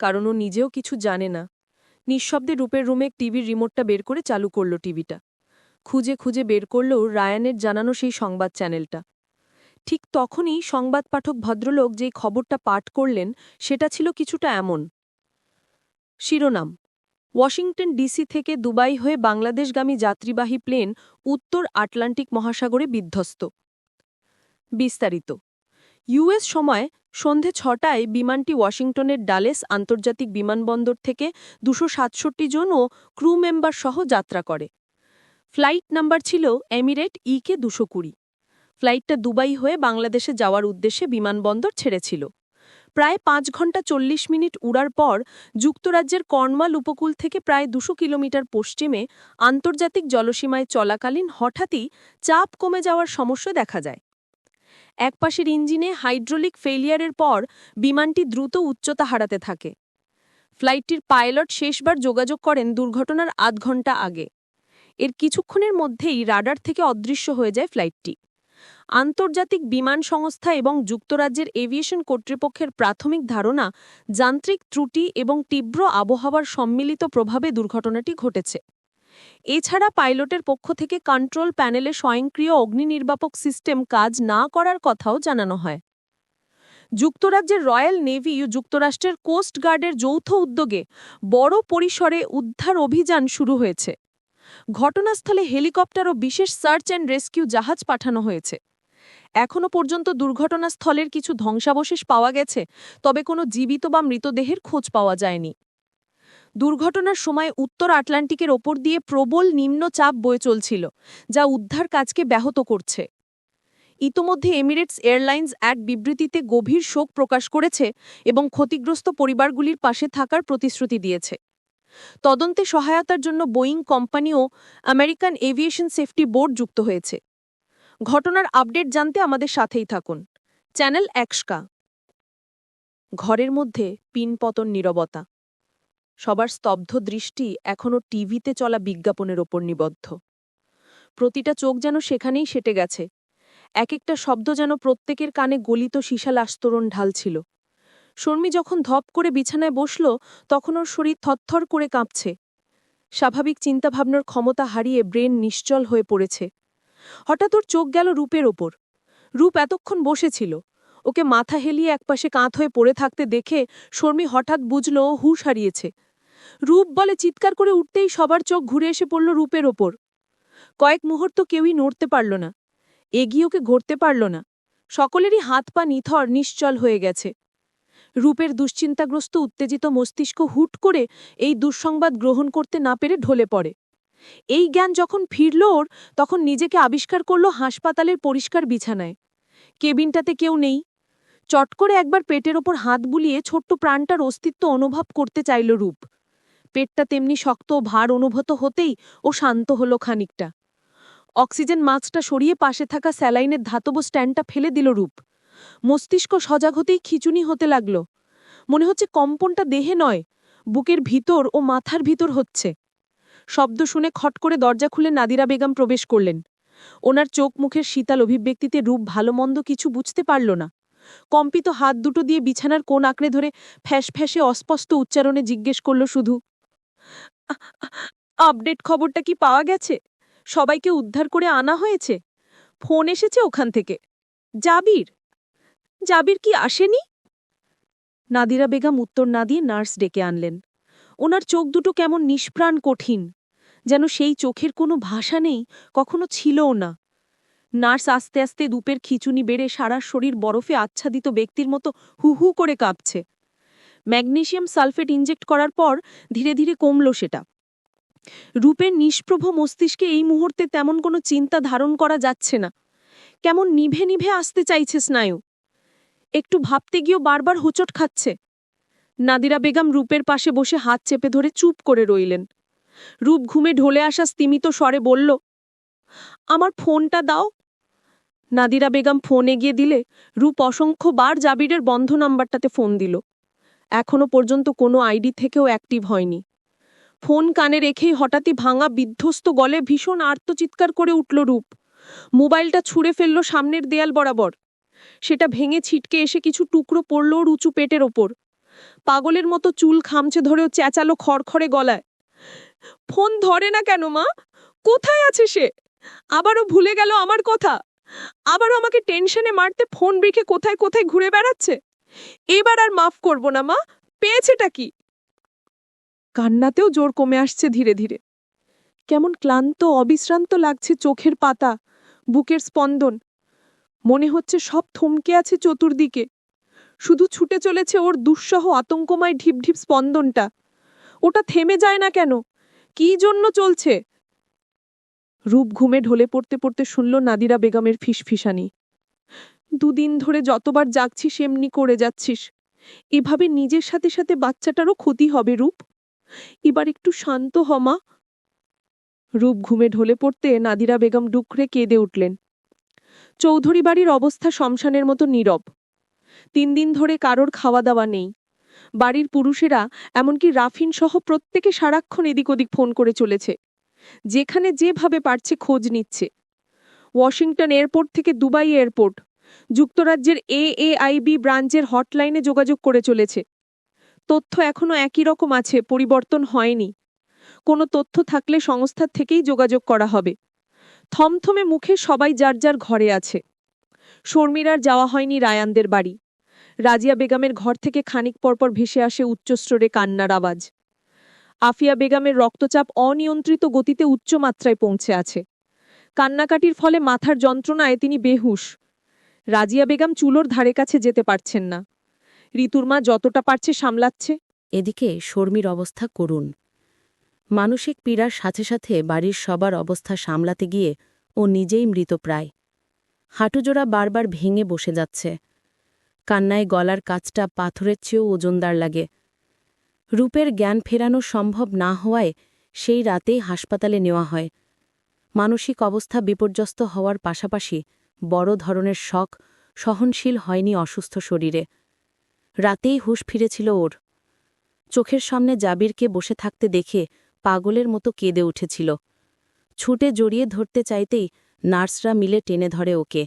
কারণ ও নিজেও কিছু জানে না। নিঃশব্দে রূপের রুমে টিভির রিমোটটা বের করে চালু করল টিভিটা। খুঁজে খুঁজে বের করলেও রায়ানের জানানো সেই সংবাদ চ্যানেলটা। ঠিক তখনই সংবাদ পাঠক ভদ্রলোক যেই খবরটা পাঠ করলেন সেটা ছিল কিছুটা এমন। শিরোনাম: ওয়াশিংটন ডিসি থেকে দুবাই হয়ে বাংলাদেশগামী যাত্রীবাহী প্লেন উত্তর আটলান্টিক মহাসাগরে বিধ্বস্ত। বিস্তারিত: ইউএস সময় সন্ধে ৬টায় বিমানটি ওয়াশিংটনের ডালেস আন্তর্জাতিক বিমানবন্দর থেকে ২৬৭ জন ও ক্রু মেম্বার সহ যাত্রা করে। ফ্লাইট নাম্বার ছিল এমিরেট ইকে ২২০। ফ্লাইটটা দুবাই হয়ে বাংলাদেশে যাওয়ার উদ্দেশ্যে বিমানবন্দর ছেড়েছিল। প্রায় ৫ ঘণ্টা ৪০ মিনিট উড়ার পর যুক্তরাজ্যের কর্নওয়াল উপকূল থেকে প্রায় ২০০ কিলোমিটার পশ্চিমে আন্তর্জাতিক জলসীমায় চলাকালীন হঠাৎই চাপ কমে যাওয়ার সমস্যা দেখা যায়। একপাশের ইঞ্জিনে হাইড্রোলিক ফেলিয়ারের পর বিমানটি দ্রুত উচ্চতা হারাতে থাকে। ফ্লাইটটির পাইলট শেষবার যোগাযোগ করেন দুর্ঘটনার আধ ঘণ্টা আগে। এর কিছুক্ষণের মধ্যেই রাডার থেকে অদৃশ্য হয়ে যায় ফ্লাইটটি। আন্তর্জাতিক বিমান সংস্থা এবং যুক্তরাজ্যের এভিয়েশন কর্তৃপক্ষের প্রাথমিক ধারণা যান্ত্রিক ত্রুটি এবং তীব্র আবহাওয়ার সম্মিলিত প্রভাবে দুর্ঘটনাটি ঘটেছে। এছাড়া পাইলটের পক্ষ থেকে কন্ট্রোল প্যানেলে স্বয়ংক্রিয় অগ্নিনির্বাপক সিস্টেম কাজ না করার কথাও জানানো হয়। যুক্তরাজ্যের রয়্যাল নেভি ও যুক্তরাষ্ট্রের কোস্ট গার্ডের যৌথ উদ্যোগে বড় পরিসরে উদ্ধার অভিযান শুরু হয়েছে। ঘটনাস্থলে হেলিকপ্টার ও বিশেষ সার্চ অ্যান্ড রেস্কিউ জাহাজ পাঠানো হয়েছে। এখনও পর্যন্ত দুর্ঘটনাস্থলের কিছু ধ্বংসাবশেষ পাওয়া গেছে, তবে কোনো জীবিত বা মৃতদেহের খোঁজ পাওয়া যায়নি। দুর্ঘটনার সময় উত্তর আটলান্টিকের ওপর দিয়ে প্রবল নিম্নচাপ বয়ে চলছিল, যা উদ্ধার কাজকে ব্যাহত করছে। ইতোমধ্যে এমিরেটস এয়ারলাইন্স এক বিবৃতিতে গভীর শোক প্রকাশ করেছে এবং ক্ষতিগ্রস্ত পরিবারগুলির পাশে থাকার প্রতিশ্রুতি দিয়েছে। তদন্তে সহায়তার জন্য বোয়িং কোম্পানি ও আমেরিকান এভিয়েশন সেফটি বোর্ড যুক্ত হয়েছে। ঘটনার আপডেট জানতে আমাদের সাথেই থাকুন। চ্যানেল এক্সকা। ঘরের মধ্যে পিনপতন নীরবতা। সবার স্তব্ধ দৃষ্টি এখনও টিভিতে চলা বিজ্ঞাপনের ওপর নিবদ্ধ। প্রতিটা চোখ যেন সেখানেই সেটে গেছে। এক একটা শব্দ যেন প্রত্যেকের কানে গলিত সীসাল আস্তরণ ঢালছিল। শর্মী যখন ধপ করে বিছানায় বসল, তখন ওর শরীর থরথর করে কাঁপছে। স্বাভাবিক চিন্তাভাবনার ক্ষমতা হারিয়ে ব্রেন নিশ্চল হয়ে পড়েছে। হঠাৎ ওর চোখ গেল রূপের ওপর। রূপ এতক্ষণ বসেছিল। ওকে মাথা হেলিয়ে একপাশে কাঁধ হয়ে পড়ে থাকতে দেখে শর্মী হঠাৎ বুঝল ও হুঁশ হারিয়েছে। রূপ বলে চিৎকার করে উঠতেই সবার চোখ ঘুরে এসে পড়ল রূপের ওপর। কয়েক মুহূর্ত কেউই নড়তে পারল না, এগিয়ে ওকে ঘুরতে পারল না। সকলেরই হাত পা নিথর নিশ্চল হয়ে গেছে। রূপের দুশ্চিন্তাগ্রস্ত উত্তেজিত মস্তিষ্ক হুট করে এই দুঃসংবাদ গ্রহণ করতে না পেরে ঢলে পড়ে। এই জ্ঞান যখন ফিরল ওর, তখন নিজেকে আবিষ্কার করল হাসপাতালের পরিষ্কার বিছানায়। কেবিনটাতে কেউ নেই। চট করে একবার পেটের ওপর হাত বুলিয়ে ছোট্ট প্রাণটার অস্তিত্ব অনুভব করতে চাইল রূপ। পেটটা তেমনি শক্ত ও ভার অনুভূত হতেই ও শান্ত হলো খানিকটা। অক্সিজেন মাস্কটা সরিয়ে পাশে থাকা স্যালাইনের ধাতব স্ট্যান্ডটা ফেলে দিল রূপ। মস্তিষ্ক সজাগ হতেই খিচুনি হতে লাগল। মনে হচ্ছে কম্পনটা দেহে নয়, বুকের ভিতর ও মাথার ভিতর হচ্ছে। শব্দ শুনে খট করে দরজা খুলে নাদিরা বেগম প্রবেশ করলেন। ওনার চোখ মুখের শীতল অভিব্যক্তিতে রূপ ভালো মন্দ কিছু বুঝতে পারল না। কম্পিত হাত দুটো দিয়ে বিছানার কোণ আঁকড়ে ধরে ফ্যাঁস ফ্যাঁসে অস্পষ্ট উচ্চারণে জিজ্ঞেস করল শুধু, আপডেট খবরটা কি পাওয়া গেছে? সবাইকে উদ্ধার করে আনা হয়েছে? ফোন এসেছে ওখান থেকে? জাবির জাবির কি আসেনি? নাদিরা বেগম উত্তর না দিয়ে নার্স ডেকে আনলেন। ওনার চোখ দুটো কেমন নিষ্প্রাণ কঠিন, যেন সেই চোখের কোনো ভাষা নেই, কখনো ছিলও না। নার্স আস্তে আস্তে রূপের খিচুনি বেড়ে সারা শরীর বরফে আচ্ছাদিত ব্যক্তির মতো হু হু করে কাঁপছে। ম্যাগনেসিয়াম সালফেট ইনজেক্ট করার পর ধীরে ধীরে কমল সেটা। রূপের নিষ্প্রভ মস্তিষ্কে এই মুহূর্তে তেমন কোনো চিন্তা ধারণ করা যাচ্ছে না। কেমন নিভে নিভে আসতে চাইছে স্নায়ু। একটু ভাবতে গিয়েও বারবার হোঁচট খাচ্ছে। নাদিরা বেগম রূপের পাশে বসে হাত চেপে ধরে চুপ করে রইলেন। রূপ ঘুমে ঢলে আসা স্তিমিত স্বরে বলল, আমার ফোনটা দাও। নাদিরা বেগম ফোন এগিয়ে দিলে রূপ অসংখ্যবার জাবিরের বন্ধ নাম্বারটাতে ফোন দিল। এখনো পর্যন্ত কোনো আইডি থেকেও অ্যাক্টিভ হয়নি। ফোন কানে রেখেই হঠাৎই ভাঙা বিধ্বস্ত গলে ভীষণ আর্তচিৎকার করে উঠল রূপ। মোবাইলটা ছুঁড়ে ফেলল সামনের দেয়াল বরাবর। সেটা ভেঙে ছিটকে এসে কিছু টুকরো পড়ল ওর উঁচু পেটের ওপর। পাগলের মতো চুল খামচে ধরেও চেঁচালো খড়খড়ে গলায়, ফোন ধরে না কেন মা? কোথায় আছে সে? আবারও ভুলে গেল আমার কথা? আবারও আমাকে টেনশনে মারতে ফোন রেখে কোথায় কোথায় ঘুরে বেড়াচ্ছে? এবার আর মাফ করব না মা। পেয়েছেটা কি? কান্নাতেও জোর কমে আসছে ধীরে ধীরে। কেমন ক্লান্ত অবিশ্রান্ত লাগছে চোখের পাতা, বুকের স্পন্দন। মনে হচ্ছে সব থমকে আছে চতুর্দিকে। শুধু ছুটে চলেছে ওর দুঃসহ আতঙ্কময় ঢিপ ঢিপ স্পন্দনটা। ওটা থেমে যায় না কেন? কি জন্য চলছে? রূপ ঘুমে ঢলে পড়তে পড়তে শুনল নাদিরা বেগমের ফিসফিসানি, দুদিন ধরে যতবার জাগছিস এমনি করে যাচ্ছিস। এভাবে নিজের সাথে সাথে বাচ্চাটারও ক্ষতি হবে রূপ। এবার একটু শান্ত হ মা। রূপ ঘুমে ঢলে পড়তে নাদিরা বেগম ডুকরে কেঁদে উঠলেন। চৌধুরী বাড়ির অবস্থা শ্মশানের মতো নীরব। 3 দিন ধরে কারোর খাওয়া দাওয়া নেই। বাড়ির পুরুষেরা, এমনকি রাফিন সহ প্রত্যেকে সারাক্ষণ এদিক ওদিক ফোন করে চলেছে। যেখানে যেভাবে পারছে খোঁজ নিচ্ছে। ওয়াশিংটন এয়ারপোর্ট থেকে দুবাই এয়ারপোর্ট, যুক্তরাজ্যের AAIB ব্রাঞ্চের হটলাইনে যোগাযোগ করে চলেছে। তথ্য এখনো একই রকম আছে, পরিবর্তন হয়নি। কোনো তথ্য থাকলে সংস্থার থেকেই যোগাযোগ করা হবে। থমথমে মুখে সবাই যার যার ঘরে আছে। শর্মিরার যাওয়া হয়নি রায়ানদের বাড়ি। রাজিয়া বেগমের ঘর থেকে খানিক পরপর ভেসে আসে উচ্চস্বরে কান্নার আওয়াজ। আফিয়া বেগমের রক্তচাপ অনিয়ন্ত্রিত গতিতে উচ্চ মাত্রায় পৌঁছে আছে। কান্নাকাটির ফলে মাথার যন্ত্রণায় তিনি বেহুশ। রাজিয়া বেগম চুলোর ধারে কাছে যেতে পারছেন না। ঋতুর মা যতটা পারছে সামলাচ্ছে। এদিকে শর্মির অবস্থা করুণ। মানসিক পীড়ার সাথে সাথে বাড়ির সবার অবস্থা সামলাতে গিয়ে ও নিজেই মৃতপ্রায়। হাঁটুজোড়া বারবার ভেঙে বসে যাচ্ছে। কান্নায় গলার কাছটা পাথরের চেয়েও ওজনদার লাগে। রূপের জ্ঞান ফেরানো সম্ভব না হওয়ায় সেই রাতেই হাসপাতালে নেওয়া হয়। মানসিক অবস্থা বিপর্যস্ত হওয়ার পাশাপাশি বড় ধরনের শক সহনশীল হয়নি অসুস্থ শরীরে। রাতেই হুঁশ ফিরেছিল ওর। চোখের সামনে জাবিরকে বসে থাকতে দেখে পাগলের মতো কেঁদে উঠেছিল। ছুটে জড়িয়ে ধরতে চাইতেই নার্সরা মিলে টেনে ধরে ওকে,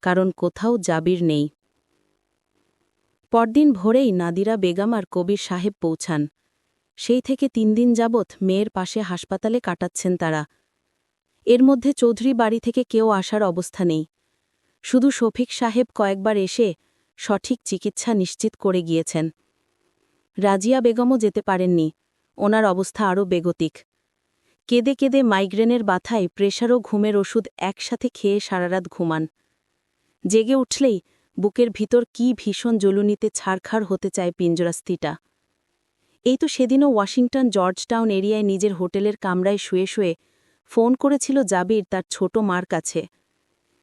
কারণ কোথাও জাবির নেই। পরদিন ভোরেই নাদিরা বেগম আর কবির সাহেব পৌঁছান। সেই থেকে 3 দিন যাবৎ মেয়ের পাশে হাসপাতালে কাটাচ্ছেন তারা। এর মধ্যে চৌধুরী বাড়ি থেকে কেউ আসার অবস্থা নেই। শুধু শফিক সাহেব কয়েকবার এসে সঠিক চিকিৎসা নিশ্চিত করে গিয়েছেন। রাজিয়া বেগমও যেতে পারেননি, ওনার অবস্থা আরও বেগতিক। কেঁদে কেঁদে মাইগ্রেনের বাথায় প্রেশার ও ঘুমের ওষুধ একসাথে খেয়ে সারারাত ঘুমান। জেগে উঠলেই বুকের ভিতর কি ভীষণ জ্বলুনিতে ছাড়খাড় হতে চায় পিঞ্জরাস্থিটা। এই তো সেদিনও ওয়াশিংটন জর্জটাউন এরিয়ায় নিজের হোটেলের কামরায় শুয়ে শুয়ে ফোন করেছিল জাবির তার ছোট মার কাছে।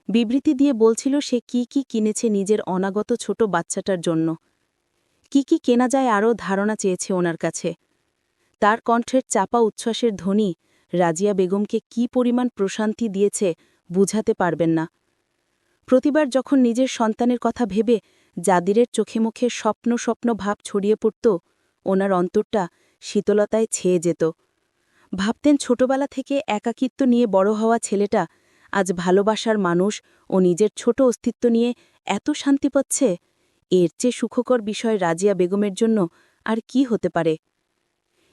বিবৃতি দিয়ে বলছিল সে কি কি কিনেছে নিজের অনাগত ছোট বাচ্চাটার জন্য। কি কি কেনা যায় আরও ধারণা চেয়েছে ওনার কাছে। তার কণ্ঠের চাপা উচ্ছ্বাসের ধ্বনি রাজিয়া বেগমকে কি পরিমাণ প্রশান্তি দিয়েছে বুঝাতে পারবেন না। প্রতিবার যখন নিজের সন্তানের কথা ভেবে জাদিরের চোখে মুখে স্বপ্ন স্বপ্ন ভাব ছড়িয়ে পড়ত, ওনার অন্তরটা শীতলতায় ছেয়ে যেত। ভাবতেন ছোটবেলা থেকে একাকিত্ব নিয়ে বড় হওয়া ছেলেটা আজ ভালোবাসার মানুষ ও নিজের ছোট অস্তিত্ব নিয়ে এত শান্তি পাচ্ছে। এর চেয়ে সুখকর বিষয় রাজিয়া বেগমের জন্য আর কি হতে পারে।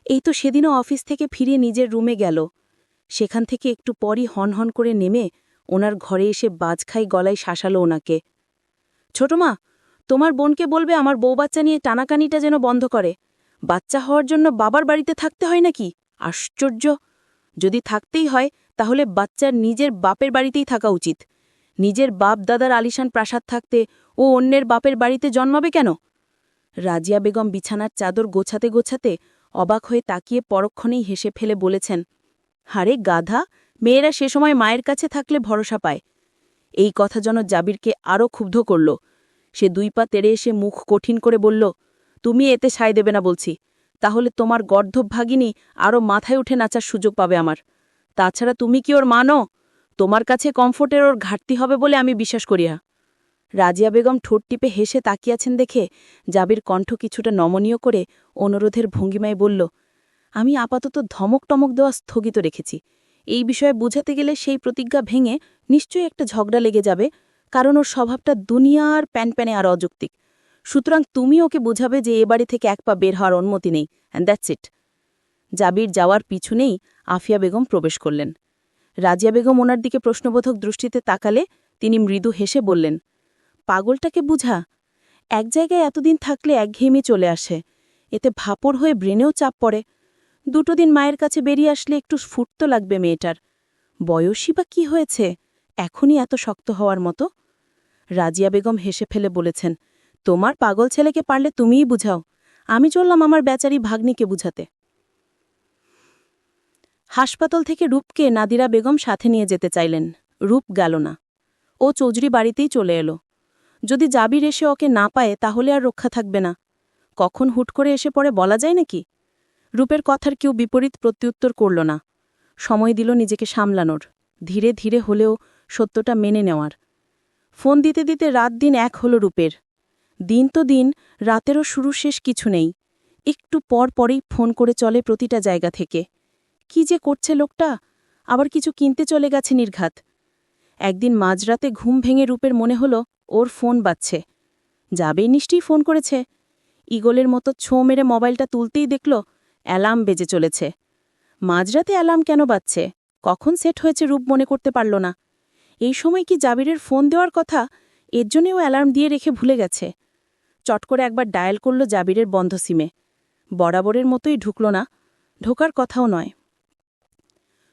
এই তো সেদিনও অফিস থেকে ফিরে নিজের রুমে গেল। সেখান থেকে একটু পরই হনহন করে নেমে ওনার ঘরে এসে বাজখাই গলায় শাসালো ওনাকে। ছোট মা, তোমার বোনকে বলবে আমার বউবাচ্চা নিয়ে টানাকানিটা যেন বন্ধ করে। বাচ্চা হওয়ার জন্য বাবার বাড়িতে থাকতে হয় নাকি? আশ্চর্য! যদি থাকতেই হয় তাহলে বাচ্চার নিজের বাপের বাড়িতেই থাকা উচিত। নিজের বাপ দাদার আলিশান প্রাসাদ থাকতে ও অন্যের বাপের বাড়িতে জন্মাবে কেন? রাজিয়া বেগম বিছানার চাদর গোছাতে গোছাতে অবাক হয়ে তাকিয়ে পরক্ষণেই হেসে ফেলে বলেছেন, হারে গাধা, মেয়েরা সে সময় মায়ের কাছে থাকলে ভরসা পায়। এই কথা যেন জাবিরকে আরও ক্ষুব্ধ করল। সে 2 পা তেড়ে এসে মুখ কঠিন করে বলল, তুমি এতে সায় দেবে না বলছি, তাহলে তোমার গর্ধব ভাগিনী আরও মাথায় উঠে নাচার সুযোগ পাবে আমার। তাছাড়া তুমি কি ওর মানো? তোমার কাছে কমফোর্টের ওর ঘাটতি হবে বলে আমি বিশ্বাস করিয়া। রাজিয়া বেগম ঠোঁট টিপে হেসে তাকিয়াছেন দেখে জাবির কণ্ঠ কিছুটা নমনীয় করে অনুরোধের ভঙ্গিমায় বলল, আমি আপাতত ধমক টমক দেওয়া স্থগিত রেখেছি। এই বিষয়ে বুঝাতে গেলে সেই প্রতিজ্ঞা ভেঙে নিশ্চয়ই একটা ঝগড়া লেগে যাবে, কারণ ওর স্বভাবটা দুনিয়ার প্যানপ্যানে আর অযৌক্তিক। সুতরাং তুমি ওকে বুঝাবে যে এ বাড়ি থেকে এক পা বের হওয়ার অনুমতি নেই, অ্যান্ড দ্যাটস ইট। জাবির যাওয়ার পিছনেই আফিয়া বেগম প্রবেশ করলেন। রাজিয়া বেগম ওনার দিকে প্রশ্নবোধক দৃষ্টিতে তাকালে তিনি মৃদু হেসে বললেন, পাগলটাকে বুঝা। এক জায়গায় এতদিন থাকলে একঘেয়েমি চলে আসে, এতে ভাপড় হয়ে ব্রেনেও চাপ পড়ে। 2 দিন মায়ের কাছে বেরিয়ে আসলে একটু ফুটত লাগবে মেয়েটার। বয়সী বা কি হয়েছে, এখনই এত শক্ত হওয়ার মতো? রাজিয়া বেগম হেসে ফেলে বলেছেন, তোমার পাগল ছেলেকে পারলে তুমিই বুঝাও, আমি চললাম আমার বেচারি ভাগ্নিকে বুঝাতে। হাসপাতাল থেকে রূপকে নাদিরা বেগম সাথে নিয়ে যেতে চাইলেন। রূপ গেল না, ও চৌধুরী বাড়িতেই চলে এলো। যদি জাবির এসে ওকে না পায় তাহলে আর রক্ষা থাকবে না। কখন হুট করে এসে পড়ে বলা যায় নাকি? রূপের কথার কেউ বিপরীত প্রত্যুত্তর করল না। সময় দিল নিজেকে সামলানোর, ধীরে ধীরে হলেও সত্যটা মেনে নেওয়ার। ফোন দিতে দিতে রাত দিন এক হল রূপের। দিন তো দিন, রাতেরও শুরু শেষ কিছু নেই। একটু পর পরেই ফোন করে চলে প্রতিটা জায়গা থেকে। কি যে করছে লোকটা, আবার কিছু কিনতে চলে গেছে নির্ঘাত। একদিন মাঝরাতে ঘুম ভেঙে রূপের মনে হলো ওর ফোন বাজছে। যাবেই নিশ্চয়ই ফোন করেছে। ইগলের মতো ছোঁ মেরে মোবাইলটা তুলতেই দেখল অ্যালার্ম বেজে চলেছে। মাঝরাতে অ্যালার্ম কেন বাজছে, কখন সেট হয়েছে রূপ মনে করতে পারল না। এই সময় কি জাবিরের ফোন দেওয়ার কথা, এর জন্যেও অ্যালার্ম দিয়ে রেখে ভুলে গেছে। চট করে একবার ডায়াল করল জাবিরের বন্ধ সিমে। বরাবরের মতোই ঢুকল না, ঢোকার কথাও নয়।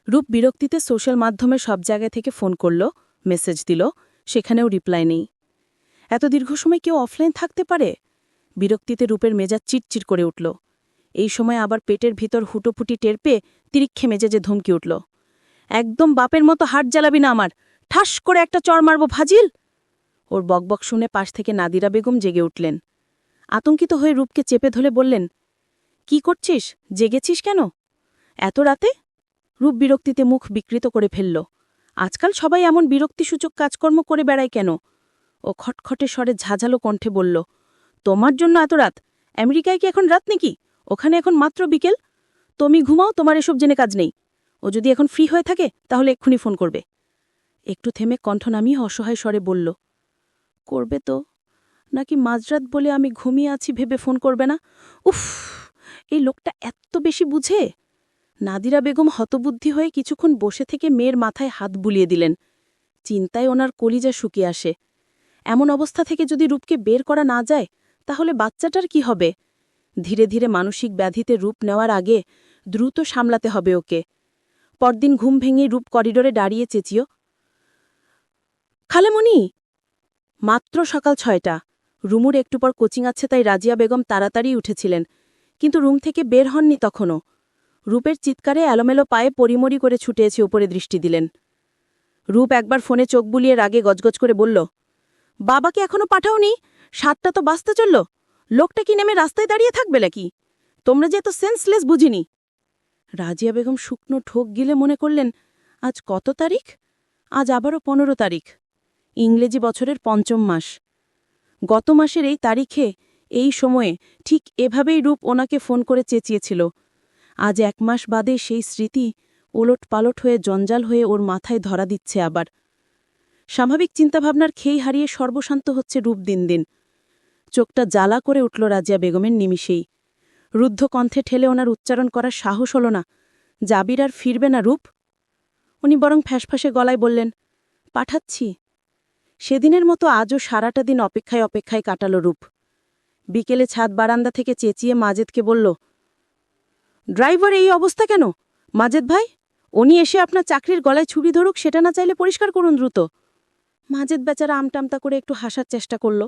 রূপ বিরক্তিতে সোশ্যাল মাধ্যমে সব জায়গা থেকে ফোন করল, মেসেজ দিল, সেখানেও রিপ্লাই নেই। এত দীর্ঘ সময় কেউ অফলাইন থাকতে পারে? বিরক্তিতে রূপের মেজাজ চিটচিট করে উঠল। এই সময় আবার পেটের ভিতর হুটোপুটি টের পেয়ে তিরিক্ষে মেজাজে ধমকি উঠল, একদম বাপের মতো হাট জ্বালাবি না আমার, ঠাস করে একটা চড় মারব ফাজিল। ওর বকবক শুনে পাশ থেকে নাদিরা বেগম জেগে উঠলেন। আতঙ্কিত হয়ে রূপকে চেপে ধরে বললেন, কি করছিস, জেগেছিস কেন এত রাতে? রূপ বিরক্তিতে মুখ বিকৃত করে ফেলল। আজকাল সবাই এমন বিরক্তিসূচক কাজকর্ম করে বেড়ায় কেন? ও খটখটে স্বরে ঝাঝালো কণ্ঠে বলল, তোমার জন্য এত রাত? আমেরিকায় কি এখন রাত নাকি? ওখানে এখন মাত্র বিকেল। তুমি ঘুমাও, তোমার এসব জেনে কাজ নেই। ও যদি এখন ফ্রি হয়ে থাকে তাহলে এক্ষুনি ফোন করবে। একটু থেমে কণ্ঠ নামিয়ে অসহায় স্বরে বলল, করবে তো, নাকি মাঝরাত বলে আমি ঘুমিয়ে আছি ভেবে ফোন করবে না? উফ, এই লোকটা এত বেশি বুঝে। নাদিরা বেগম হতবুদ্ধি হয়ে কিছুক্ষণ বসে থেকে মেয়ের মাথায় হাত বুলিয়ে দিলেন। চিন্তায় ওনার কলিজা শুকিয়ে আসে। এমন অবস্থা থেকে যদি রূপকে বের করা না যায় তাহলে বাচ্চাটার কি হবে? ধীরে ধীরে মানসিক ব্যাধিতে রূপ নেওয়ার আগে দ্রুত সামলাতে হবে ওকে। পরদিন ঘুম ভেঙে রূপ করিডোরে দাঁড়িয়ে চেঁচিও, খালেমণি! মাত্র সকাল 6টা। রুমুর একটু পর কোচিং আছে তাই রাজিয়া বেগম তাড়াতাড়ি উঠেছিলেন, কিন্তু রুম থেকে বের হননি তখনও। রূপের চিৎকারে এলোমেলো পায়ে পরিমরি করে ছুটে এসে উপরে দৃষ্টি দিলেন। রূপ একবার ফোনে চোখ বুলিয়ে রাগে গজগজ করে বলল, বাবাকে এখনো পাঠাওনি? 7টা তো বাজতে চলল। লোকটা কি নেমে রাস্তায় দাঁড়িয়ে থাকবে নাকি? তোমরা যে এত সেন্সলেস বুঝিনি। রাজিয়া বেগম শুকনো ঠোক গিলে মনে করলেন, আজ কত তারিখ? আজ আবারও 15 তারিখ, ইংরেজি বছরের 5ম মাস। গত মাসের এই তারিখে এই সময়ে ঠিক এভাবেই রূপ ওনাকে ফোন করে চেঁচিয়েছিল। আজ 1 মাস বাদে সেই স্মৃতি ওলট পালট হয়ে জঞ্জাল হয়ে ওর মাথায় ধরা দিচ্ছে আবার। স্বাভাবিক চিন্তাভাবনার খেই হারিয়ে সর্বশান্ত হচ্ছে রূপ দিন দিন। চোখটা জ্বালা করে উঠল রাজিয়া বেগমের নিমিষেই। রুদ্ধ কণ্ঠে ঠেলে ওনার উচ্চারণ করার সাহস হল না, জাবির আর ফিরবে না রূপ? উনি বরং ফ্যাঁসফাঁসে গলায় বললেন, পাঠাচ্ছি। সেদিনের মতো আজও সারাটা দিন অপেক্ষায় অপেক্ষায় কাটাল রূপ। বিকেলে ছাদ বারান্দা থেকে চেঁচিয়ে মাজেদকে বলল, ড্রাইভার এই অবস্থা কেন? মাজেদ ভাই, উনি এসে আপনার চাকরির গলায় ছুরি ধরুক, সেটা না চাইলে পরিষ্কার করুন দ্রুত। মাজেদ বেচারা আমটামতা করে একটু হাসার চেষ্টা করল।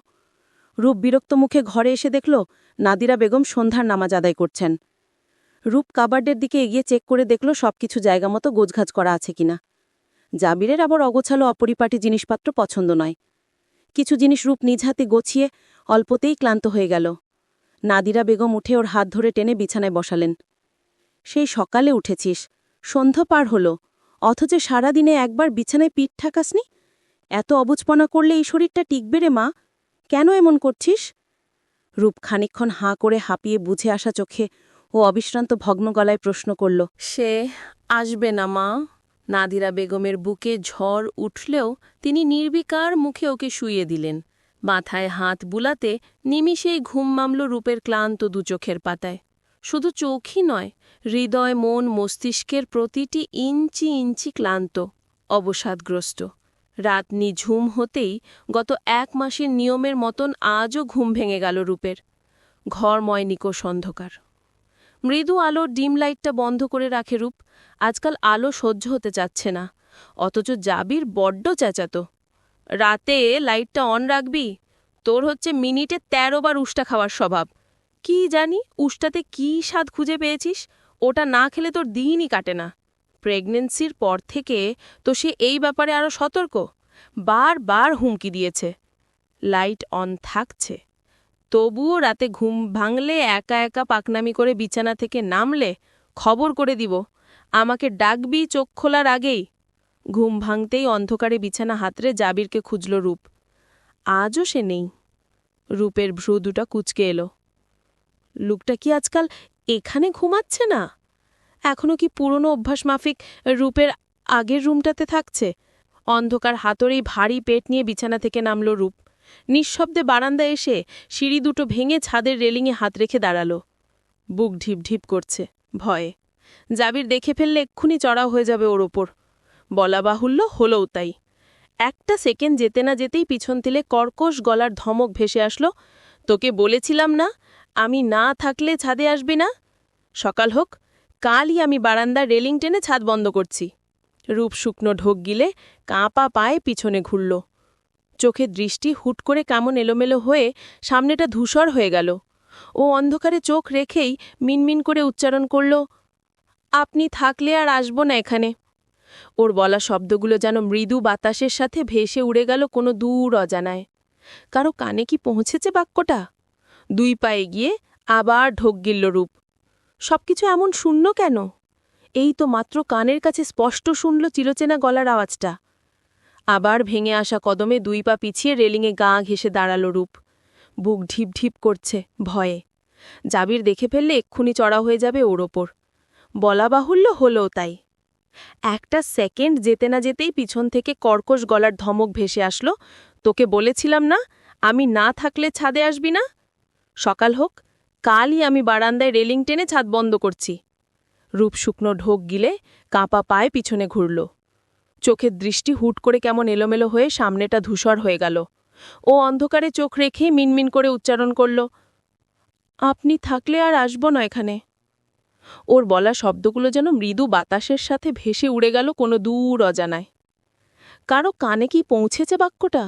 রূপ বিরক্ত মুখে ঘরে এসে দেখল নাদিরা বেগম সন্ধ্যার নামাজ আদায় করছেন। রূপ কাবার্ডের দিকে এগিয়ে চেক করে দেখল সবকিছু জায়গা মতো গোছগাছ করা আছে কিনা। জাবিরের আবার অগোছালো অপরিপাটি জিনিসপত্র পছন্দ নয়। কিছু জিনিস রূপ নিজ হাতে গোছিয়ে অল্পতেই ক্লান্ত হয়ে গেল। নাদিরা বেগম উঠে ওর হাত ধরে টেনে বিছানায় বসালেন। সেই সকালে উঠেছিস, সন্ধ্যা পার হল, অথচ সারাদিনে একবার বিছানায় পিঠ ঠাকাসনি? এত অবুঝপনা করলে এই শরীরটা টিকবে রে মা, কেন এমন করছিস? রূপ খানিকক্ষণ হাঁ করে হাঁপিয়ে বুঝে আসা চোখে ও অবিশ্রান্ত ভগ্ন গলায় প্রশ্ন করল, সে আসবে না মা? নাদিরা বেগমের বুকে ঝড় উঠলেও তিনি নির্বিকার মুখে ওকে শুইয়ে দিলেন। মাথায় হাত বুলাতে নিমিষেই ঘুম মামল রূপের ক্লান্ত দুচোখের পাতায়। শুধু চোখই নয়, হৃদয়, মন, মস্তিষ্কের প্রতিটি ইঞ্চি ইঞ্চি ক্লান্ত, অবসাদগ্রস্ত। রাত নিঝুম হতেই গত 1 মাসের নিয়মের মতন আজও ঘুম ভেঙে গেল রূপের। ঘরময় নিকোষ অন্ধকার। মৃদু আলোর ডিম লাইটটা বন্ধ করে রাখে রূপ। আজকাল আলো সহ্য হতে চাচ্ছে না, অথচ জাবির বড্ড চেঁচাত, রাতে লাইটটা অন রাখবি? তোর হচ্ছে মিনিটে 13 বার উষ্টা খাওয়ার স্বভাব। কি জানি উষ্টাতে কী স্বাদ খুঁজে পেয়েছিস, ওটা না খেলে তোর দিনই কাটে না। প্রেগন্যান্সির পর থেকে তো সে এই ব্যাপারে আরও সতর্ক, বারবার হুমকি দিয়েছে। লাইট অন থাকছে, তবুও রাতে ঘুম ভাঙলে একা একা পাকনামি করে বিছানা থেকে নামলে খবর করে দিব, আমাকে ডাকবি চোখ খোলার আগেই। ঘুম ভাঙতেই অন্ধকারে বিছানা হাতড়ে জাবিরকে খুঁজল রূপ। আজও সে নেই। রূপের ভ্রু দুটা কুঁচকে এলো। লোকটা কি আজকাল এখানে ঘুমাচ্ছে না? এখনও কি পুরনো অভ্যাস মাফিক রূপের আগের রুমটাতে থাকছে? অন্ধকার হাতড়েই ভারী পেট নিয়ে বিছানা থেকে নামল রূপ। নিঃশব্দে বারান্দায় এসে সিঁড়ি দুটো ভেঙে ছাদের রেলিংয়ে হাত রেখে দাঁড়াল। বুক ঢিপ ঢিপ করছে ভয়ে। জাবির দেখে ফেললে এক্ষুনি চড়াও হয়ে যাবে ওর ওপর। বলা বাহুল্য, হলও তাই। একটা সেকেন্ড যেতে না যেতেই পিছন থেকে কর্কশ গলার ধমক ভেসে আসলো, তোকে বলেছিলাম না আমি না থাকলে ছাদে আসবি না? সকাল হোক, কালই আমি বারান্দার রেলিং টেনে ছাদ বন্ধ করছি। রূপ শুকনো ঢোক গিলে কাঁপা পায়ে পিছনে ঘুরল। চোখের দৃষ্টি হুট করে কেমন এলোমেলো হয়ে সামনেটা ধূসর হয়ে গেল। ও অন্ধকারে চোখ রেখেই মিনমিন করে উচ্চারণ করল, আপনি থাকলে আর আসব না এখানে। ওর বলা শব্দগুলো যেন মৃদু বাতাসের সাথে ভেসে উড়ে গেল কোনো দূর অজানায়। কারো কানে কি পৌঁছেছে বাক্যটা? 2 পায়ে গিয়ে আবার ঢোক গিলল রূপ। সবকিছু এমন শূন্য কেন? এই তো মাত্র কানের কাছে স্পষ্ট শুনল চিরচেনা গলার আওয়াজটা। আবার ভেঙে আসা কদমে 2 পা পিছিয়ে রেলিংয়ে গা ঘেঁষে দাঁড়াল রূপ। বুক ঢিপ ঢিপ করছে ভয়ে। জাবির দেখে ফেললে এক্ষুনি চড়া হয়ে যাবে ওর ওপর। বলা বাহুল্য, হলও তাই। একটা সেকেন্ড যেতে না যেতেই পিছন থেকে কর্কশ গলার ধমক ভেসে আসলো, তোকে বলেছিলাম না আমি না থাকলে ছাদে আসবি না? সকাল হোক, কালই আমি বারান্দায় রেলিং টেনে ছাদ বন্ধ করছি। রূপ শুকনো ঢোক গিলে কাঁপা পায়ে পিছনে ঘুরল। চোখের দৃষ্টি হুট করে কেমন এলোমেলো হয়ে সামনেটা ধূসর হয়ে গেল। ও অন্ধকারে চোখ রেখে মিনমিন করে উচ্চারণ করল, আপনি থাকলে আর আসব না এখানে। ওর বলা শব্দগুলো যেন মৃদু বাতাসের সাথে ভেসে উড়ে গেল কোনো দূর অজানায়। কারো কানে কি পৌঁছেছে বাক্যটা?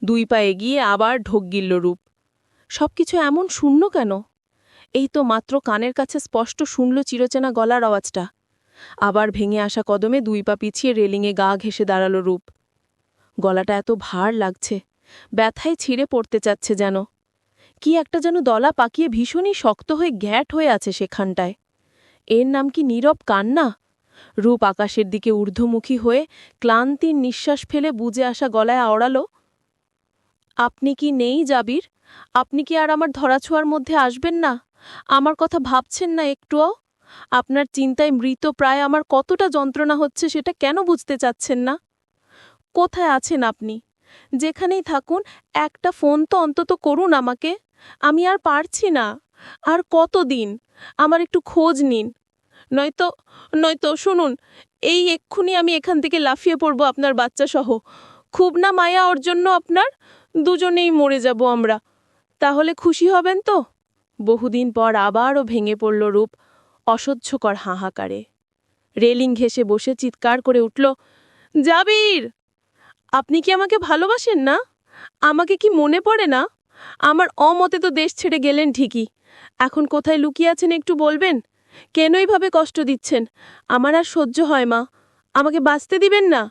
2 পা এগিয়ে আবার ঢোক গিলল রূপ। সবকিছু এমন শূন্য কেন? এই তো মাত্র কানের কাছে স্পষ্ট শুনল চিরচেনা গলার আওয়াজটা। আবার ভেঙে আসা কদমে 2 পা পিছিয়ে রেলিংয়ে গা ঘেঁষে দাঁড়াল রূপ। গলাটা এত ভার লাগছে, ব্যথায় ছিঁড়ে পড়তে চাচ্ছে যেন। কি একটা যেন দলা পাকিয়ে ভীষণই শক্ত হয়ে গ্যাট হয়ে আছে সেখানটায়। এর নাম কি নীরব কান্না? রূপ আকাশের দিকে ঊর্ধ্বমুখী হয়ে ক্লান্তির নিঃশ্বাস ফেলে বুজে আসা গলায় আওড়াল, আপনি কি নেই জাবির? আপনি কি আর আমার ধরাছোঁয়ার মধ্যে আসবেন না? আমার কথা ভাবছেন না একটুও? আপনার চিন্তায় মৃত প্রায় আমার কতটা যন্ত্রণা হচ্ছে সেটা কেন বুঝতে চাচ্ছেন না? কোথায় আছেন আপনি? যেখানেই থাকুন একটা ফোন তো অন্তত করুন আমাকে। আমি আর পারছি না। আর কতদিন? আমার একটু খোঁজ নিন। নয়তো শুনুন, এই এক্ষুনি আমি এখান থেকে লাফিয়ে পড়ব আপনার বাচ্চা সহ। খুব না মায়া ওর জন্য আপনার? দুজনেই মরে যাব আমরা। তাহলে খুশি হবেন তো? বহুদিন পর আবারও ভেঙে পড়ল রূপ অসহ্যকর হাহাকারে। রেলিং ঘেঁষে বসে চিৎকার করে উঠল, জাবির! আপনি কি আমাকে ভালোবাসেন না? আমাকে কি মনে পড়ে না? আমার অমতে তো দেশ ছেড়ে গেলেন ঠিকই। এখন কোথায় লুকিয়ে আছেন একটু বলবেন? কেন এইভাবে কষ্ট দিচ্ছেন? আমার আর সহ্য হয় মা। আমাকে বাঁচতে দিবেন না?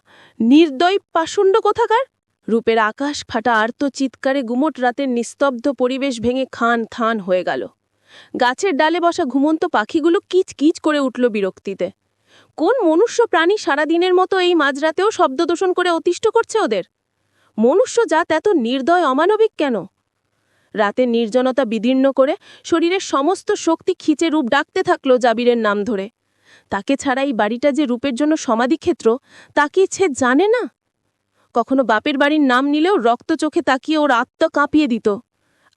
নির্দয় পাষণ্ড কোথাকার! রূপের আকাশ ফাটা আর্ত চিৎকারে গুমোট রাতের নিস্তব্ধ পরিবেশ ভেঙে খান থান হয়ে গেল। গাছের ডালে বসা ঘুমন্ত পাখিগুলো কিচ কিচ করে উঠল বিরক্তিতে। কোন মনুষ্য প্রাণী সারাদিনের মতো এই মাঝরাতেও শব্দদূষণ করে অতিষ্ঠ করছে ওদের? মনুষ্য জাত এত নির্দয় অমানবিক কেন? রাতের নির্জনতা বিদীর্ণ করে শরীরের সমস্ত শক্তি খিচে রূপ ডাকতে থাকল জাবিরের নাম ধরে। তাকে ছাড়া এই বাড়িটা যে রূপের জন্য সমাধিক্ষেত্র তা কি সে জানে না? কখনো বাপের বাড়ির নাম নিলেও রক্ত চোখে তাকিয়ে ওর আত্মা কাঁপিয়ে দিত।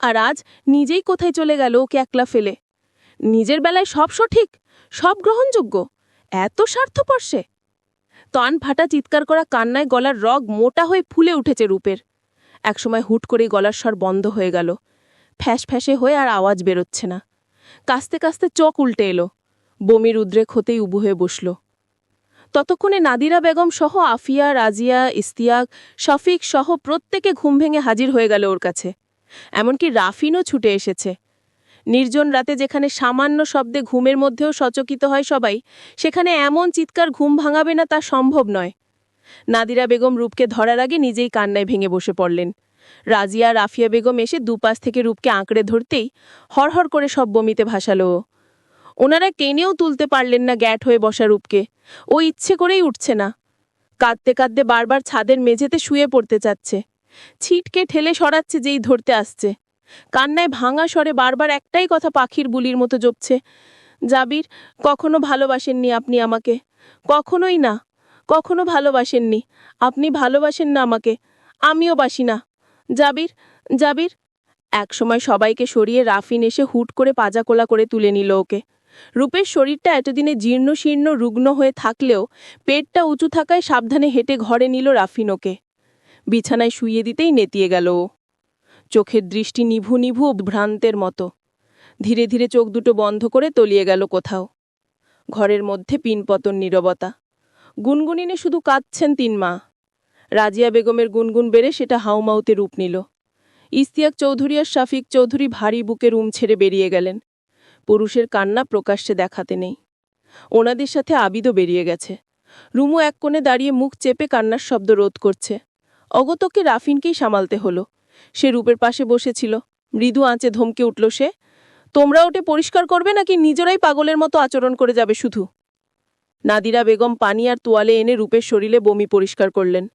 আর আজ নিজেই কোথায় চলে গেল ওকে একলা ফেলে। নিজের বেলায় সব সঠিক, সব গ্রহণযোগ্য, এত স্বার্থপর সে। তন ফাটা চিৎকার করা কান্নায় গলার রগ মোটা হয়ে ফুলে উঠেছে রূপের। একসময় হুট করে গলার স্বর বন্ধ হয়ে গেল। ফ্যাঁস ফ্যাঁসে হয়ে আর আওয়াজ বেরোচ্ছে না। কাস্তে কাস্তে চোখ উল্টে এলো। বমির উদ্রেক হতেই উবু হয়ে বসল। ততক্ষণে নাদিরা বেগম সহ আফিয়া, রাজিয়া, ইস্তিয়াক, শফিক সহ প্রত্যেকে ঘুম ভেঙে হাজির হয়ে গেল ওর কাছে। এমনকি রাফিনও ছুটে এসেছে। নির্জন রাতে যেখানে সামান্য শব্দে ঘুমের মধ্যেও সচকিত হয় সবাই, সেখানে এমন চিৎকার ঘুম ভাঙাবে না তা সম্ভব নয়। নাদিরা বেগম রূপকে ধরার আগে নিজেই কান্নায় ভেঙে বসে পড়লেন। রাজিয়া, রাফিয়া বেগম এসে দুপাশ থেকে রূপকে আঁকড়ে ধরতেই হরহর করে সব বমিতে ভাসালো। ওনারা টেনেও তুলতে পারলেন না গ্যাট হয়ে বসা রূপকে। ও ইচ্ছে করেই উঠছে না। কাঁদতে কাঁদতে বারবার ছাদের মেঝেতে শুয়ে পড়তে চাচ্ছে। ছিটকে ঠেলে সরাচ্ছে যেই ধরতে আসছে। কান্নায় ভাঙা স্বরে বারবার একটাই কথা পাখির বুলির মতো জপছে, জাবির, কখনো ভালোবাসেননি আপনি আমাকে। কখনোই না, কখনো ভালোবাসেননি। আপনি ভালোবাসেন না আমাকে, আমিও বাসি না। জাবির, জাবির। একসময় সবাইকে সরিয়ে রাফিন এসে হুট করে পাজাকোলা করে তুলে নিল ওকে। রূপের শরীরটা এতদিনে জীর্ণ শীর্ণ রুগ্ন হয়ে থাকলেও পেটটা উঁচু থাকায় সাবধানে হেঁটে ঘরে নিল রাফিন ওকে। বিছানায় শুইয়ে দিতেই নেতিয়ে গেল ও। চোখের দৃষ্টি নিভু নিভু ভ্রান্তের মতো। ধীরে ধীরে চোখ দুটো বন্ধ করে তলিয়ে গেল কোথাও। ঘরের মধ্যে পিনপতন নীরবতা। গুনগুনিনে শুধু কাঁদছেন 3 মা। রাজিয়া বেগমের গুনগুন বেড়ে সেটা হাউমাউতে রূপ নিল। ইস্তিয়াক চৌধুরী আর শাফিক চৌধুরী ভারী বুকে রুম ছেড়ে বেরিয়ে গেলেন। পুরুষের কান্না প্রকাশ্যে দেখাতে নেই। ওনাদের সাথে আবিদও বেরিয়ে গেছে। রুমু এক কোণে দাঁড়িয়ে মুখ চেপে কান্নার শব্দ রোধ করছে। অগতকে রাফিনকেই সামালতে হলো। সে রূপের পাশে বসেছিল। মৃদু আঁচে ধমকে উঠল সে, তোমরা ওটে পরিষ্কার করবে নাকি নিজেরাই পাগলের মতো আচরণ করে যাবে শুধু? নাদিরা বেগম পানি আর তোয়ালে এনে রূপের শরীরে বমি পরিষ্কার করলেন।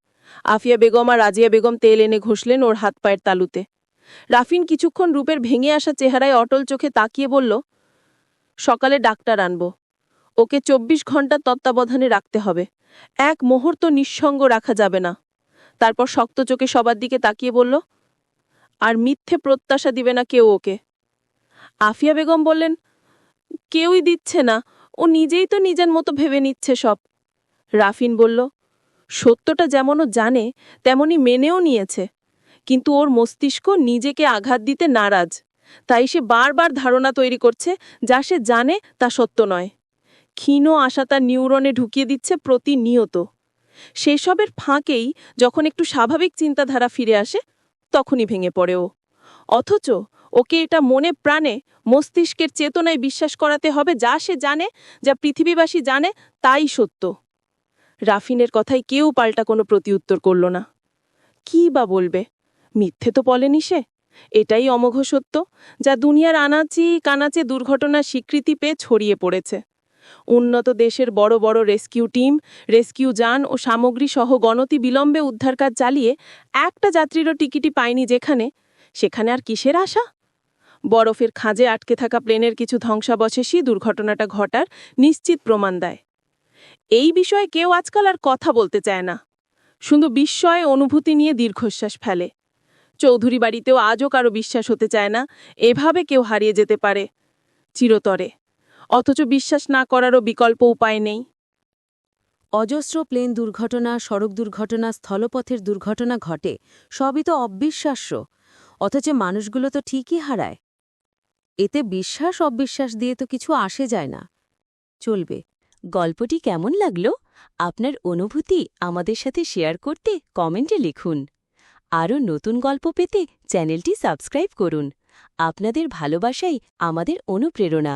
আফিয়া বেগম আর রাজিয়া বেগম তেল এনে ঘষলেন ওর হাত পায়ের তালুতে। রাফিন কিছুক্ষণ রূপের ভেঙে আসা চেহারায় অটল চোখে তাকিয়ে বলল, সকালে ডাক্তার আনব। ওকে 24 ঘন্টা তত্ত্বাবধানে রাখতে হবে। এক মুহূর্ত নিঃসঙ্গ রাখা যাবে না। তারপর শক্ত চোখে সবার দিকে তাকিয়ে বলল, আর মিথ্যে প্রত্যাশা দিবে না কেউ ওকে। আফিয়া বেগম বললেন, কেউই দিচ্ছে না, ও নিজেই তো নিজের মতো ভেবে নিচ্ছে সব। রাফিন বলল, সত্যটা যেমন ও জানে তেমনি মেনেও নিয়েছে, কিন্তু ওর মস্তিষ্ক নিজেকে আঘাত দিতে নারাজ। তাই সে বারবার ধারণা তৈরি করছে যা সে জানে তা সত্য নয়। ক্ষীণ আশা তার নিউরনে ঢুকিয়ে দিচ্ছে প্রতিনিয়ত। সেসবের ফাঁকেই যখন একটু স্বাভাবিক চিন্তাধারা ফিরে আসে তখনই ভেঙে পড়ে ও। অথচ ওকে এটা মনে প্রাণে মস্তিষ্কের চেতনায় বিশ্বাস করাতে হবে যা সে জানে, যা পৃথিবীবাসী জানে তাই সত্য। রাফিনের কথায় কেউ পাল্টা কোনো প্রতিউত্তর করল না। কি বা বলবে? মিথ্যে তো বলেনি সে। এটাই অমোঘ সত্য, যা দুনিয়ার আনাচি কানাচে দুর্ঘটনার স্বীকৃতি পেয়ে ছড়িয়ে পড়েছে। উন্নত দেশের বড় বড় রেস্কিউ টিম, রেস্কিউ যান ও সামগ্রী সহ গণতি বিলম্বে উদ্ধার কাজ চালিয়ে একটা যাত্রীরও টিকিটই পায়নি সেখানে আর কিসের আশা? বরফের খাঁজে আটকে থাকা প্লেনের কিছু ধ্বংসাবশেষই দুর্ঘটনাটা ঘটার নিশ্চিত প্রমাণ দেয়। এই বিষয়ে কেউ আজকাল আর কথা বলতে চায় না, শুধু বিস্ময়ে অনুভূতি নিয়ে দীর্ঘশ্বাস ফেলে। চৌধুরী বাড়িতেও আজও কারো বিশ্বাস হতে চায় না এভাবে কেউ হারিয়ে যেতে পারে চিরতরে, অথচ বিশ্বাস না করারও বিকল্প উপায় নেই। অজস্র প্লেন দুর্ঘটনা, সড়ক দুর্ঘটনা, স্থলপথের দুর্ঘটনা ঘটে, সবই তো অবিশ্বাস্য, অথচ মানুষগুলো তো ঠিকই হারায়। এতে বিশ্বাস অবিশ্বাস দিয়ে তো কিছু আসে যায় না। চলবে। গল্পটি কেমন লাগলো? আপনার অনুভূতি আমাদের সাথে শেয়ার করতে কমেন্টে লিখুন। আরও নতুন গল্প পেতে চ্যানেলটি সাবস্ক্রাইব করুন। আপনাদের ভালোবাসাই আমাদের অনুপ্রেরণা।